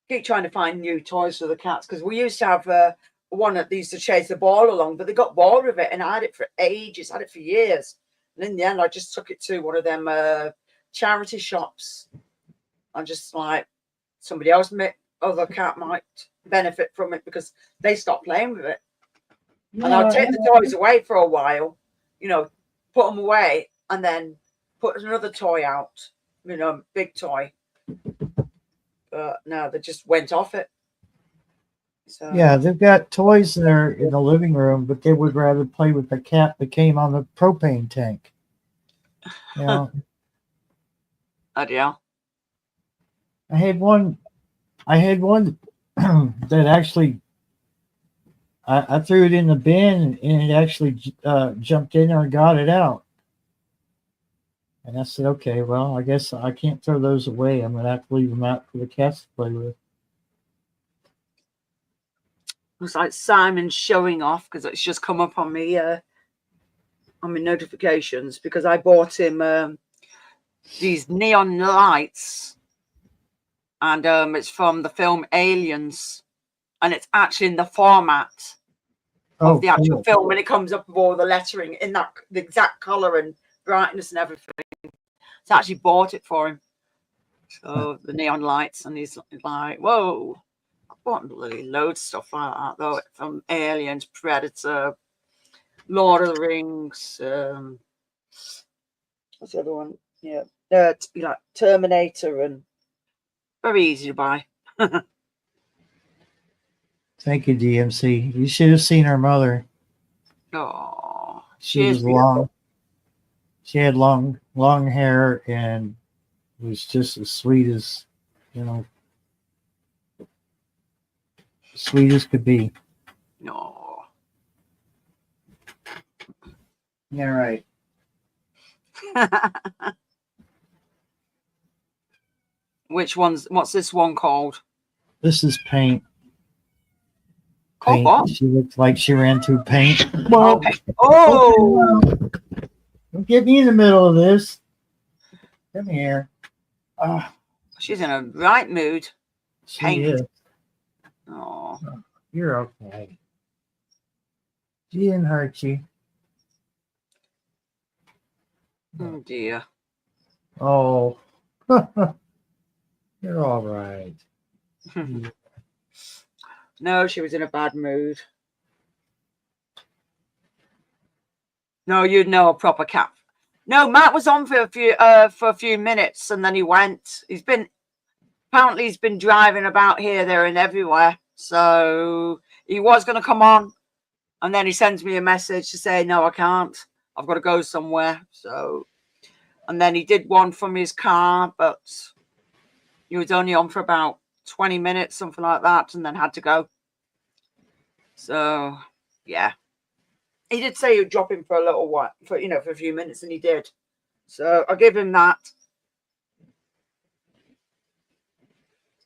Keep trying to find new toys for the cats, because we used to have one that used to chase the ball along, but they got bored of it, and I had it for ages, had it for years. And in the end, I just took it to one of them charity shops. I'm just like, somebody else, other cat might benefit from it because they stopped playing with it. And I'll take the toys away for a while, put them away, and then put another toy out, big toy. But no, they just went off it. So.
Yeah, they've got toys there in the living room, but they would rather play with the cat that came on the propane tank.
Oh, yeah.
I had one that actually I threw it in the bin and it actually jumped in there and got it out. And I said, okay, well, I guess I can't throw those away. I'm going to have to leave them out for the cats to play with.
It's like Simon's showing off because it's just come up on me on my notifications because I bought him these neon lights, and it's from the film Aliens, and it's actually in the format of the actual
cool.
film, and it comes up with all the lettering in that the exact color and brightness and everything. So I actually bought it for him. So the neon lights, and he's like, whoa. I bought bloody loads of stuff like that though, from Aliens, Predator, Lord of the Rings, what's the other one? Yeah. Like Terminator, and very easy to buy.
Thank you, DMC. You should have seen her mother.
Oh,
She was long. She had long hair and was just as sweet as, sweet as could be.
No.
Yeah, right.
What's this one called?
This is paint.
Called what?
She looked like she ran through paint.
Well, oh,
Don't get me in the middle of this. Come here.
she's in a right mood.
She
Paint.
is.
Oh,
You're okay. She didn't hurt you.
oh dear.
Oh. You're all right.
No, she was in a bad mood. No, you'd know a proper cat. No, Matt was on for a few minutes, and then he went. He's been driving about here, there, and everywhere. So he was going to come on, and then he sends me a message to say, no, I can't. I've got to go somewhere. So, and then he did one from his car, but he was only on for about 20 minutes, something like that, and then had to go. So, yeah. He did say he would drop him for a little while, for a few minutes, and he did. So I'll give him that.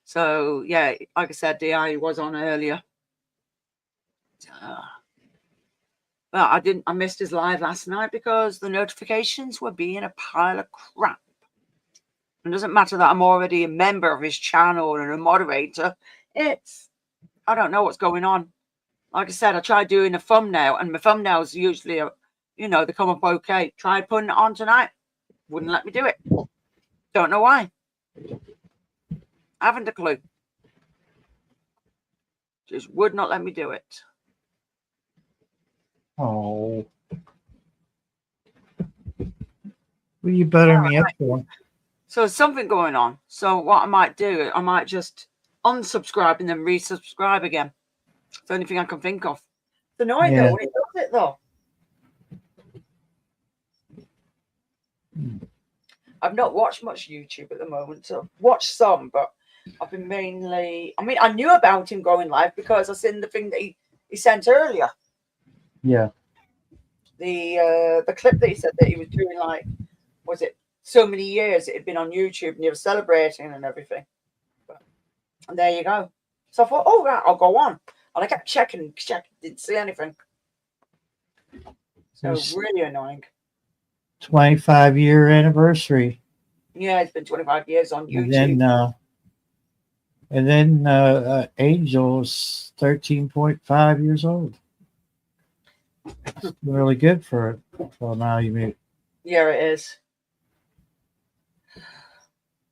So, yeah, like I said, DI was on earlier. Well, I missed his live last night because the notifications were being a pile of crap. It doesn't matter that I'm already a member of his channel and a moderator. I don't know what's going on. Like I said, I tried doing a thumbnail, and my thumbnails usually are, they come up okay. Tried putting it on tonight. Wouldn't let me do it. Don't know why. Haven't a clue. Just would not let me do it.
Oh. What are you buttering me up for?
So there's something going on. So what I might do, I might just unsubscribe and then resubscribe again. It's the only thing I can think of. It's annoying though when it does it though. I've not watched much YouTube at the moment. So I've watched some, but I've been mainly, I knew about him going live because I seen the thing that he sent earlier.
Yeah.
The clip that he said that he was doing, like, was it so many years it had been on YouTube and he was celebrating and everything. And there you go. So I thought, oh, right, I'll go on. And I kept checking, didn't see anything. So really annoying.
25-year anniversary.
Yeah, it's been 25 years on YouTube.
And then Angel's 13.5 years old. That's really good for now, you mean.
Yeah, it is.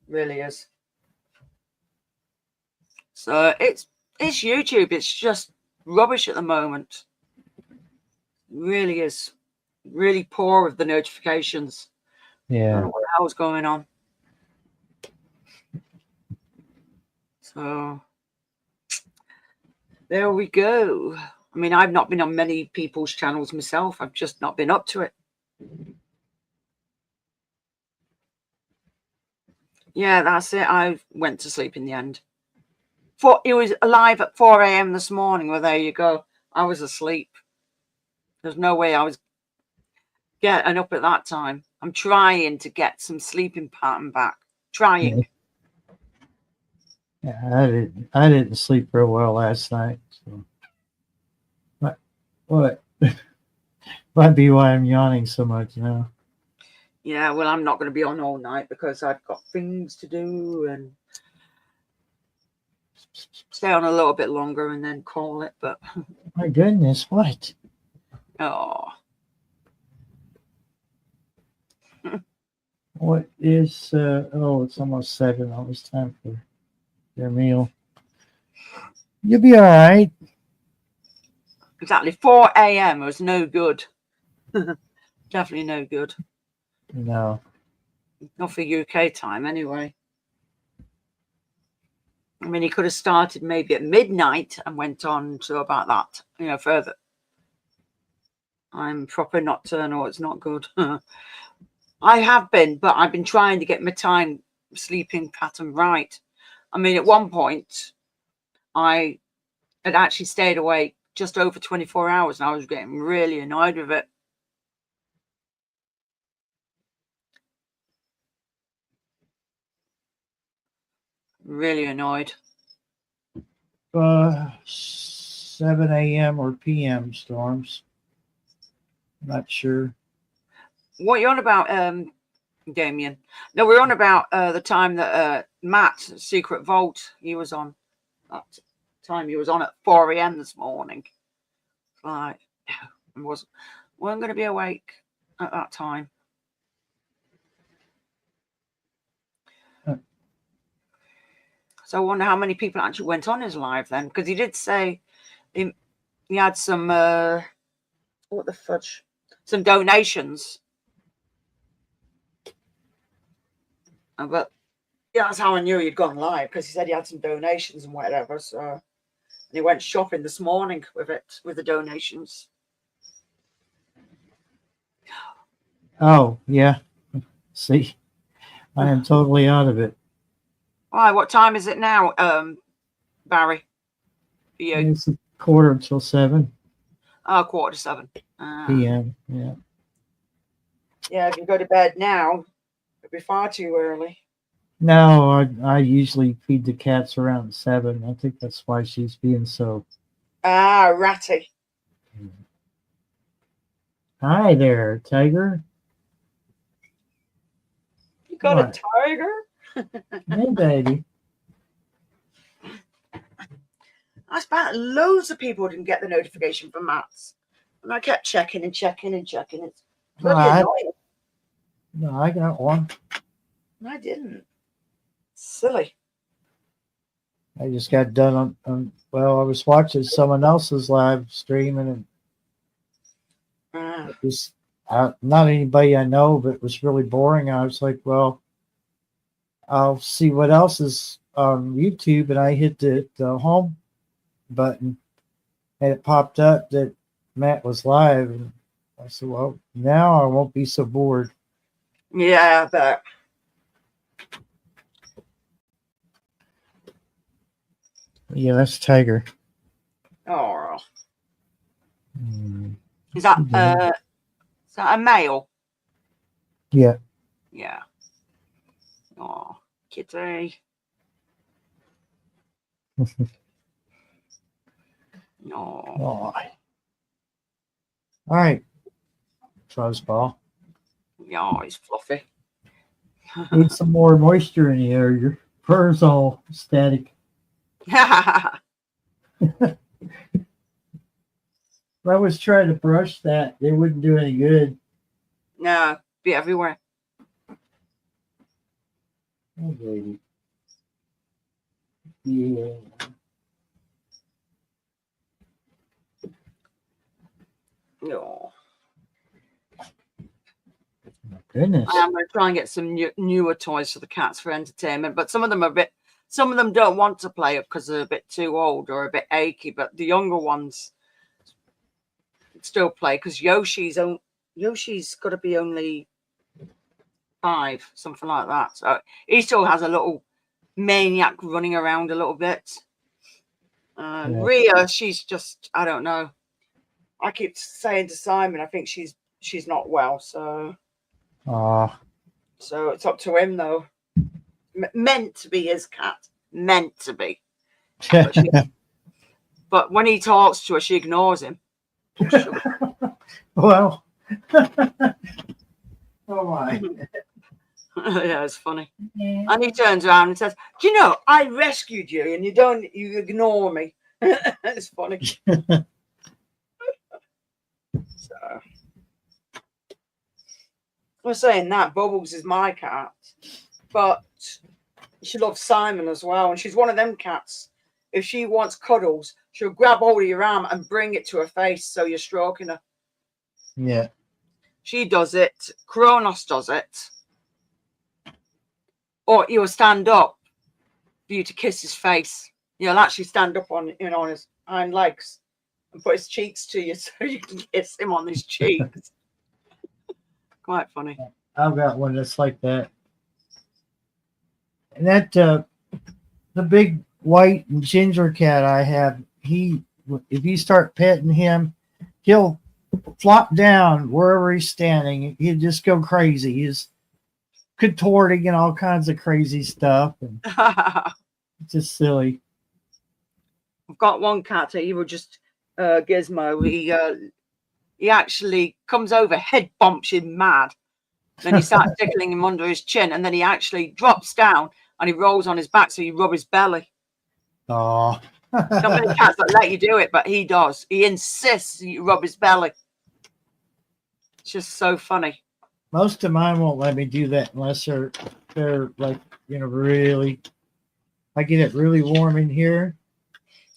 Really is. So it's YouTube. It's just rubbish at the moment. Really is. Really poor with the notifications.
Yeah.
I don't know what the hell's going on. So there we go. I mean, I've not been on many people's channels myself. I've just not been up to it. Yeah, that's it. I went to sleep in the end. It was alive at 4 a.m. this morning. Well, there you go. I was asleep. There's no way I was getting up at that time. I'm trying to get some sleeping pattern back. Trying.
Yeah, I didn't sleep real well last night. So. What? Might be why I'm yawning so much now.
Yeah, well, I'm not going to be on all night because I've got things to do and stay on a little bit longer and then call it. But
my goodness, what?
oh,
What is? Oh, it's almost 7. Almost time for their meal. You'll be all right.
exactly. 4 a.m. was no good. Definitely no good.
No.
Not for UK time, anyway. I mean, he could have started maybe at midnight and went on to about that, further. I'm proper nocturnal. It's not good. I have been, but I've been trying to get my time sleeping pattern right. I mean, at one point, I had actually stayed awake just over 24 hours and I was getting really annoyed with it. Really annoyed.
7 a.m. or p.m. storms. Not sure.
What you on about, Damien? No, we're on about the time that Matt, Secret Vault, he was on. That time he was on at 4 a.m. this morning. Like, I wasn't going to be awake at that time. So I wonder how many people actually went on his live then, because he did say he had some what the fudge, some donations. But yeah, that's how I knew he'd gone live, because he said he had some donations and whatever. So and he went shopping this morning with the donations.
Oh yeah. See, I am totally out of it.
Why? What time is it now, Barry? For you?
It's 6:45
Oh, 6:45.
p.m. Yeah.
Yeah, if you go to bed now, it'd be far too early.
No, I usually feed the cats around 7. I think that's why she's being so.
Ratty.
Hi there, Tiger.
You got
What?
a tiger?
Hey, baby.
I bet loads of people didn't get the notification from Matt's. And I kept checking and checking and checking. It's bloody annoying.
No, I got one.
I didn't. Silly.
I just got done on well, I was watching someone else's live stream and it was not anybody I know, but it was really boring. I was like, well, I'll see what else is on YouTube, and I hit the home button and it popped up that Matt was live, and I said, well, now I won't be so bored.
Yeah, I bet.
Yeah, that's Tiger.
Oh.
Mm.
Is that a male?
Yeah.
Yeah. Oh, kitty. No.
Oh. All right. Fuzzball.
Yeah, he's fluffy.
Need some more moisture in the air. Your fur's all static. I was trying to brush that. They wouldn't do any good.
No, be everywhere.
Oh, baby. Yeah.
No.
My goodness.
I am going to try and get some newer toys for the cats for entertainment, but some of them are some of them don't want to play up because they're a bit too old or a bit achy, but the younger ones still play because Yoshi's got to be only 5, something like that. So he still has a little maniac running around a little bit.
Yeah.
Rhea, she's just, I don't know. I keep saying to Simon, I think she's not well, so
Oh,
So it's up to him, though. Meant to be his cat. Meant to be. But when he talks to her, she ignores him.
well. Oh my.
Yeah, it's funny. And he turns around and says, "Do you know, I rescued you and you ignore me." It's funny. So, we're saying that Bubbles is my cat, but she loves Simon as well. And she's one of them cats. If she wants cuddles, she'll grab hold of your arm and bring it to her face so you're stroking her.
Yeah.
She does it. Kronos does it. Or he'll stand up for you to kiss his face. He'll actually stand up on his hind legs and put his cheeks to you so you can kiss him on his cheeks. Quite funny.
I've got one that's like that. And that the big white and ginger cat I have, if you start petting him, he'll flop down wherever he's standing. He'll just go crazy. He's contorting and all kinds of crazy stuff. And it's just silly.
I've got one cat. He will just Gizmo. He actually comes over, head bumps you mad. Then he starts tickling him under his chin, and then he actually drops down and he rolls on his back, so you rub his belly.
Oh.
Not many cats that let you do it, but he does. He insists you rub his belly. It's just so funny.
Most of mine won't let me do that unless they're like, really. I get it really warm in here.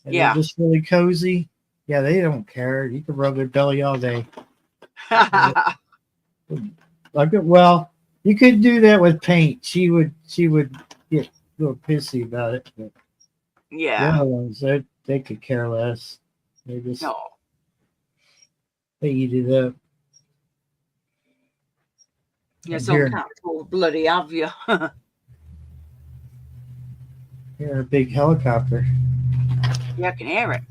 And
Yeah.
they're just really cozy. Yeah, they don't care. You can rub their belly all day. Well, you could do that with paint. She would get a little pissy about it. But
Yeah.
the other ones, they could care less. They just they eat it up.
Yeah, some cats will bloody have you.
Hear a big helicopter.
Yeah, I can hear it.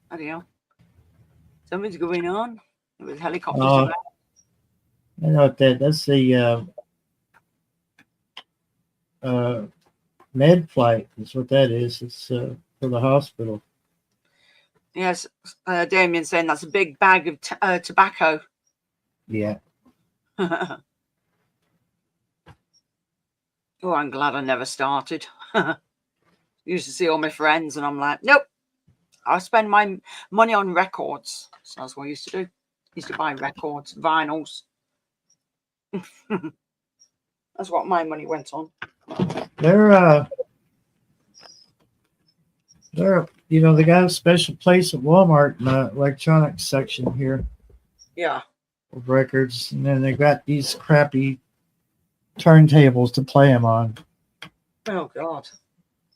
Bloody hell. Something's going on. With helicopters around.
I know what that's the med flight is what that is. It's for the hospital.
Yes, Damien's saying that's a big bag of tobacco.
Yeah.
Oh, I'm glad I never started. Used to see all my friends and I'm like, nope, I spend my money on records. So that's what I used to do. Used to buy records, vinyls. That's what my money went on.
They're they got a special place at Walmart in the electronics section here.
Yeah.
Of records, and then they got these crappy turntables to play them on.
Oh God.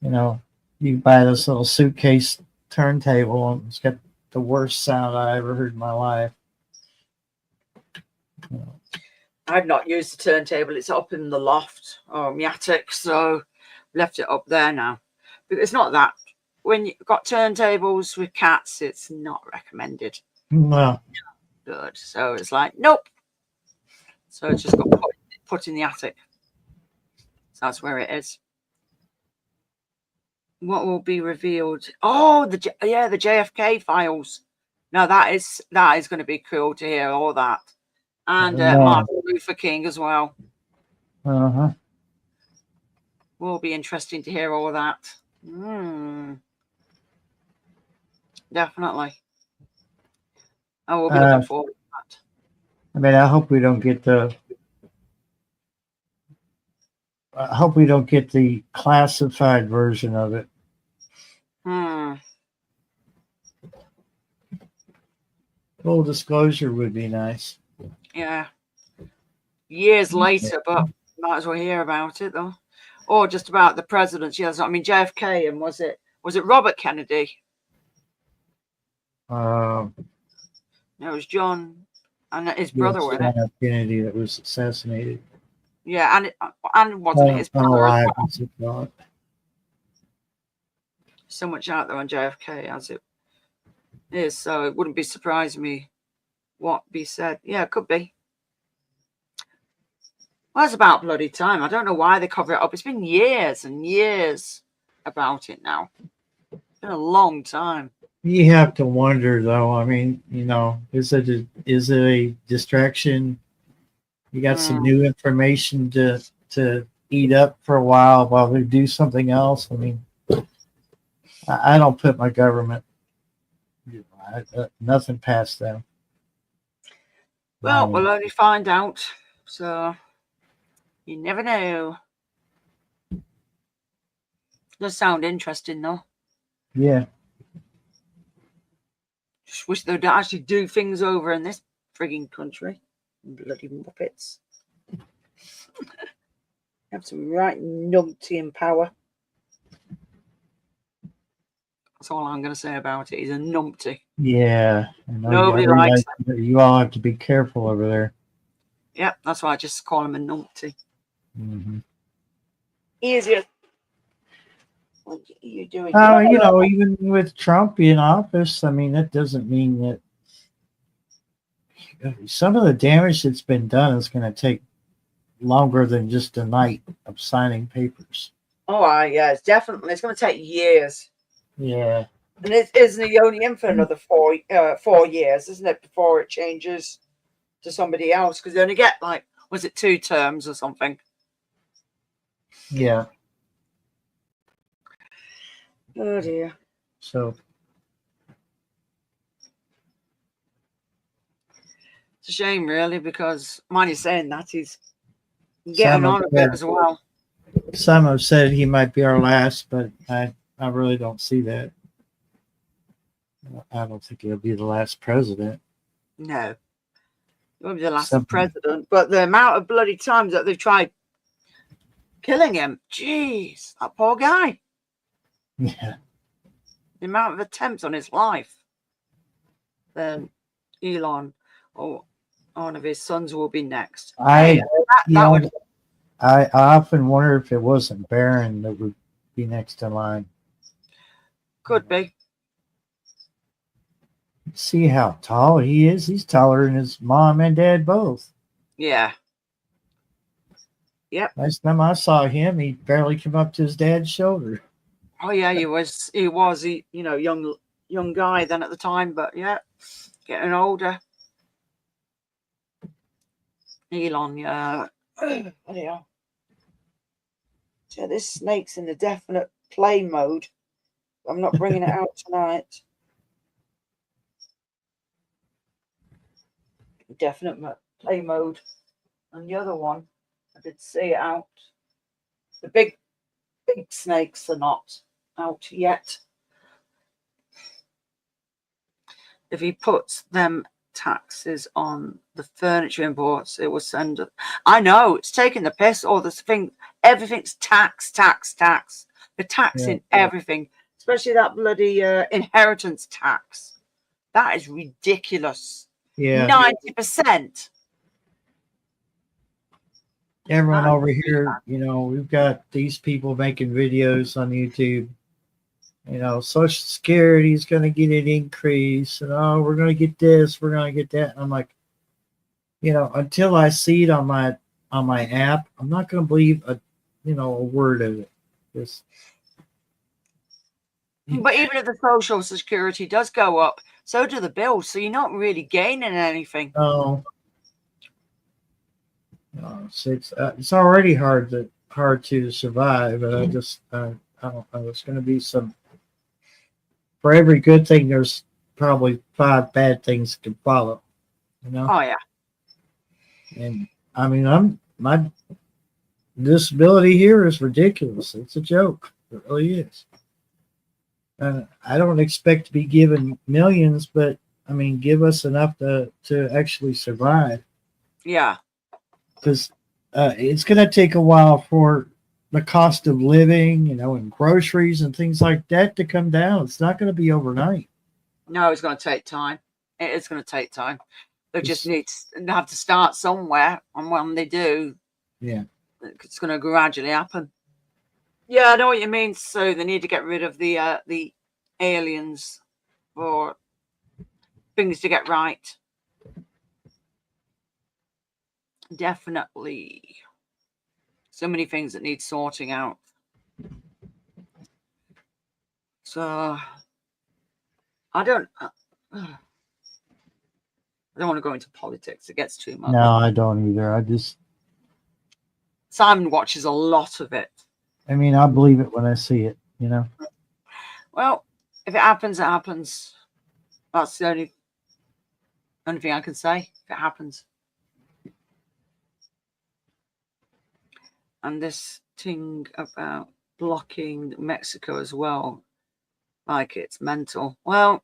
You buy this little suitcase turntable, and it's got the worst sound I ever heard in my life.
I've not used the turntable. It's up in the loft or my attic, so left it up there now. But it's not that. When you've got turntables with cats, it's not recommended.
Well,
good. So it's like, nope. So it's just got put in the attic. So that's where it is. What will be revealed? Oh, the JFK files. Now that is going to be cool to hear all that, and Martin Luther King as well. Will be interesting to hear all that. Definitely. I will be looking forward to that.
I mean, I hope we don't get the classified version of it. Full disclosure would be nice.
Yeah. Years later, but might as well hear about it though. Or just about the presidents. Yes, I mean JFK, and was it Robert Kennedy?
No,
it was John and his brother, wasn't it?
John F. Kennedy that was assassinated.
Yeah, and wasn't it his brother as well? So much out there on JFK as it is, so it wouldn't be surprising me what be said. Yeah, it could be. Well, it's about bloody time. I don't know why they cover it up. It's been years and years about it now. It's been a long time.
You have to wonder, though. I mean, is it a distraction? You got some new information to eat up for a while they do something else. I mean, I don't put my government nothing past them.
Well, we'll only find out. So you never know. Does sound interesting, though.
Yeah.
Just wish they'd actually do things over in this frigging country. Bloody muppets. Have some right numpty in power. That's all I'm going to say about it. He's a numpty.
Yeah.
Nobody likes
him. You all have to be careful over there.
Yep, that's why I just call him a numpty.
Mm-hmm.
Easier. What are you doing?
Even with Trump in office, I mean, that doesn't mean that some of the damage that's been done is going to take longer than just a night of signing papers.
Oh, yeah, it's going to take years.
Yeah.
And isn't he only in for another 4 years, isn't it, before it changes to somebody else? Because they only get, was it 2 terms or something?
Yeah.
Oh, dear.
So
it's a shame, really, because mind you saying that, he's getting on a bit as well.
Some have said he might be our last, but I really don't see that. I don't think he'll be the last president.
No. He won't be the last president, but the amount of bloody times that they've tried killing him, jeez, that poor guy.
Yeah.
The amount of attempts on his life. Then Elon or one of his sons will be next.
I often wonder if it wasn't Barron that would be next in line.
Could be.
See how tall he is. He's taller than his mom and dad both.
Yeah. Yep.
Last time I saw him, he barely came up to his dad's shoulder.
Oh yeah, he was young guy then at the time, but yeah, getting older. Elon, yeah. Yeah, this snake's in the definite play mode. I'm not bringing it out tonight. Definite play mode. And the other one, I did see it out. The big snakes are not out yet. If he puts them taxes on the furniture imports, it will send. I know it's taking the piss. All this thing, everything's tax. The taxing everything, especially that bloody inheritance tax. That is ridiculous.
Yeah,
90%.
Everyone over here, we've got these people making videos on YouTube. Social Security is going to get an increase, and we're going to get this, we're going to get that. And I'm like, until I see it on my app, I'm not going to believe a word of it.
But even if the Social Security does go up, so do the bills. So you're not really gaining anything.
No, it's already hard to survive, but I don't know. It's going to be some. For every good thing, there's probably 5 bad things that can follow.
Oh yeah.
And I mean, my disability here is ridiculous. It's a joke. It really is. I don't expect to be given millions, but I mean, give us enough to actually survive.
Yeah.
Because it's going to take a while for the cost of living, and groceries and things like that to come down. It's not going to be overnight.
No, it's going to take time. It is going to take time. They just have to start somewhere, and when they do, it's going to gradually happen. Yeah, I know what you mean. So they need to get rid of the aliens for things to get right. definitely so many things that need sorting out. So I don't want to go into politics. It gets too much.
No, I don't either.
Simon watches a lot of it.
I mean, I believe it when I see it, you know.
Well, if it happens, it happens. That's the only thing I can say. If it happens. And this thing about blocking Mexico as well, like it's mental. Well,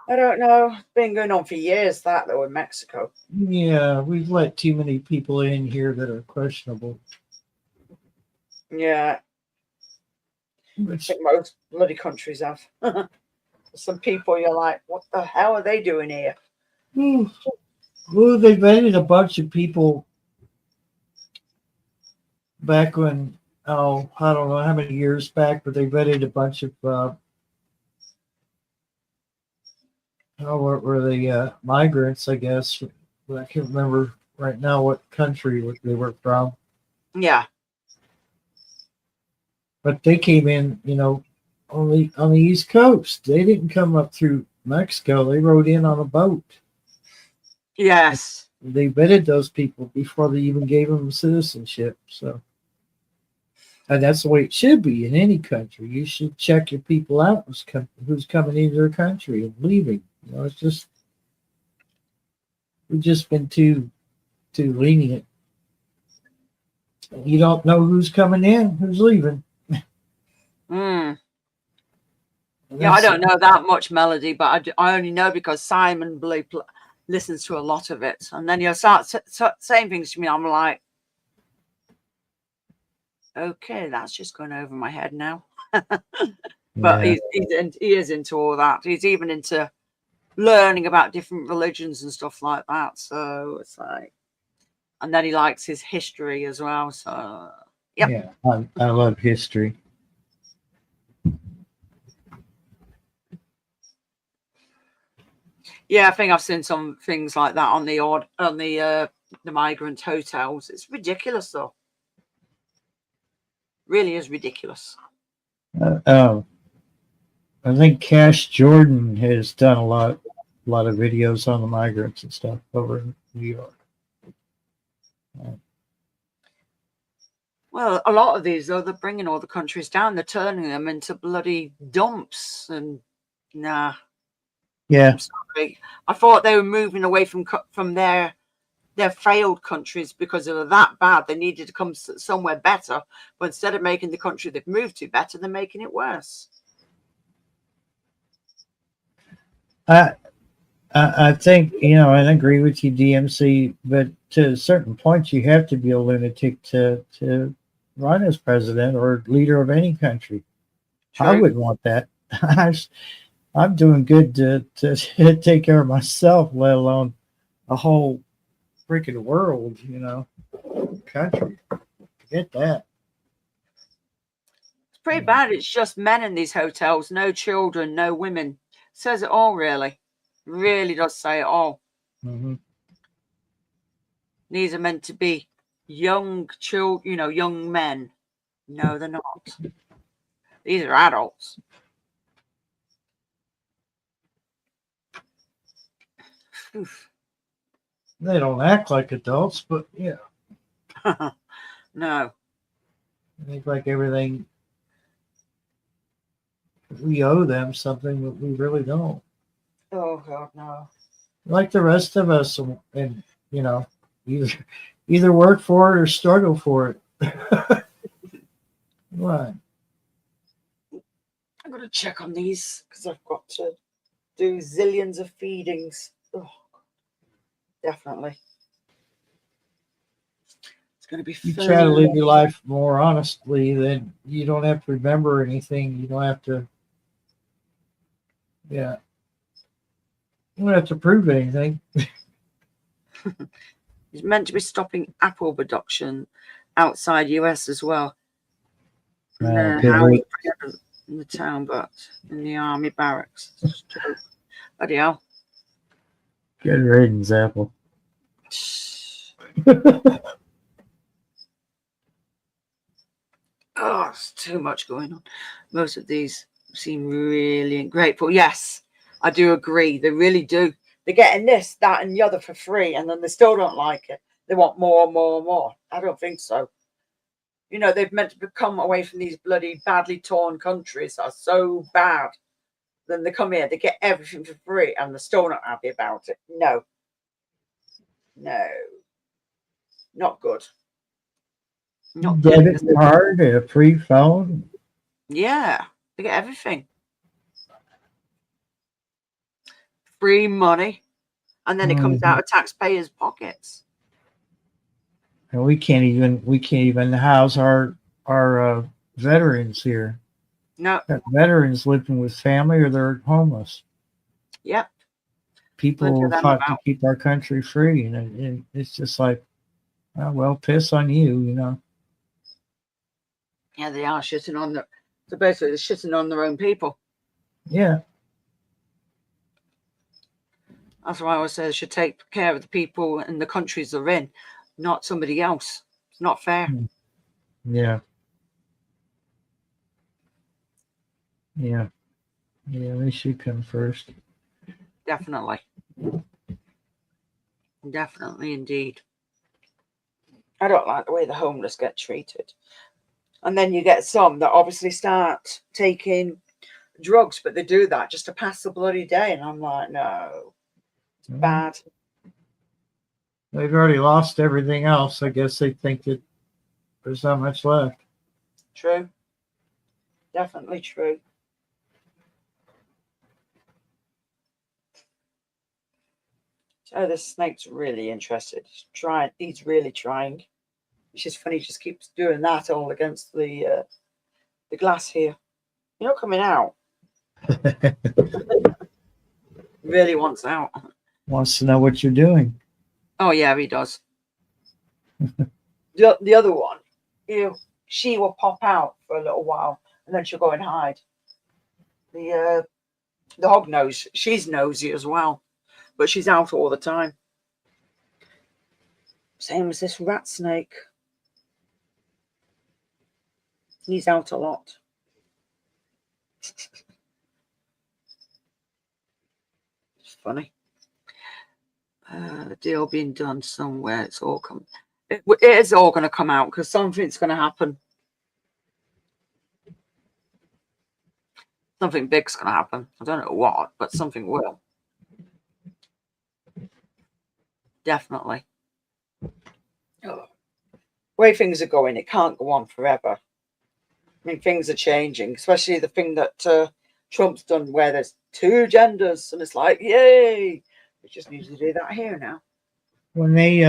I don't know. It's been going on for years, that though, in Mexico.
Yeah, we've let too many people in here that are questionable.
Yeah, I
Which,
think most bloody countries have. Some people you're like, what the hell are they doing here?
well, they vetted a bunch of people back when, I don't know how many years back, but they vetted a bunch of, what were they, migrants, I guess. But I can't remember right now what country they were from.
Yeah.
But they came in, you know, on the East Coast. They didn't come up through Mexico. They rode in on a boat.
Yes.
They vetted those people before they even gave them citizenship. So, and that's the way it should be in any country. You should check your people out who's coming into their country and leaving. You know, it's just we've just been too lenient. You don't know who's coming in, who's leaving.
Mm. Yeah, I don't know that much, Melody, but I only know because Simon listens to a lot of it. And then you'll start saying things to me. I'm like, okay, that's just going over my head now. But
Yeah.
he is into all that. He's even into learning about different religions and stuff like that. So it's like, and then he likes his history as well. So, yep.
Yeah, I love history.
Yeah, I think I've seen some things like that on the migrant hotels. It's ridiculous, though. Really is ridiculous.
I think Cash Jordan has done a lot of videos on the migrants and stuff over in New York.
Well, a lot of these, though, they're bringing all the countries down. They're turning them into bloody dumps. And nah.
Yeah.
I'm sorry. I thought they were moving away from their failed countries because they were that bad. They needed to come somewhere better. But instead of making the country they've moved to better, they're making it worse.
I think, you know, I agree with you, DMC, but to a certain point, you have to be a lunatic to run as president or leader of any country.
True.
I wouldn't want that. I'm doing good to take care of myself, let alone a whole freaking world, you know, country. Forget that.
It's pretty bad. It's just men in these hotels, no children, no women. Says it all, really. Really does say it all.
Mm-hmm.
These are meant to be young children, you know, young men. No, they're not. These are adults. Oof.
They don't act like adults, but yeah.
No.
I think like everything, we owe them something that we really don't.
Oh, God, no.
Like the rest of us, and you know, either work for it or struggle for it. Right.
I'm going to check on these because I've got to do zillions of feedings. Oh, definitely. It's going to be
You try to live your life more honestly, then you don't have to remember anything. You don't have to, yeah. You don't have to prove anything.
It's meant to be stopping Apple abduction outside US as well. How in the town, but in the army barracks. Bloody hell.
Good riddance, Apple.
Oh, it's too much going on. Most of these seem really grateful. Yes, I do agree. They really do. They're getting this, that, and the other for free, and then they still don't like it. They want more and more and more. I don't think so. You know, they've meant to come away from these bloody badly torn countries that are so bad. Then they come here, they get everything for free, and they're still not happy about it. No. No. Not good. Not
Debit card, a free phone.
Yeah, they get everything. Free money. And then it comes out of taxpayers' pockets.
And we can't even house our veterans here.
No.
Got veterans living with family or they're homeless.
Yep.
People fought to keep our country free, and it's just like, oh, well, piss on you, you know.
Yeah, they are shitting on so basically they're shitting on their own people.
Yeah.
That's why I always say they should take care of the people in the countries they're in, not somebody else. It's not fair.
Yeah. Yeah. Yeah, they should come first.
Definitely. Definitely indeed. I don't like the way the homeless get treated. And then you get some that obviously start taking drugs, but they do that just to pass the bloody day. And I'm like, no, it's bad.
They've already lost everything else. I guess they think that there's not much left.
True. Definitely true. Oh, this snake's really interested. He's really trying. It's just funny, he just keeps doing that all against the glass here. You're not coming out. Really wants out.
Wants to know what you're doing.
Oh yeah, he does. The other one, she will pop out for a little while and then she'll go and hide. The hog nose, she's nosy as well, but she's out all the time. Same as this rat snake. He's out a lot. It's funny. The deal being done somewhere. It's all come. It is all going to come out because something's going to happen. Something big's going to happen. I don't know what, but something will. Definitely. Oh. The way things are going, it can't go on forever. I mean, things are changing, especially the thing that Trump's done where there's two genders and it's like, yay. We just need to do that here now.
When they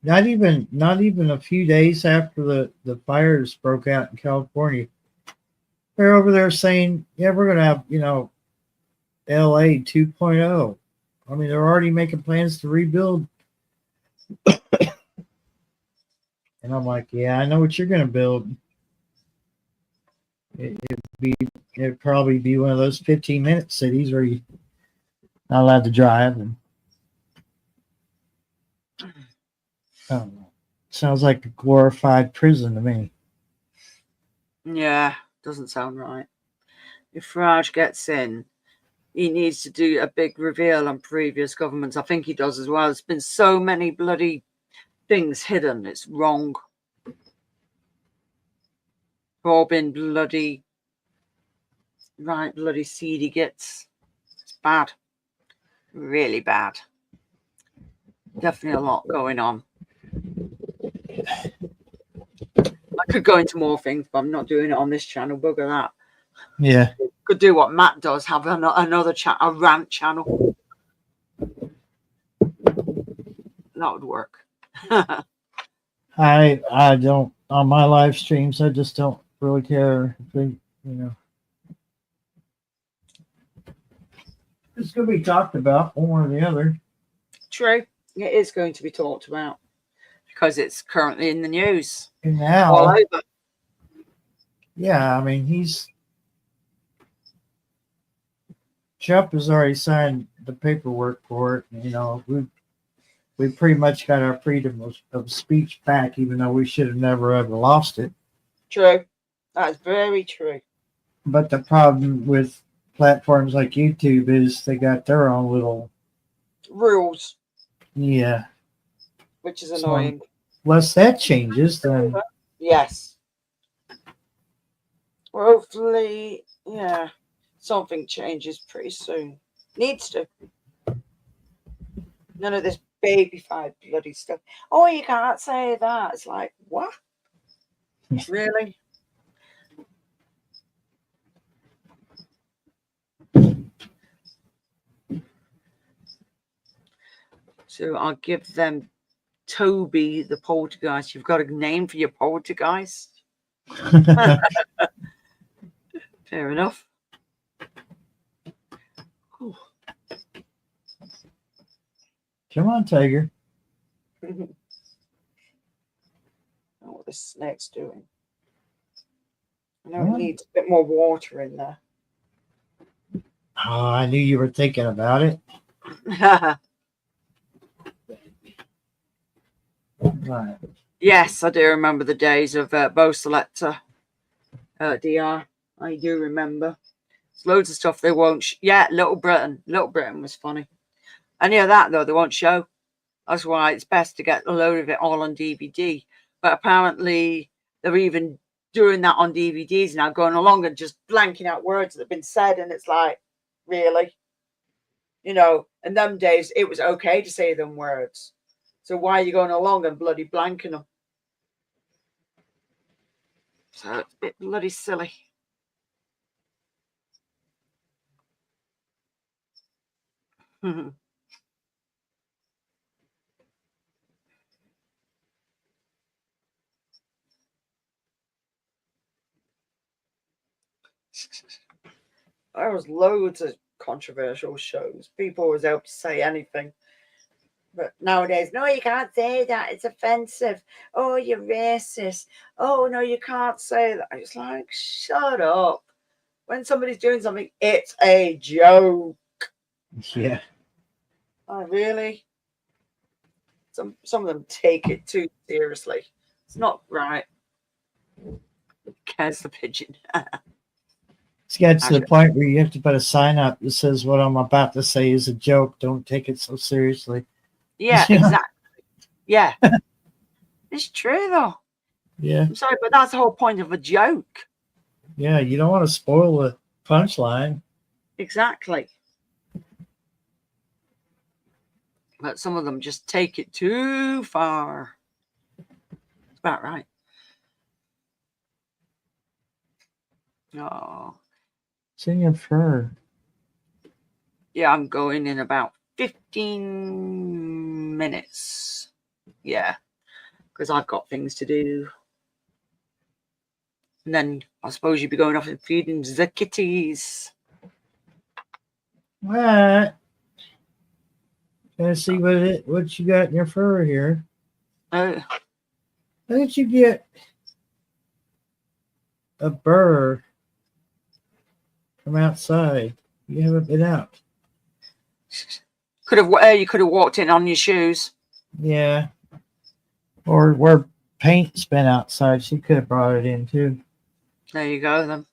not even a few days after the fires broke out in California, they're over there saying, yeah, we're gonna have, LA 2.0. I mean, they're already making plans to rebuild. And I'm like, yeah, I know what you're gonna build. It'd probably be one of those 15-minute cities where you're not allowed to drive. And I don't know. Sounds like a glorified prison to me.
Yeah, doesn't sound right. If Farage gets in, he needs to do a big reveal on previous governments. I think he does as well. There's been so many bloody things hidden. It's wrong. All been bloody, right, bloody seedy gits. It's bad. Really bad. Definitely a lot going on. I could go into more things, but I'm not doing it on this channel. Bugger that.
Yeah.
Could do what Matt does, have another chat, a rant channel. That would work.
I don't, on my live streams, I just don't really care if they, it's going to be talked about one or the other.
True. It is going to be talked about because it's currently in the news.
And now,
all over.
Yeah, I mean, Trump has already signed the paperwork for it. You know, we pretty much got our freedom of speech back, even though we should have never ever lost it.
True. That's very true.
But the problem with platforms like YouTube is they got their own little
Rules,
yeah.
which is
So
annoying.
unless that changes, then
Yes. Well, hopefully, yeah, something changes pretty soon. Needs to. None of this babyfied bloody stuff. Oh, you can't say that. It's like, what? Really? So I'll give them Toby the poltergeist. You've got a name for your poltergeist? Fair enough. Ooh.
come on, Tiger.
I don't know what this snake's doing. I know it needs a bit more water in there.
Oh, I knew you were thinking about it. Right.
Yes, I do remember the days of Bo Selector DR. I do remember. There's loads of stuff they won't. Yeah, Little Britain. Little Britain was funny. Any of that though, they won't show. That's why it's best to get a load of it all on DVD. But apparently, they're even doing that on DVDs now, going along and just blanking out words that have been said, and it's like, really, you know. In them days, it was okay to say them words. So why are you going along and bloody blanking them? So it's a bit bloody silly. There was loads of controversial shows. People was able to say anything. But nowadays, no, you can't say that. It's offensive. Oh, you're racist. Oh, no, you can't say that. It's like, shut up. When somebody's doing something, it's a joke.
Yeah.
Oh, really? Some of them take it too seriously. It's not right. Cares the pigeon.
It's got to the point where you have to put a sign up that says what I'm about to say is a joke. Don't take it so seriously.
Yeah, exactly. Yeah. It's true, though.
Yeah.
I'm sorry, but that's the whole point of a joke.
Yeah, you don't want to spoil the punchline.
Exactly. But some of them just take it too far. It's about right. Oh.
It's in your fur.
Yeah, I'm going in about 15 minutes. Yeah, because I've got things to do. And then I suppose you'd be going off and feeding the kitties.
What? Let's see what you got in your fur here.
Oh.
How did you get a bird from outside? You haven't been out.
You could have walked in on your shoes.
Yeah. Or where paint's been outside, she could have brought it in too.
There you go then.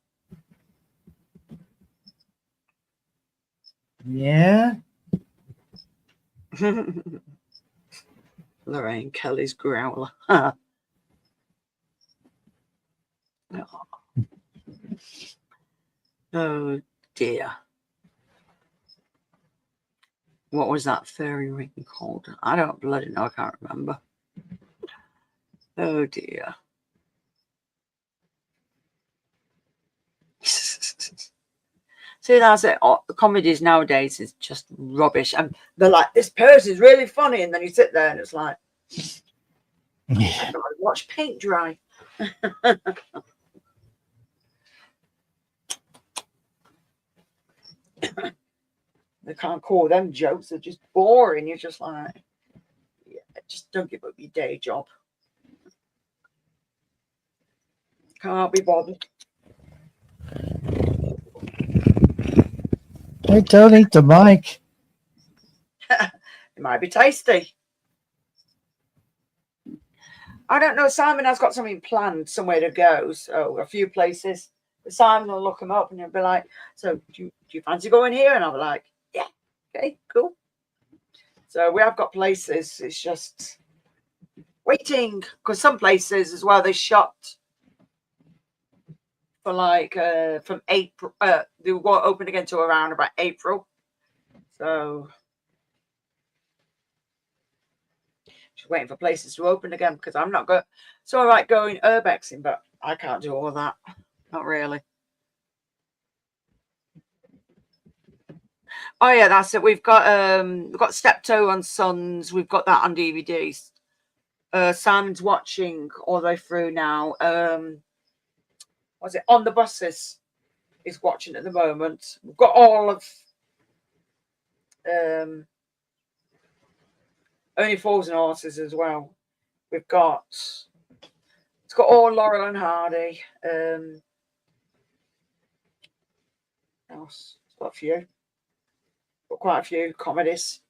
Yeah.
Lorraine Kelly's growler. Oh. Oh dear. What was that fairy ring called? I don't bloody know. I can't remember. Oh dear. See, that's it. The comedies nowadays is just rubbish. And they're like, this person's really funny. And then you sit there and it's like,
Yeah.
watch paint dry. They can't call them jokes. They're just boring. You're just like, yeah, just don't give up your day job. Can't be bothered.
Hey, don't eat the mic.
It might be tasty. I don't know. Simon has got something planned, somewhere to go. So a few places. Simon will look them up and he'll be like, so do you fancy going here? And I'll be like, yeah, okay, cool. So we have got places. It's just waiting, because some places as well, they shut for like from April. They won't open again till around about April. So just waiting for places to open again, because I'm not going. It's all right going urbexing, but I can't do all that. Not really. Oh yeah, that's it. We've got Steptoe on Sons. We've got that on DVDs. Simon's watching all the way through now. What's it? On the Buses is watching at the moment. We've got all of Only Fools and Horses as well. We've got it's got all Laurel and Hardy. Else? It's got a few. Got quite a few comedies.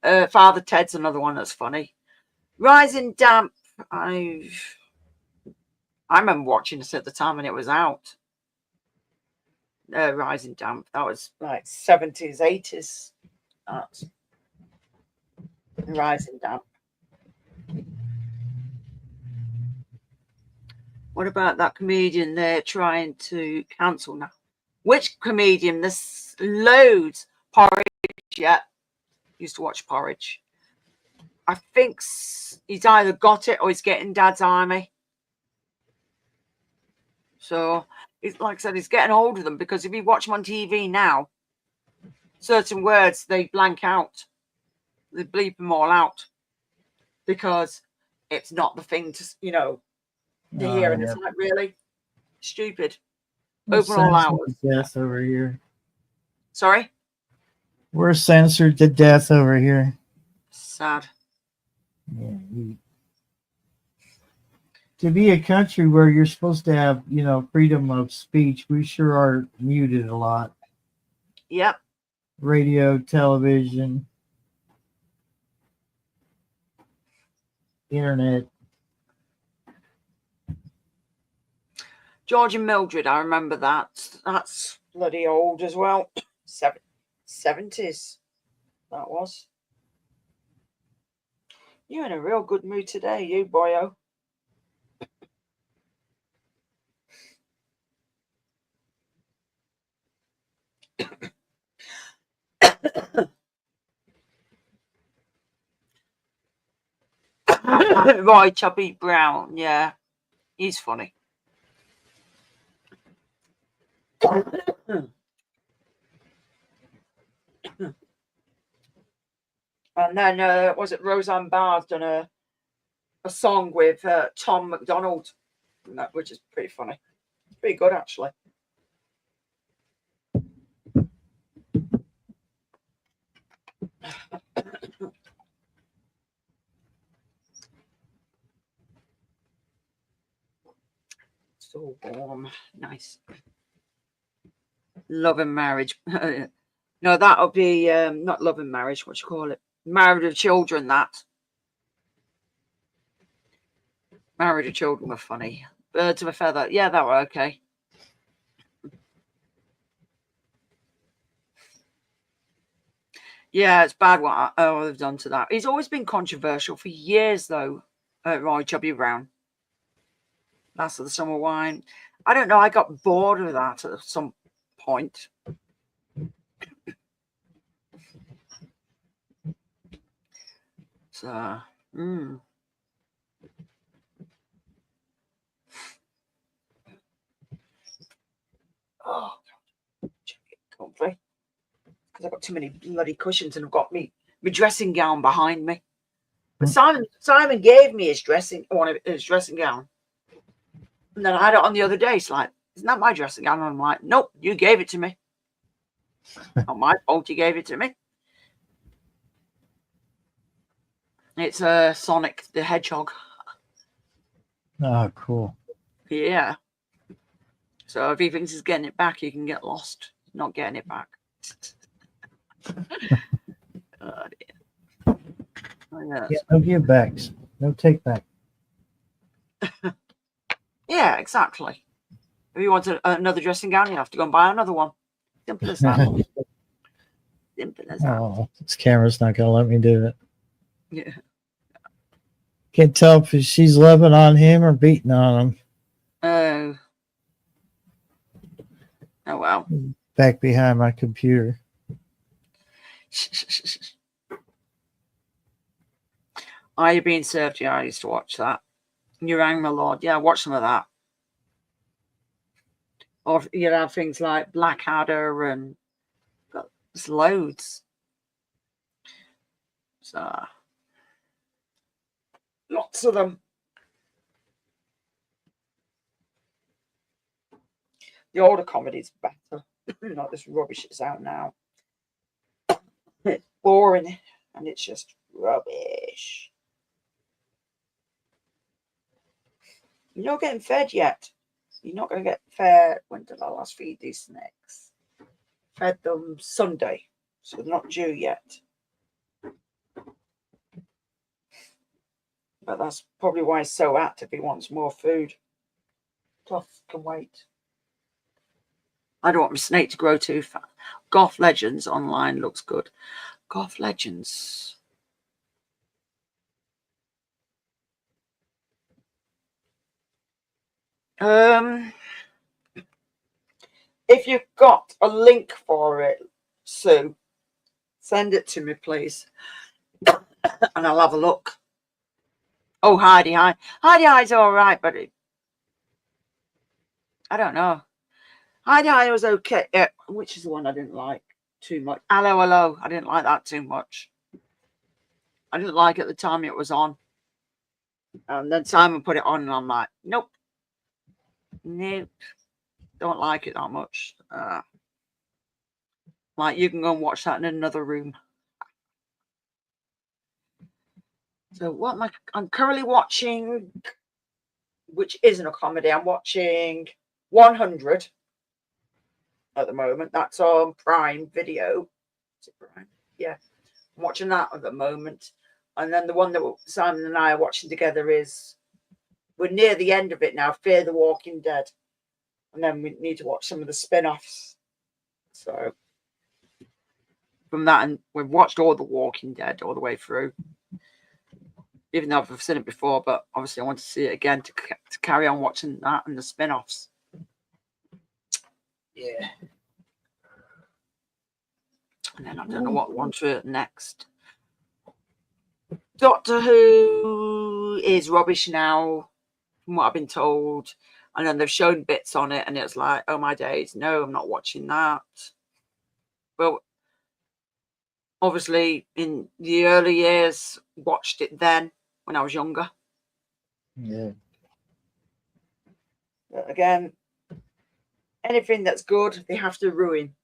Father Ted's another one that's funny. Rising Damp. I remember watching this at the time when it was out. Rising Damp. That was like 70s, 80s. That's Rising Damp. What about that comedian they're trying to cancel now? Which comedian? There's loads. Porridge. Yeah. Used to watch Porridge. I think he's either got it or he's getting Dad's Army. So, it's like I said, he's getting hold of them, because if you watch them on TV now, certain words, they blank out. They bleep them all out, because it's not the thing to, to hear. And it's like, really stupid. Open all hours.
Death over here.
Sorry?
We're censored to death over here.
Sad.
Yeah, to be a country where you're supposed to have, freedom of speech, we sure are muted a lot.
Yep.
Radio, television, internet.
George and Mildred, I remember that. That's bloody old as well. 70s. That was. You're in a real good mood today, you boyo. Right, Chubby Brown. Yeah, he's funny. And then, was it Roseanne Barr's done a song with Tom McDonald, which is pretty funny. It's pretty good, actually. So warm. Nice. Love and Marriage. No, that'll be not Love and Marriage. What you call it? Married with Children. That Married with Children were funny. Birds of a Feather. Yeah, that were okay. Yeah, it's bad what they've done to that. He's always been controversial for years, though. Roy Chubby Brown. Last of the Summer Wine. I don't know. I got bored of that at some point. So, oh, comfy. Because I've got too many bloody cushions and I've got my dressing gown behind me. But Simon gave me his dressing gown. And then I had it on the other day. It's like, isn't that my dressing gown? And I'm like, nope, you gave it to me. Not my fault you gave it to me. It's Sonic the Hedgehog.
Oh, cool.
Yeah. So if he thinks he's getting it back, he can get lost. Not getting it back. Oh, dear. Oh, yes.
Yeah, no give backs. No take back.
Yeah, exactly. If you want another dressing gown, you have to go and buy another one. Simple as that. Simple as that.
Oh, this camera's not going to let me do it.
Yeah.
Can't tell if she's loving on him or beating on him.
Oh, well.
Back behind my computer.
Are You Being Served? Yeah, I used to watch that. You Rang My Lord. Yeah, watch some of that. Or you have things like Blackadder and there's loads. So lots of them. The older comedy's better. Not this rubbish that's out now. It's boring and it's just rubbish. You're not getting fed yet. You're not going to get fed. When did I last feed these snakes? Fed them Sunday, so they're not due yet. But that's probably why he's so active. He wants more food. Tough can wait. I don't want my snake to grow too fast. Goth Legends online looks good. Goth Legends. If you've got a link for it, Sue, send it to me, please. And I'll have a look. Oh, Heidi High. Heidi High's all right, but I don't know. Heidi High was okay. Which is the one I didn't like too much. Hello, Hello. I didn't like that too much. I didn't like it at the time it was on. And then Simon put it on and I'm like, nope. Nope. Don't like it that much. Like, you can go and watch that in another room. So what am I'm currently watching, which isn't a comedy. I'm watching 100 at the moment. That's on Prime Video. Is it Prime? Yeah. I'm watching that at the moment. And then the one that Simon and I are watching together is, we're near the end of it now, Fear the Walking Dead. And then we need to watch some of the spin-offs. So from that, and we've watched all the Walking Dead all the way through. Even though I've seen it before, but obviously I want to see it again to carry on watching that and the spin-offs. Yeah. And then I don't know what one to next. Doctor Who is rubbish now, from what I've been told. And then they've shown bits on it, and it's like, oh my days, no, I'm not watching that. Well, obviously, in the early years, watched it then when I was younger.
Yeah.
But again, anything that's good, they have to ruin.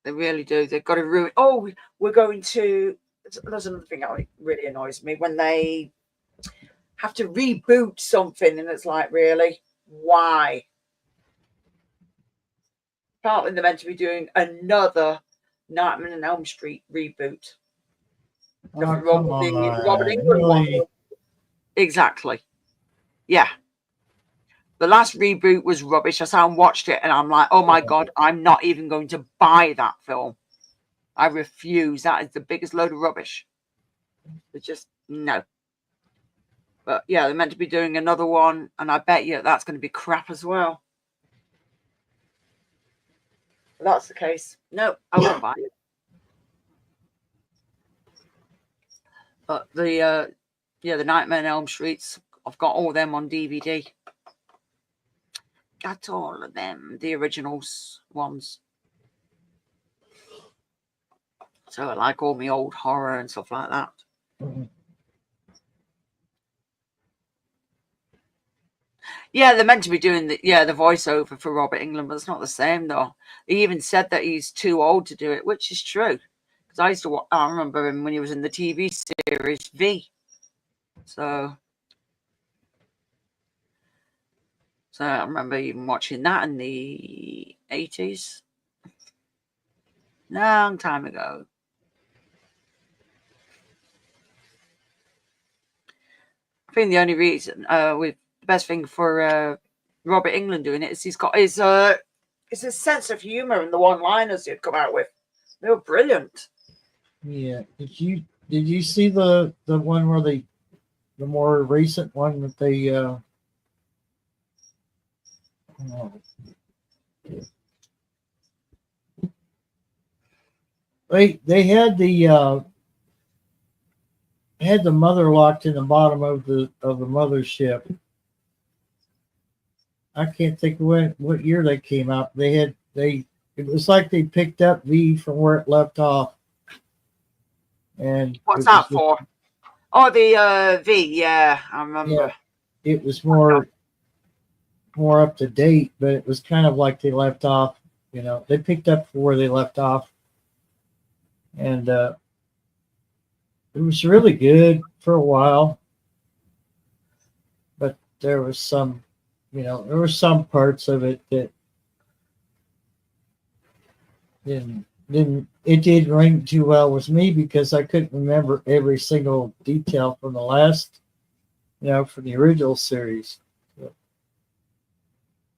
They really do. They've got to ruin. Oh, we're going to. There's another thing that really annoys me when they have to reboot something, and it's like, really, why? Apparently, they're meant to be doing another Nightmare on Elm Street reboot. The
Oh, come
Robert
on.
England one.
Really?
Exactly. Yeah. The last reboot was rubbish. I sat and watched it, and I'm like, oh my God, I'm not even going to buy that film. I refuse. That is the biggest load of rubbish. It's just, no. But yeah, they're meant to be doing another one, and I bet you that's going to be crap as well. If that's the case, no, I won't buy it. But the Nightmare on Elm Streets, I've got all them on DVD. Got all of them, the originals ones. So I like all my old horror and stuff like that.
Mhm.
Yeah, they're meant to be doing the voiceover for Robert England, but it's not the same though. He even said that he's too old to do it, which is true. Because I remember him when he was in the TV series V. So I remember even watching that in the 80s. Long time ago. I think the only reason, with the best thing for Robert England doing it is he's got his sense of humor and the one-liners he'd come out with. They were brilliant.
Yeah. Did you see the one where the more recent one that they had the mother locked in the bottom of the mothership. I can't think of what year they came out. It was like they picked up V from where it left off. And
what's that for? Oh, the V. Yeah, I remember.
Yeah, it was more up to date, but it was kind of like they left off. They picked up where they left off, and it was really good for a while. But there was some, there were some parts of it that it didn't ring too well with me because I couldn't remember every single detail from the last, from the original series.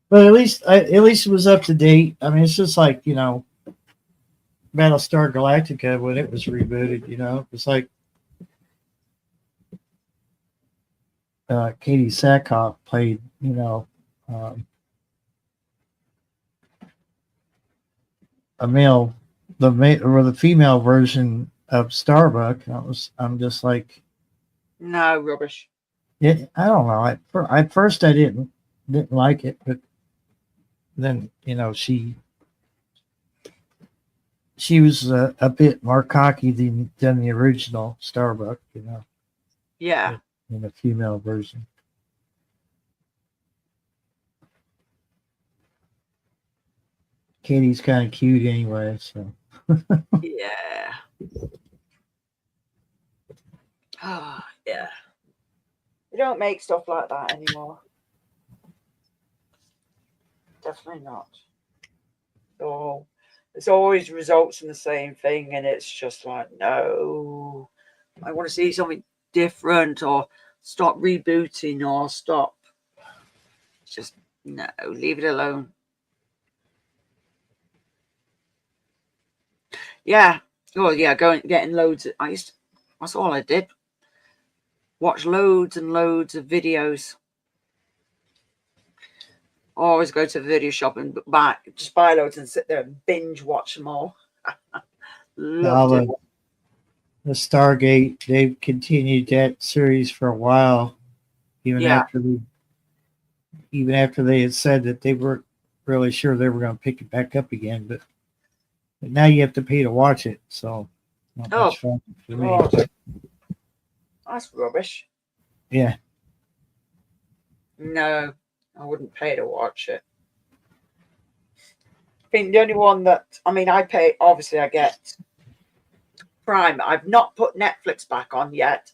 But at least it was up to date. I mean, it's just like, Battlestar Galactica when it was rebooted, it's like Katie Sackhoff played, the female version of Starbuck. I'm just like,
no, rubbish.
I don't know. At first I didn't like it, but then she was a bit more cocky than the original Starbuck,
Yeah.
In the female version. Katie's kind of cute anyway, so.
Yeah. Oh, yeah. They don't make stuff like that anymore. Definitely not. So it's always results in the same thing, and it's just like, no. I want to see something different, or stop rebooting, or stop. Just no, leave it alone. Yeah. Oh yeah, getting loads. That's all I did. Watch loads and loads of videos. Always go to the video shop and buy loads and sit there and binge watch them all. Loved it.
The Stargate, they've continued that series for a while, even after they had said that they weren't really sure they were going to pick it back up again. But now you have to pay to watch it, so not much fun for me.
Oh, that's rubbish.
Yeah.
No, I wouldn't pay to watch it. I think the only one that, I pay, obviously I get Prime. I've not put Netflix back on yet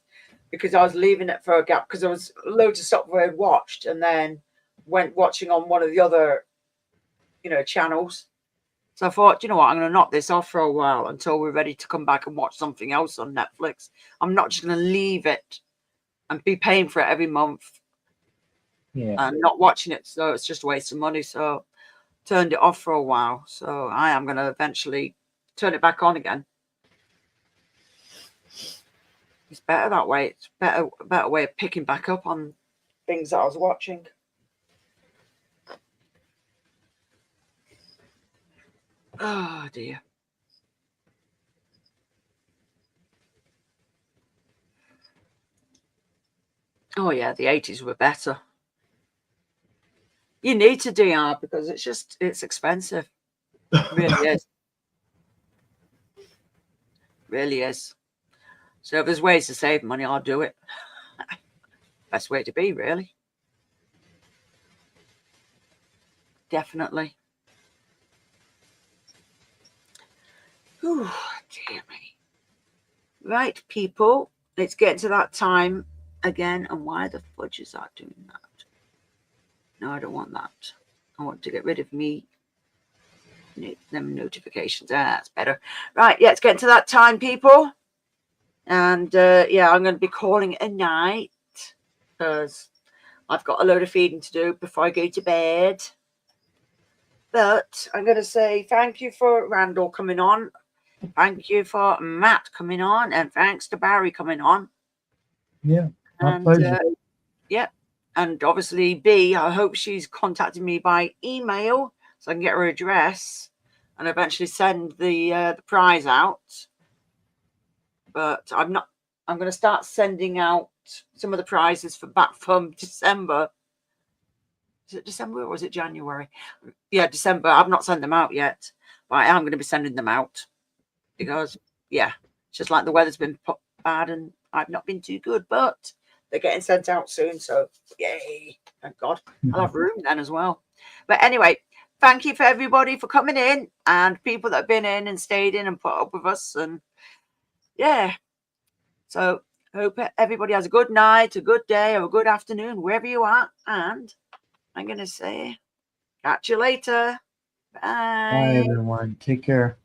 because I was leaving it for a gap because there was loads of stuff I had watched and then went watching on one of the other, channels. So I thought, I'm going to knock this off for a while until we're ready to come back and watch something else on Netflix. I'm not just going to leave it and be paying for it every month.
Yeah.
And not watching it, so it's just a waste of money. So turned it off for a while. So I am going to eventually turn it back on again. It's better that way. It's a better way of picking back up on things that I was watching. Oh dear. Oh yeah, the 80s were better. You need to DR because it's expensive. It really is. Really is. So if there's ways to save money, I'll do it. Best way to be, really. Definitely. Ooh, dear me. Right, people. Let's get to that time again. And why the fudge is that doing that? No, I don't want that. I want to get rid of me. them notifications. That's better. Right, yeah, it's getting to that time, people. And yeah, I'm going to be calling it a night because I've got a load of feeding to do before I go to bed. But I'm going to say thank you for Randall coming on. Thank you for Matt coming on. And thanks to Barry coming on.
Yeah, my
And
pleasure.
yeah, and obviously B, I hope she's contacted me by email so I can get her address and eventually send the prize out. But I'm going to start sending out some of the prizes for back from December. Is it December or was it January? Yeah, December. I've not sent them out yet, but I am going to be sending them out because, yeah, it's just like the weather's been bad and I've not been too good, but they're getting sent out soon. So, yay. Thank God. I'll have room then as well. But anyway, thank you for everybody for coming in and people that have been in and stayed in and put up with us. And yeah, so hope everybody has a good night, a good day, or a good afternoon, wherever you are. And I'm going to say, catch you later. Bye.
Bye, everyone. Take care.